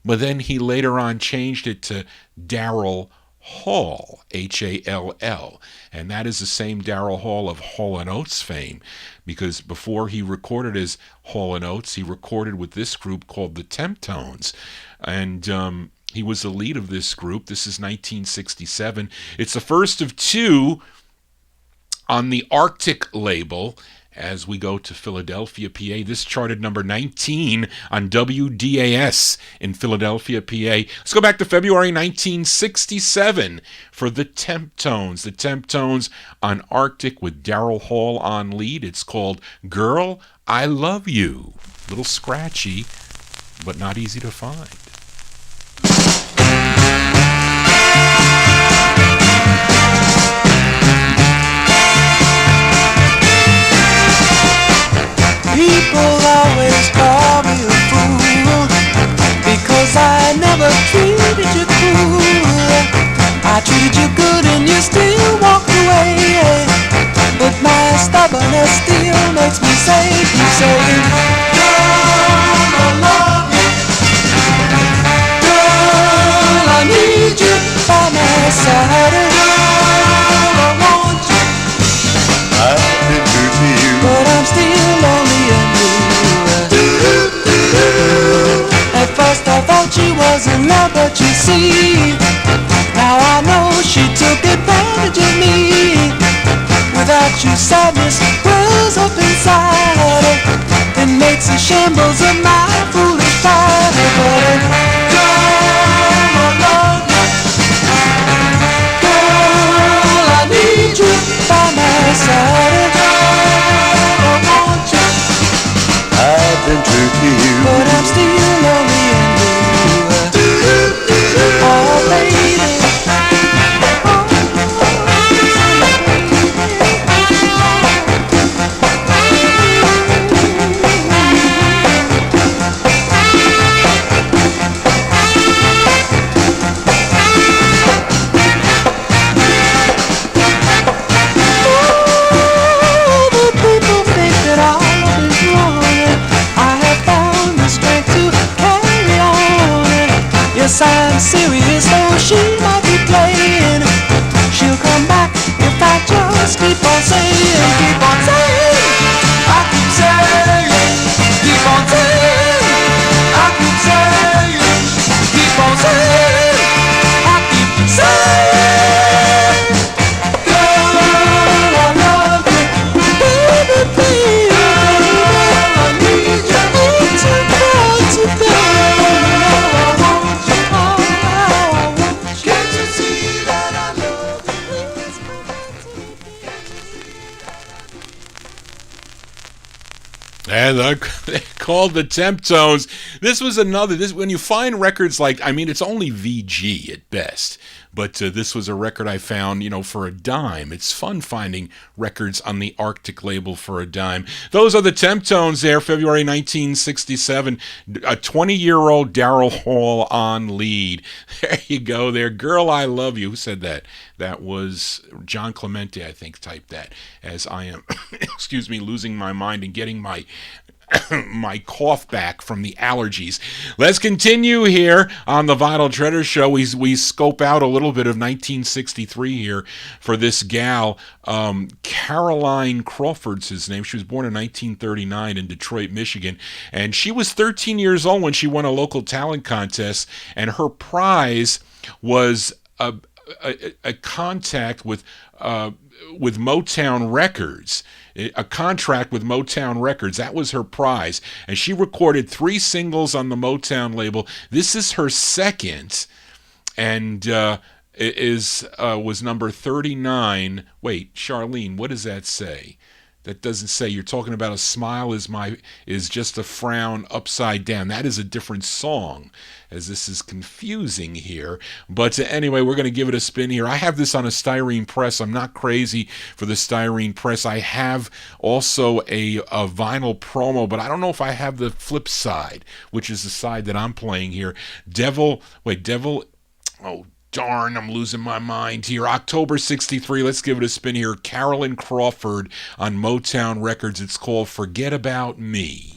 [SPEAKER 1] but then he later on changed it to Daryl Hall, H-A-L-L, and that is the same Daryl Hall of Hall & Oates fame, because before he recorded as Hall & Oates, he recorded with this group called the Temptones, and he was the lead of this group. This is 1967. It's the first of two on the Arctic label. As we go to Philadelphia, PA, this charted number 19 on WDAS in Philadelphia, PA. Let's go back to February 1967 for the Temptones. The Temptones on Arctic with Daryl Hall on lead. It's called Girl, I Love You. A little scratchy, but not easy to find.
[SPEAKER 16] People always call me a fool because I never treated you cool. I treated you good and you still walked away, but my stubbornness still makes me keep saying, girl, I love you. Girl, I need you by my side. Girl, I want you.
[SPEAKER 4] I've been true to you,
[SPEAKER 16] but I'm still lonely. At first I thought she was in love, but you see, now I know she took advantage of me. Without you, sadness grows up inside and makes a shambles of my foolish pride. But girl, I love you. Girl, I need you by my side. Girl, I want you.
[SPEAKER 4] I've been true to you,
[SPEAKER 16] but I'm still lonely and blue. Oh, baby. I'm serious, though she might be playing. She'll come back if I just keep on saying, keep on saying. I keep saying, keep on saying. I keep saying, keep on saying. I keep saying, girl, I love you, baby, baby. Girl, I need you. It's about to go.
[SPEAKER 1] And they're called the Temptones. This was another. When you find records like, I mean, it's only VG at best, but this was a record I found, for a dime. It's fun finding records on the Arctic label for a dime. Those are the Temptones there, February 1967. A 20-year-old Daryl Hall on lead. There you go there. Girl, I Love You. Who said that? That was John Clemente, I think, typed that, as I am, losing my mind and getting my my cough back from the allergies. Let's continue here on the Vinyl Treasure Show. We scope out a little bit of 1963 here for this gal. Caroline Crawford's his name. She was born in 1939 in Detroit, Michigan, and she was 13 years old when she won a local talent contest, and her prize was a contact with Motown Records. A contract with Motown Records. That was her prize. And she recorded 3 singles on the Motown label. This is her second, and was number 39. Wait, Charlene, what does that say? That doesn't say. You're talking about a smile is just a frown upside down. That is a different song, as this is confusing here. But anyway, we're going to give it a spin here. I have this on a styrene press. I'm not crazy for the styrene press. I have also a vinyl promo, but I don't know if I have the flip side, which is the side that I'm playing here. Oh, darn, I'm losing my mind here. October 63, let's give it a spin here. Carolyn Crawford on Motown Records. It's called Forget About Me.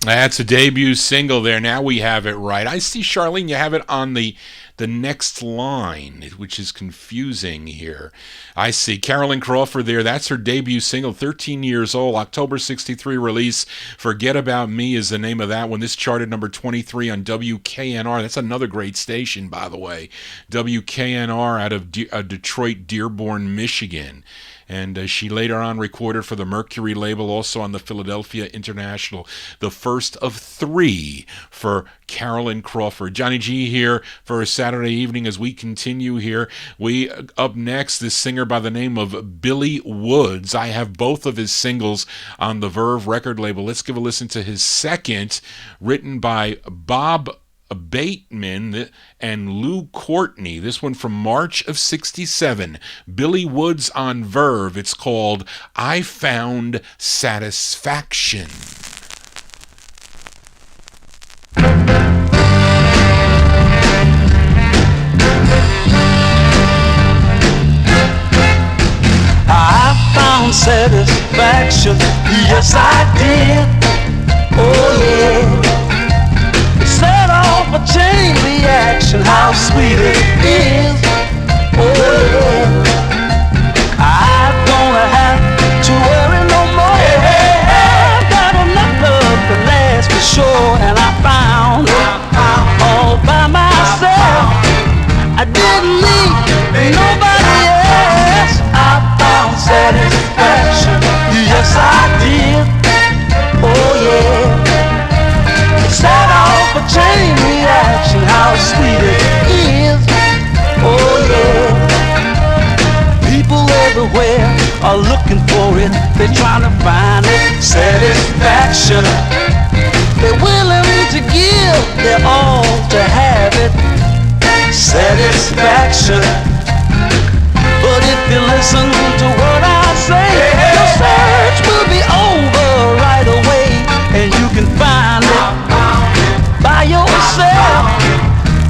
[SPEAKER 1] That's a debut single there. Now we have it right. I see, Charlene, you have it on the next line, which is confusing here. I see Carolyn Crawford there. That's her debut single, 13 years old, October 63 release. Forget About Me is the name of that one. This charted number 23 on WKNR. That's another great station, by the way. WKNR out of Detroit, Dearborn, Michigan. And she later on recorded for the Mercury label, also on the Philadelphia International. The first of 3 for Carolyn Crawford. Johnny G here for a Saturday evening as we continue here. We up next, this singer by the name of Billy Woods. I have both of his singles on the Verve record label. Let's give a listen to his second, written by Bob Bateman and Lou Courtney. This one from March of 67. Billy Woods on Verve. It's called I Found Satisfaction.
[SPEAKER 12] I found satisfaction, yes I did.
[SPEAKER 16] Oh yeah. Set off a chain reaction, how sweet it is. Oh yeah. I'm gonna have to worry no more. I've got enough love to last for sure, and I found it all by myself. I didn't need nobody else. I found satisfaction. Yes, I did. Oh yeah. Set off a chain reaction, how sweet it is. Oh yeah. People everywhere are looking for it. They're trying to find it. Satisfaction. They're willing to give their all to have it. Satisfaction. But if you listen to what I say, your search will be over right away, and you can find it by yourself.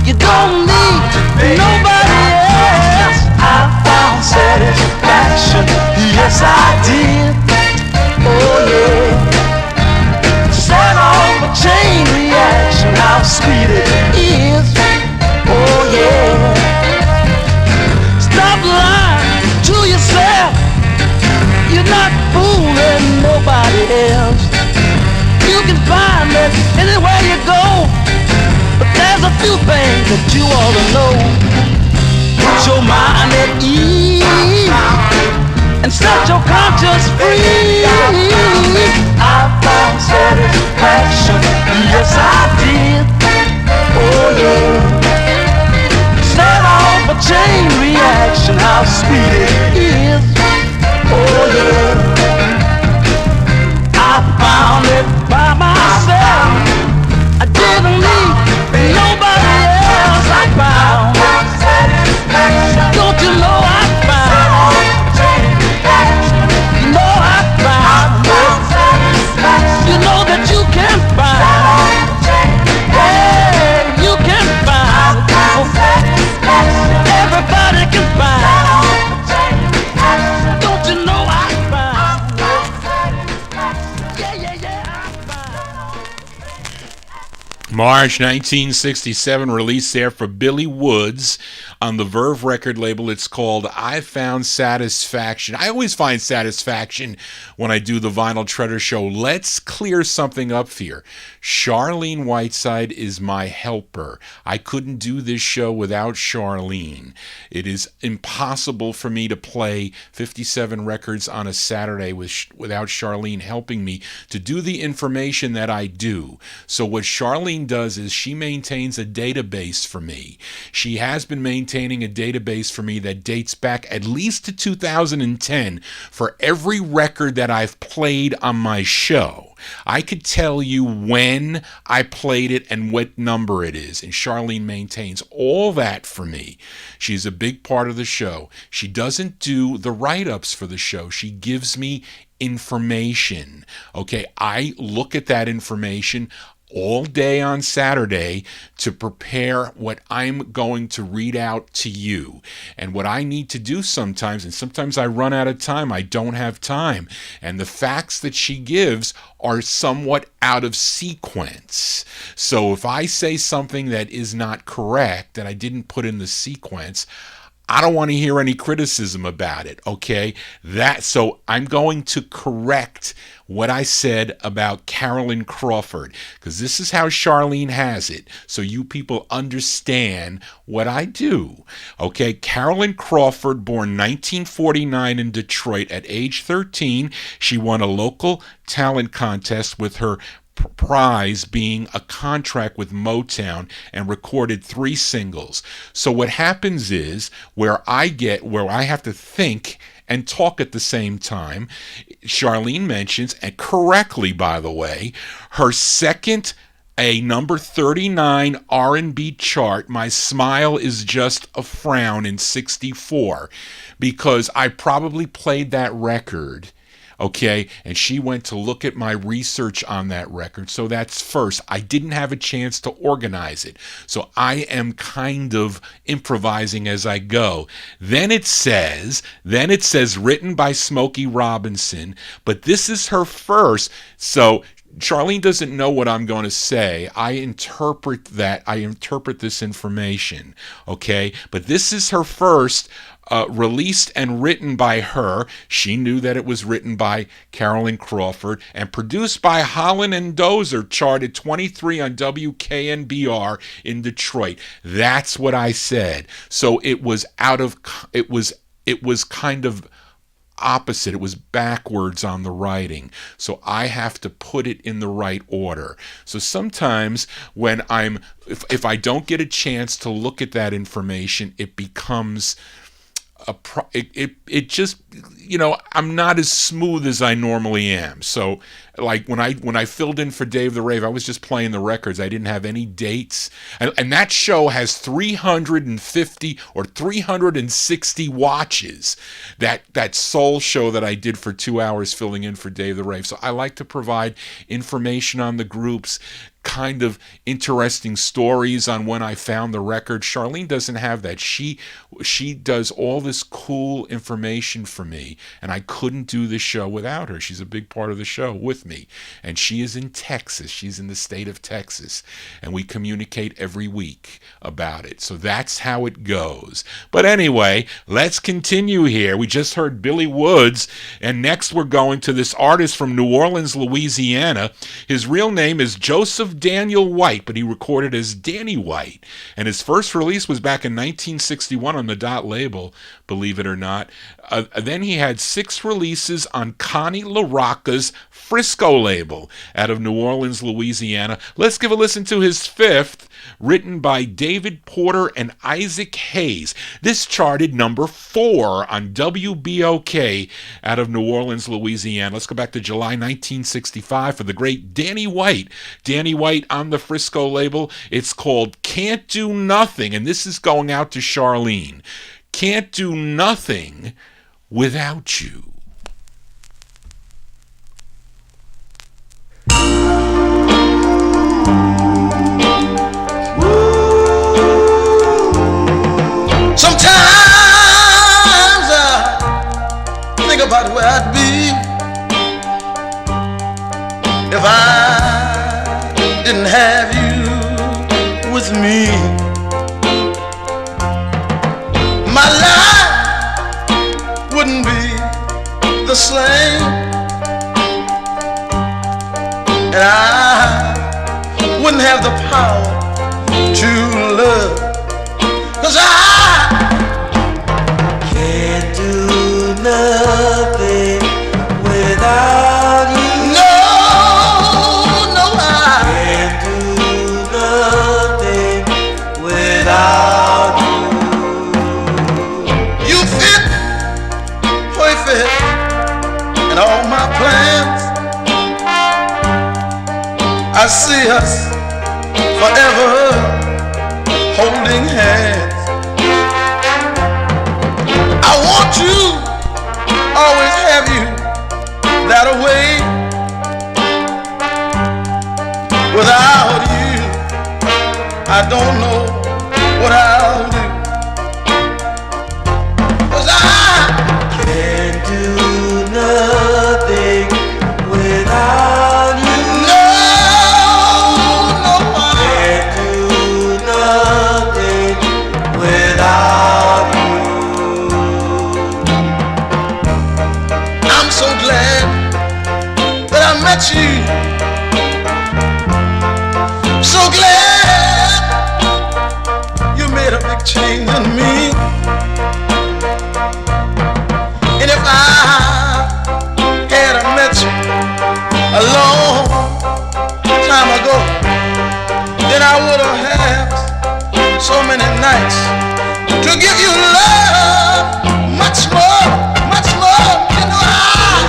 [SPEAKER 16] You don't need nobody else. I found satisfaction. Yes, I did. Oh yeah. Set off a chain reaction, how sweet it is. Oh yeah. Stop lying to yourself. You're not fooling nobody else. You can find it anywhere you go, but there's a few things that you ought to know. Put your mind at ease and set your conscience free. I found satisfaction. Yes, I did. Oh yeah. Set off a chain reaction, how sweet it is. Oh yeah. I found it by myself. I didn't need nobody else. I found satisfaction. Don't you know I found? You know I found satisfaction. You know that you can find. Yeah, you can find. Everybody can find. Don't you know I found? Yeah, yeah, yeah, I found.
[SPEAKER 1] March 1967, released there for Billy Woods on the Verve record label. It's called I Found Satisfaction. I always find satisfaction when I do the Vinyl Treasure Show. Let's clear something up here. Charlene Whiteside is my helper. I couldn't do this show without Charlene. It is impossible for me to play 57 records on a Saturday without Charlene helping me to do the information that I do. So what Charlene does is she maintains a database for me. She has been maintaining a database for me that dates back at least to 2010 for every record that I've played on my show. I could tell you when I played it and what number it is, and Charlene maintains all that for me. She's a big part of the show. She doesn't do the write-ups for the show. She gives me information. Okay, I look at that information all day on Saturday to prepare what I'm going to read out to you. And what I need to do sometimes, and sometimes I run out of time, I don't have time. And the facts that she gives are somewhat out of sequence. So if I say something that is not correct and I didn't put in the sequence, I don't want to hear any criticism about it, okay? So I'm going to correct what I said about Carolyn Crawford, because this is how Charlene has it, so you people understand what I do, okay? Carolyn Crawford, born 1949 in Detroit. At age 13, she won a local talent contest with her prize being a contract with Motown, and recorded 3 singles. So what happens is where I have to think and talk at the same time, Charlene mentions, and correctly by the way, her second a number 39 R&B chart, My Smile Is Just a Frown, in 64, because I probably played that record. Okay, and she went to look at my research on that record. So that's first. I didn't have a chance to organize it. So I am kind of improvising as I go. Then it says written by Smokey Robinson, but this is her first. So Charlene doesn't know what I'm going to say. I interpret this information, okay? But this is her first released and written by her. She knew that it was written by Carolyn Crawford and produced by Holland and Dozer, charted 23 on WKNBR in Detroit. That's what I said. So it was kind of opposite. It was backwards on the writing. So I have to put it in the right order. So sometimes when if I don't get a chance to look at that information, it becomes it just, I'm not as smooth as I normally am. So like when I filled in for Dave the Rave, I was just playing the records. I didn't have any dates. And that show has 350 or 360 watches. That soul show that I did for 2 hours filling in for Dave the Rave. So I like to provide information on the groups, kind of interesting stories on when I found the record. Charlene doesn't have that. She does all this cool information for me, and I couldn't do the show without her. She's a big part of the show with me, and she is in Texas. She's in the state of Texas, and we communicate every week about it. So that's how it goes. But anyway, let's continue here. We just heard Billy Woods, and next we're going to this artist from New Orleans, Louisiana. His real name is Joseph Daniel White, but he recorded as Danny White. And his first release was back in 1961 on the Dot label, believe it or not. Then he had 6 releases on Connie LaRocca's Frisco label out of New Orleans, Louisiana. Let's give a listen to his 5th, written by David Porter and Isaac Hayes. This charted number 4 on WBOK out of New Orleans, Louisiana. Let's go back to July 1965 for the great Danny White. Danny White on the Frisco label. It's called Can't Do Nothing, and this is going out to Charlene. Can't do nothing without you.
[SPEAKER 8] Sometimes I think about where I'd be if I didn't have you with me. My life wouldn't be the same, and I wouldn't have the power to love, 'cause I can't do nothing without you. No, I can't do nothing without you. You fit perfect in all my plans. I see us forever holding hands. I want to always have you that way. Without you, I don't know what I'll do, 'cause I can't do nothing without you. No, I can't do nothing without you. I'm so glad that I met you. So glad you made a big change in me. And if I had met you a long time ago, then I would have had so many nights to give you love, much more, much more. You know I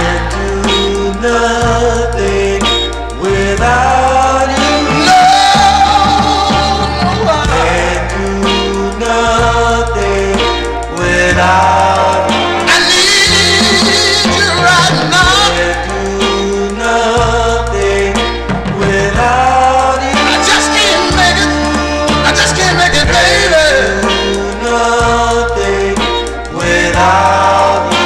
[SPEAKER 8] can't do nothing without you. No, I can't do nothing without you. I need you right now. I can't do nothing without you. I just can't make it. I just can't make it, baby. I can't do nothing without you.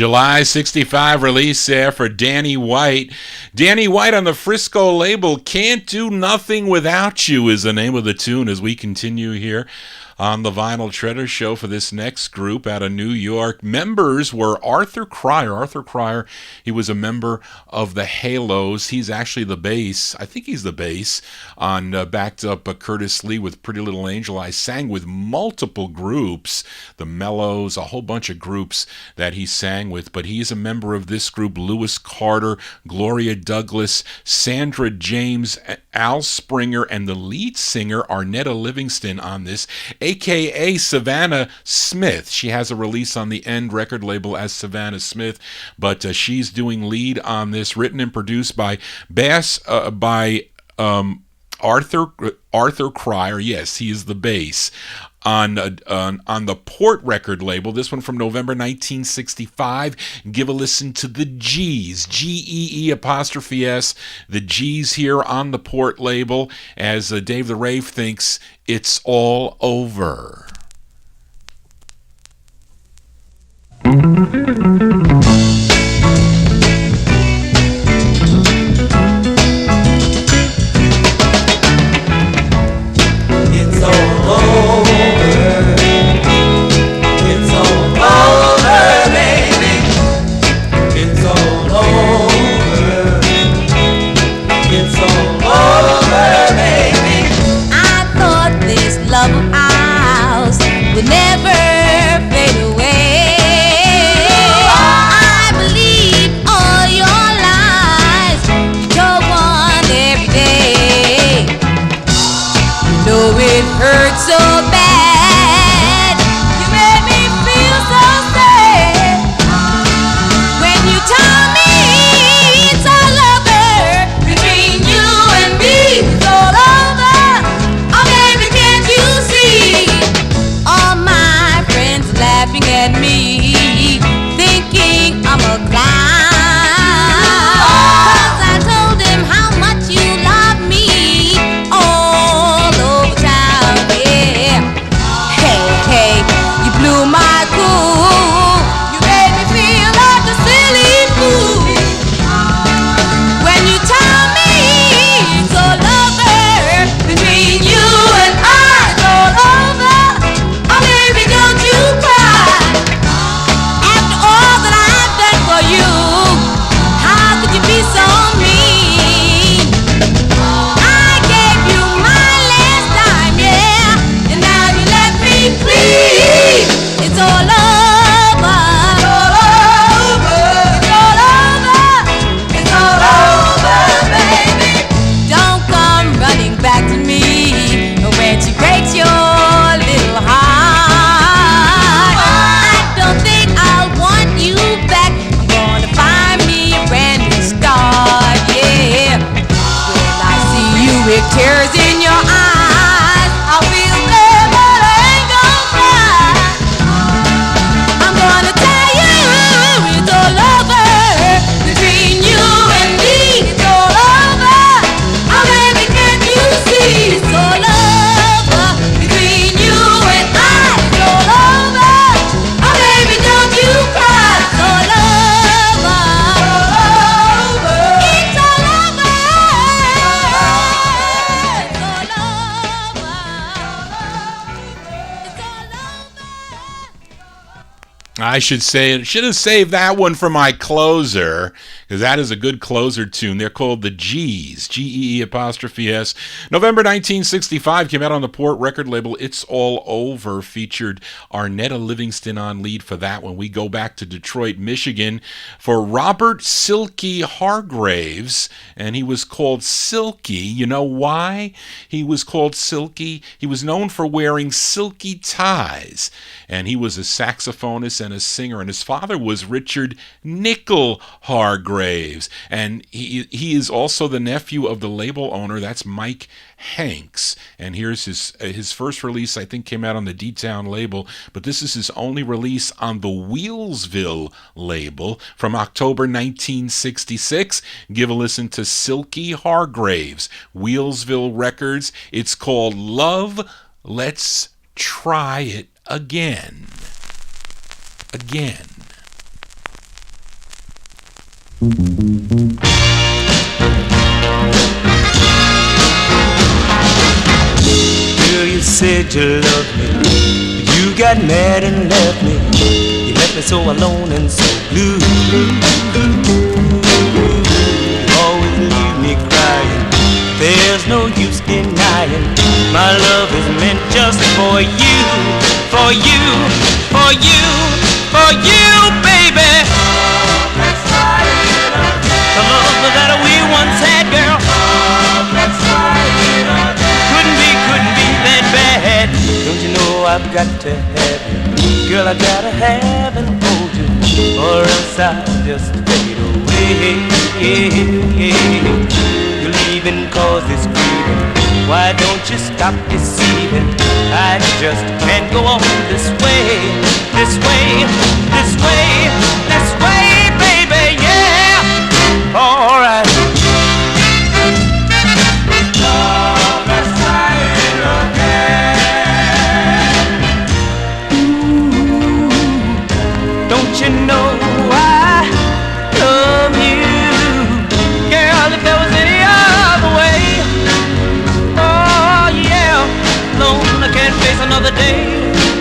[SPEAKER 1] July 65 release there for Danny White. Danny White on the Frisco label. Can't Do Nothing Without You is the name of the tune as we continue here on the Vinyl Treasure Show for this next group out of New York. Members were Arthur Cryer. Arthur Cryer, he was a member of the Halos. He's actually the bass. I think he's the bass on backed up Curtis Lee with Pretty Little Angel. I sang with multiple groups, the Mellows, a whole bunch of groups that he sang with, but he's a member of this group. Lewis Carter, Gloria Douglas, Sandra James, Al Springer, and the lead singer Arnetta Livingston on this, a.k.a. Savannah Smith. She has a release on the End record label as Savannah Smith, but she's doing lead on this, written and produced by Arthur Cryer. Yes, he is the bass. On the Port record label, this one from November 1965. Give a listen to the G's, G-E-E', the G's here on the Port label, as Dave the Rave thinks it's all over.
[SPEAKER 8] It's all over. It's all over, baby. It's all over. It's all over, baby.
[SPEAKER 13] I thought this love of ours would never fade away. I believe all your lies. Go on every day. You know it hurts so bad. You made me feel so sad. When you tell me it's all over between you and me, it's all over. Oh baby, can't you see? All my friends laughing at me, thinking I'm a clown. 'Cause I told them how much you love me all over town, yeah. Hey, hey, you blew my cool. You made me feel like a silly fool. When you tell me it's all over between you and I, it's all over. Oh baby, don't you cry. After all that I've done for you, how could you be so mean? I gave you my last time, yeah, and now you let me bleed. It's all over. It's all over. It's all over, baby. Don't come running back to me when she breaks your little heart. I don't think I'll want you back. I'm gonna find me a brand new start, yeah. When I see you with tears in your eyes, I'll feel bad, but I ain't gonna cry. I'm gonna tell you it's all over between you and me. It's all over. Oh baby, can't you see? It's all over between you and I. It's all over. Oh baby, don't you cry. It's all over. It's all over. It's all over. It's all over.
[SPEAKER 1] I should have saved that one for my closer, because that is a good closer tune. They're called the G's, G-E-E'. November 1965 came out on the Port record label. It's All Over featured Arnetta Livingston on lead for that one. We go back to Detroit, Michigan for Robert Silky Hargraves, and he was called Silky. You know why he was called Silky? He was known for wearing silky ties, and he was a saxophonist and a singer, and his father was Richard Nickel Hargraves, and he is also the nephew of the label owner. That's Mike Hanks, and here's his first release. I think came out on the D-Town label, but this is his only release on the Wheelsville label from October 1966. Give a listen to Silky Hargraves, Wheelsville Records. It's called Love, Let's Try It Again.
[SPEAKER 14] Girl, you said you loved me, but you got mad and left me. You left me so alone and so blue. You always leave me crying. There's no use denying my love is meant just for you, for you, for you, for you, baby. The love that we once had, girl, couldn't be that bad. Don't you know I've got to have you, girl? I gotta have and hold you, or else I'll just fade away. You're leaving 'cause it's grieving. Why don't you stop deceiving? I just can't go on this way, this way, this way, this way, baby, yeah. Alright. Oh, let's try it again. Ooh, don't you know I love you, girl? If there was any other way, oh yeah, alone I can't face another day,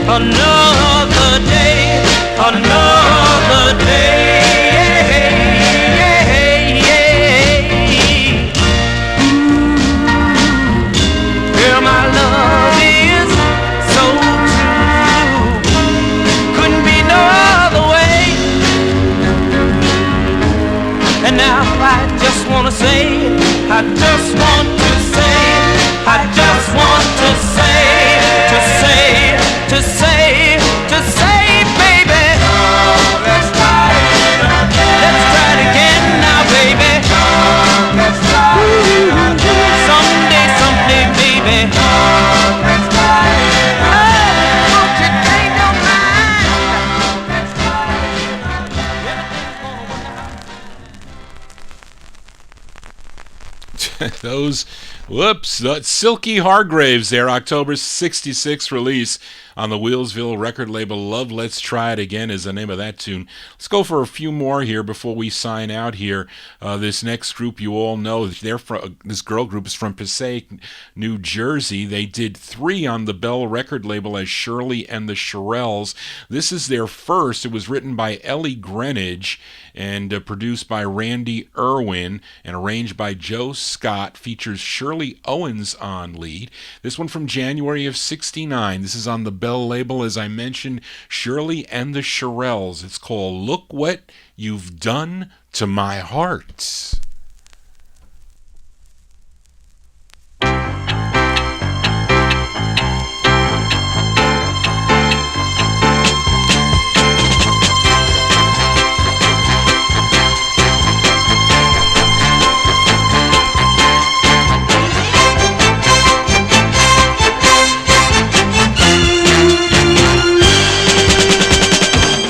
[SPEAKER 14] another day, another day. Girl, my love is so true, couldn't be no other way. And now I just wanna say, I just want to say, I just want to say, to say, to say, to say, baby. Let's try it again. Let's try it again now, baby. Let's try it again. Someday, someday, baby. Let's try it again. Won't you change your mind? Let's try it again.
[SPEAKER 1] Those, whoops, that's Silky Hargraves, their October 66 release on the Wheelsville record label. Love Let's Try It Again is the name of that tune. Let's go for a few more here before we sign out here. This next group you all know, this girl group is from Passaic, New Jersey. They did 3 on the Bell record label as Shirley and the Shirelles. This is their first. It was written by Ellie Greenidge and produced by Randy Irwin and arranged by Joe Scott. Features Shirley Owens on lead. This one from January of '69. This is on the Bell label, as I mentioned, Shirley and the Shirelles. It's called Look What You've Done to My Heart.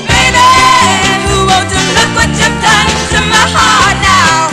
[SPEAKER 3] Baby, who won't you look what you've done to my heart now?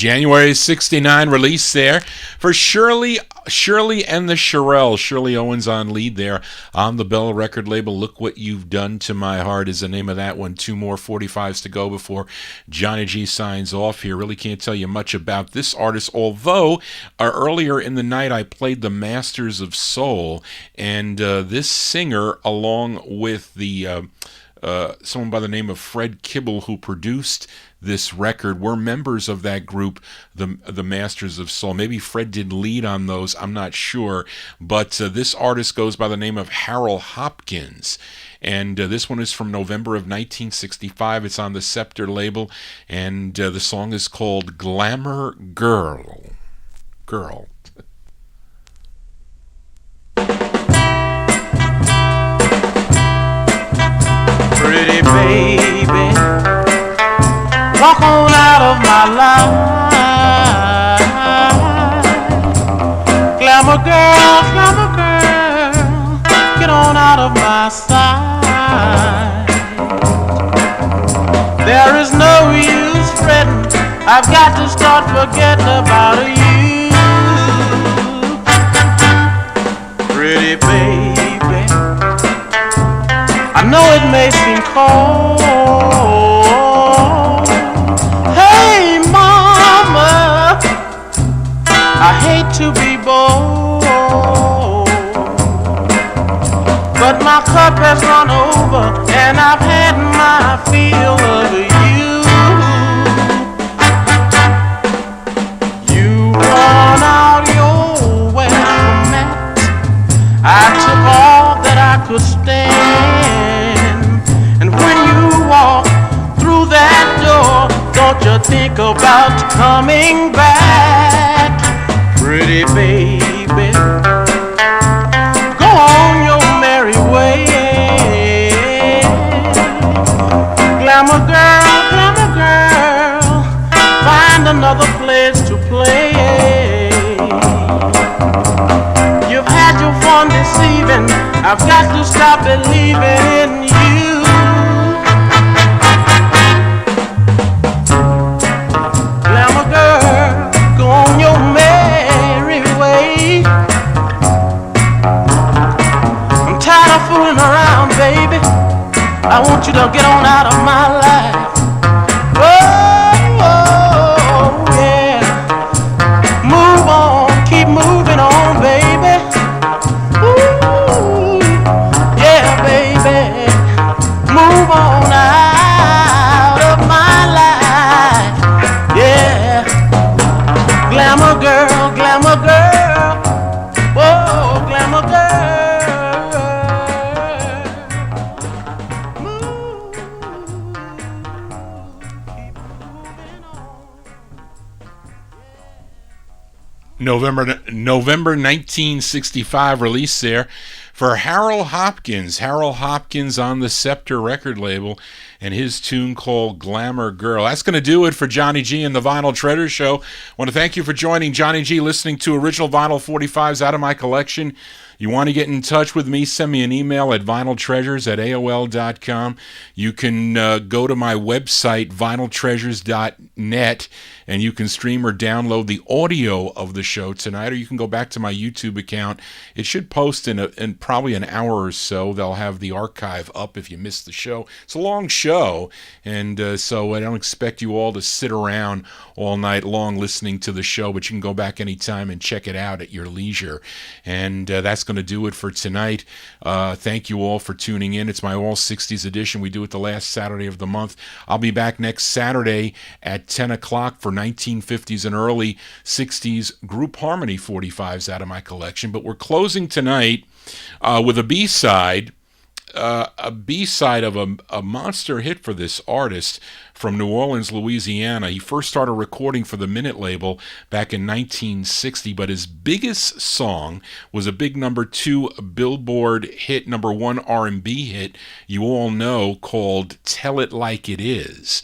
[SPEAKER 1] January 69 release there for Shirley and the Shirelles. Shirley Owens on lead there on the Bell record label. Look What You've Done to My Heart is the name of that one. 2 more 45s to go before Johnny G signs off here. Really can't tell you much about this artist, although earlier in the night I played the Masters of Soul, and this singer, along with the someone by the name of Fred Kibble, who produced this record, were members of that group, the Masters of Soul. Maybe Fred did lead on those, I'm not sure, but this artist goes by the name of Harold Hopkins, and this one is from November of 1965. It's on the Scepter label, and the song is called Glamour Girl.
[SPEAKER 8] Pretty baby, walk on out of my life. Glamour girl, get on out of my sight. There is no use fretting, I've got to start forgetting about you. Pretty baby, I know it may seem cold. Hey mama, I hate to be bold, but my cup has run over and I've had my fill of you. You run out your welcome mat, I took all that I could stand, and when you walk through that door, don't you think about coming back. Pretty baby, go on your merry way. Glamour girl, find another place to play. You've had your fun deceiving, I've got to stop believing in you. Glamour girl, go on your merry way. I'm tired of fooling around, baby, I want you to get on out of my life. Oh, yeah. Move on, keep moving on, baby. Ooh, yeah, baby. Move on out of my life. Yeah. Glamour girl. Oh, glamour girl.
[SPEAKER 1] November 1965 release there for Harold Hopkins. Harold Hopkins on the Scepter record label, and his tune called Glamour Girl. That's going to do it for Johnny G and the Vinyl Treasure Show. I want to thank you for joining Johnny G, listening to original vinyl 45s out of my collection. You want to get in touch with me, send me an email at vinyltreasures@aol.com. You can go to my website, vinyltreasures.net, and you can stream or download the audio of the show tonight, or you can go back to my YouTube account. It should post in probably an hour or so. They'll have the archive up if you missed the show. It's a long show, and so I don't expect you all to sit around all night long listening to the show, but you can go back anytime and check it out at your leisure. And that's going to do it for tonight. Thank you all for tuning in. It's my All 60s edition. We do it the last Saturday of the month. I'll be back next Saturday at 10 o'clock for 1950s and early 60s group harmony 45s out of my collection. But we're closing tonight with a B-side. A B-side of a monster hit for this artist from New Orleans, Louisiana. He first started recording for the Minute label back in 1960, but his biggest song was a big #2 Billboard hit, #1 R&B hit you all know, called Tell It Like It Is,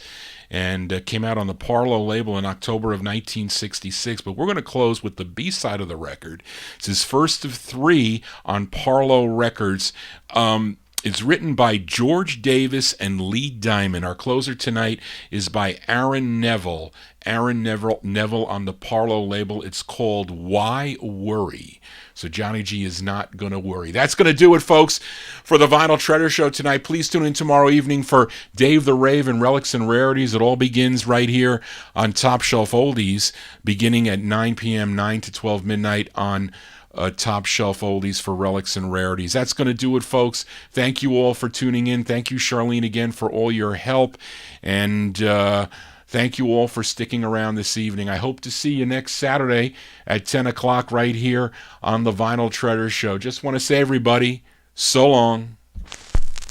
[SPEAKER 1] and came out on the Parlo label in October of 1966. But we're going to close with the B-side of the record. It's his first of 3 on Parlo Records. It's written by George Davis and Lee Diamond. Our closer tonight is by Aaron Neville. Aaron Neville on the Parlo label. It's called Why Worry? So Johnny G is not going to worry. That's going to do it, folks, for the Vinyl Treasure Show tonight. Please tune in tomorrow evening for Dave the Rave and Relics and Rarities. It all begins right here on Top Shelf Oldies, beginning at 9 p.m., 9 to 12 midnight on Top Shelf Oldies for Relics and Rarities. That's going to do it, folks. Thank you all for tuning in. Thank you, Charlene, again for all your help. And thank you all for sticking around this evening. I hope to see you next Saturday at 10 o'clock right here on the Vinyl Treasure Show. Just want to say, everybody, so long.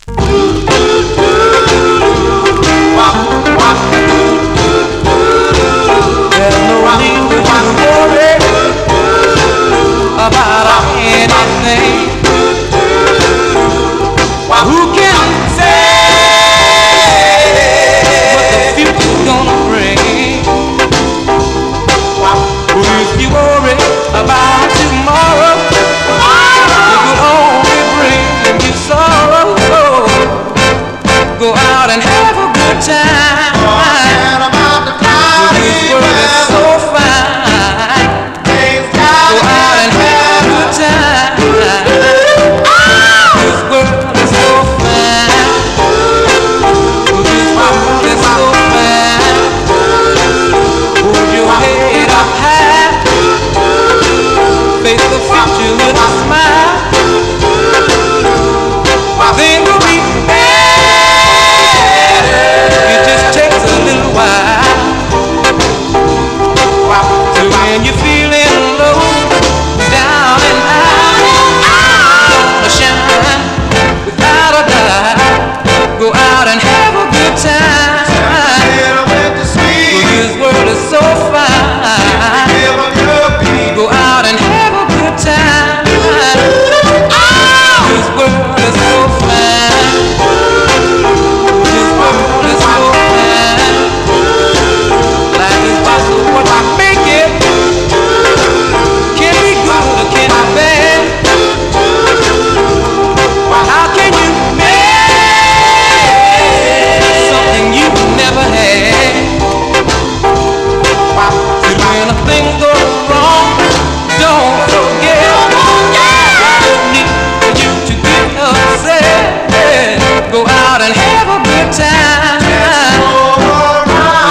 [SPEAKER 12] There's no need to worry about anything. Who can say what the future's gonna bring? If you worry about tomorrow, it will only bring you sorrow. Go out and have a good time. This world is so fine. Go out and have a good time. This world is so fine. This world is so fine. Hold your head up high. Face the future with a smile. Things will be better. It just takes a little while. So when you're feeling low, down and out, gonna shine without a doubt. Go out and have a good time. This world is so fine. Go out and have a good time. This world is so fine. This world is so fine. Life is just what you make it. Can be good or can be bad. How can you make something you never had? And when a thing goes wrong, don't forget. No need for you to get upset. Go out and have a good time.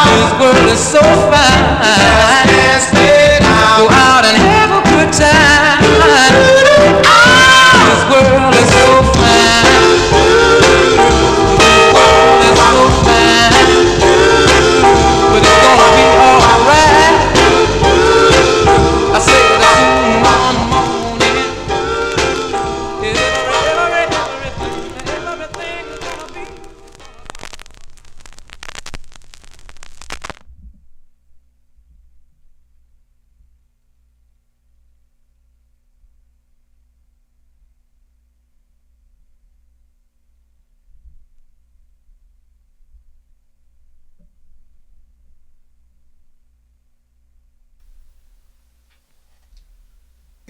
[SPEAKER 12] This world is so fine. Go out and have a good time. This world is so fine. This world is so fine. But it's gonna be alright. I say that tomorrow morning. Everything is gonna be.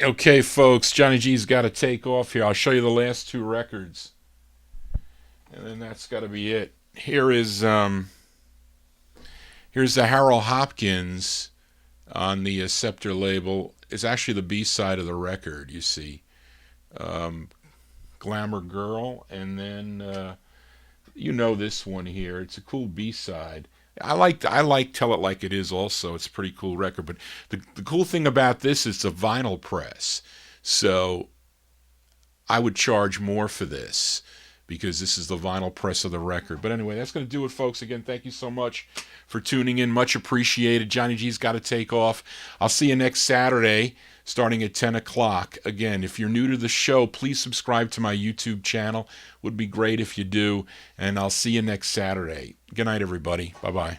[SPEAKER 1] Okay, folks, Johnny G's got to take off here. I'll show you the last two records, and then that's got to be it. Here's the Harold Hopkins on the Scepter label. It's actually the B-side of the record, you see. Glamour Girl, and then you know this one here. It's a cool B-side. I like Tell It Like It Is also. It's a pretty cool record. But the cool thing about this is it's a vinyl press. So I would charge more for this because this is the vinyl press of the record. But anyway, that's going to do it, folks. Again, thank you so much for tuning in. Much appreciated. Johnny G's got to take off. I'll see you next Saturday starting at 10 o'clock. Again, if you're new to the show, please subscribe to my YouTube channel. Would be great if you do. And I'll see you next Saturday. Good night, everybody. Bye-bye.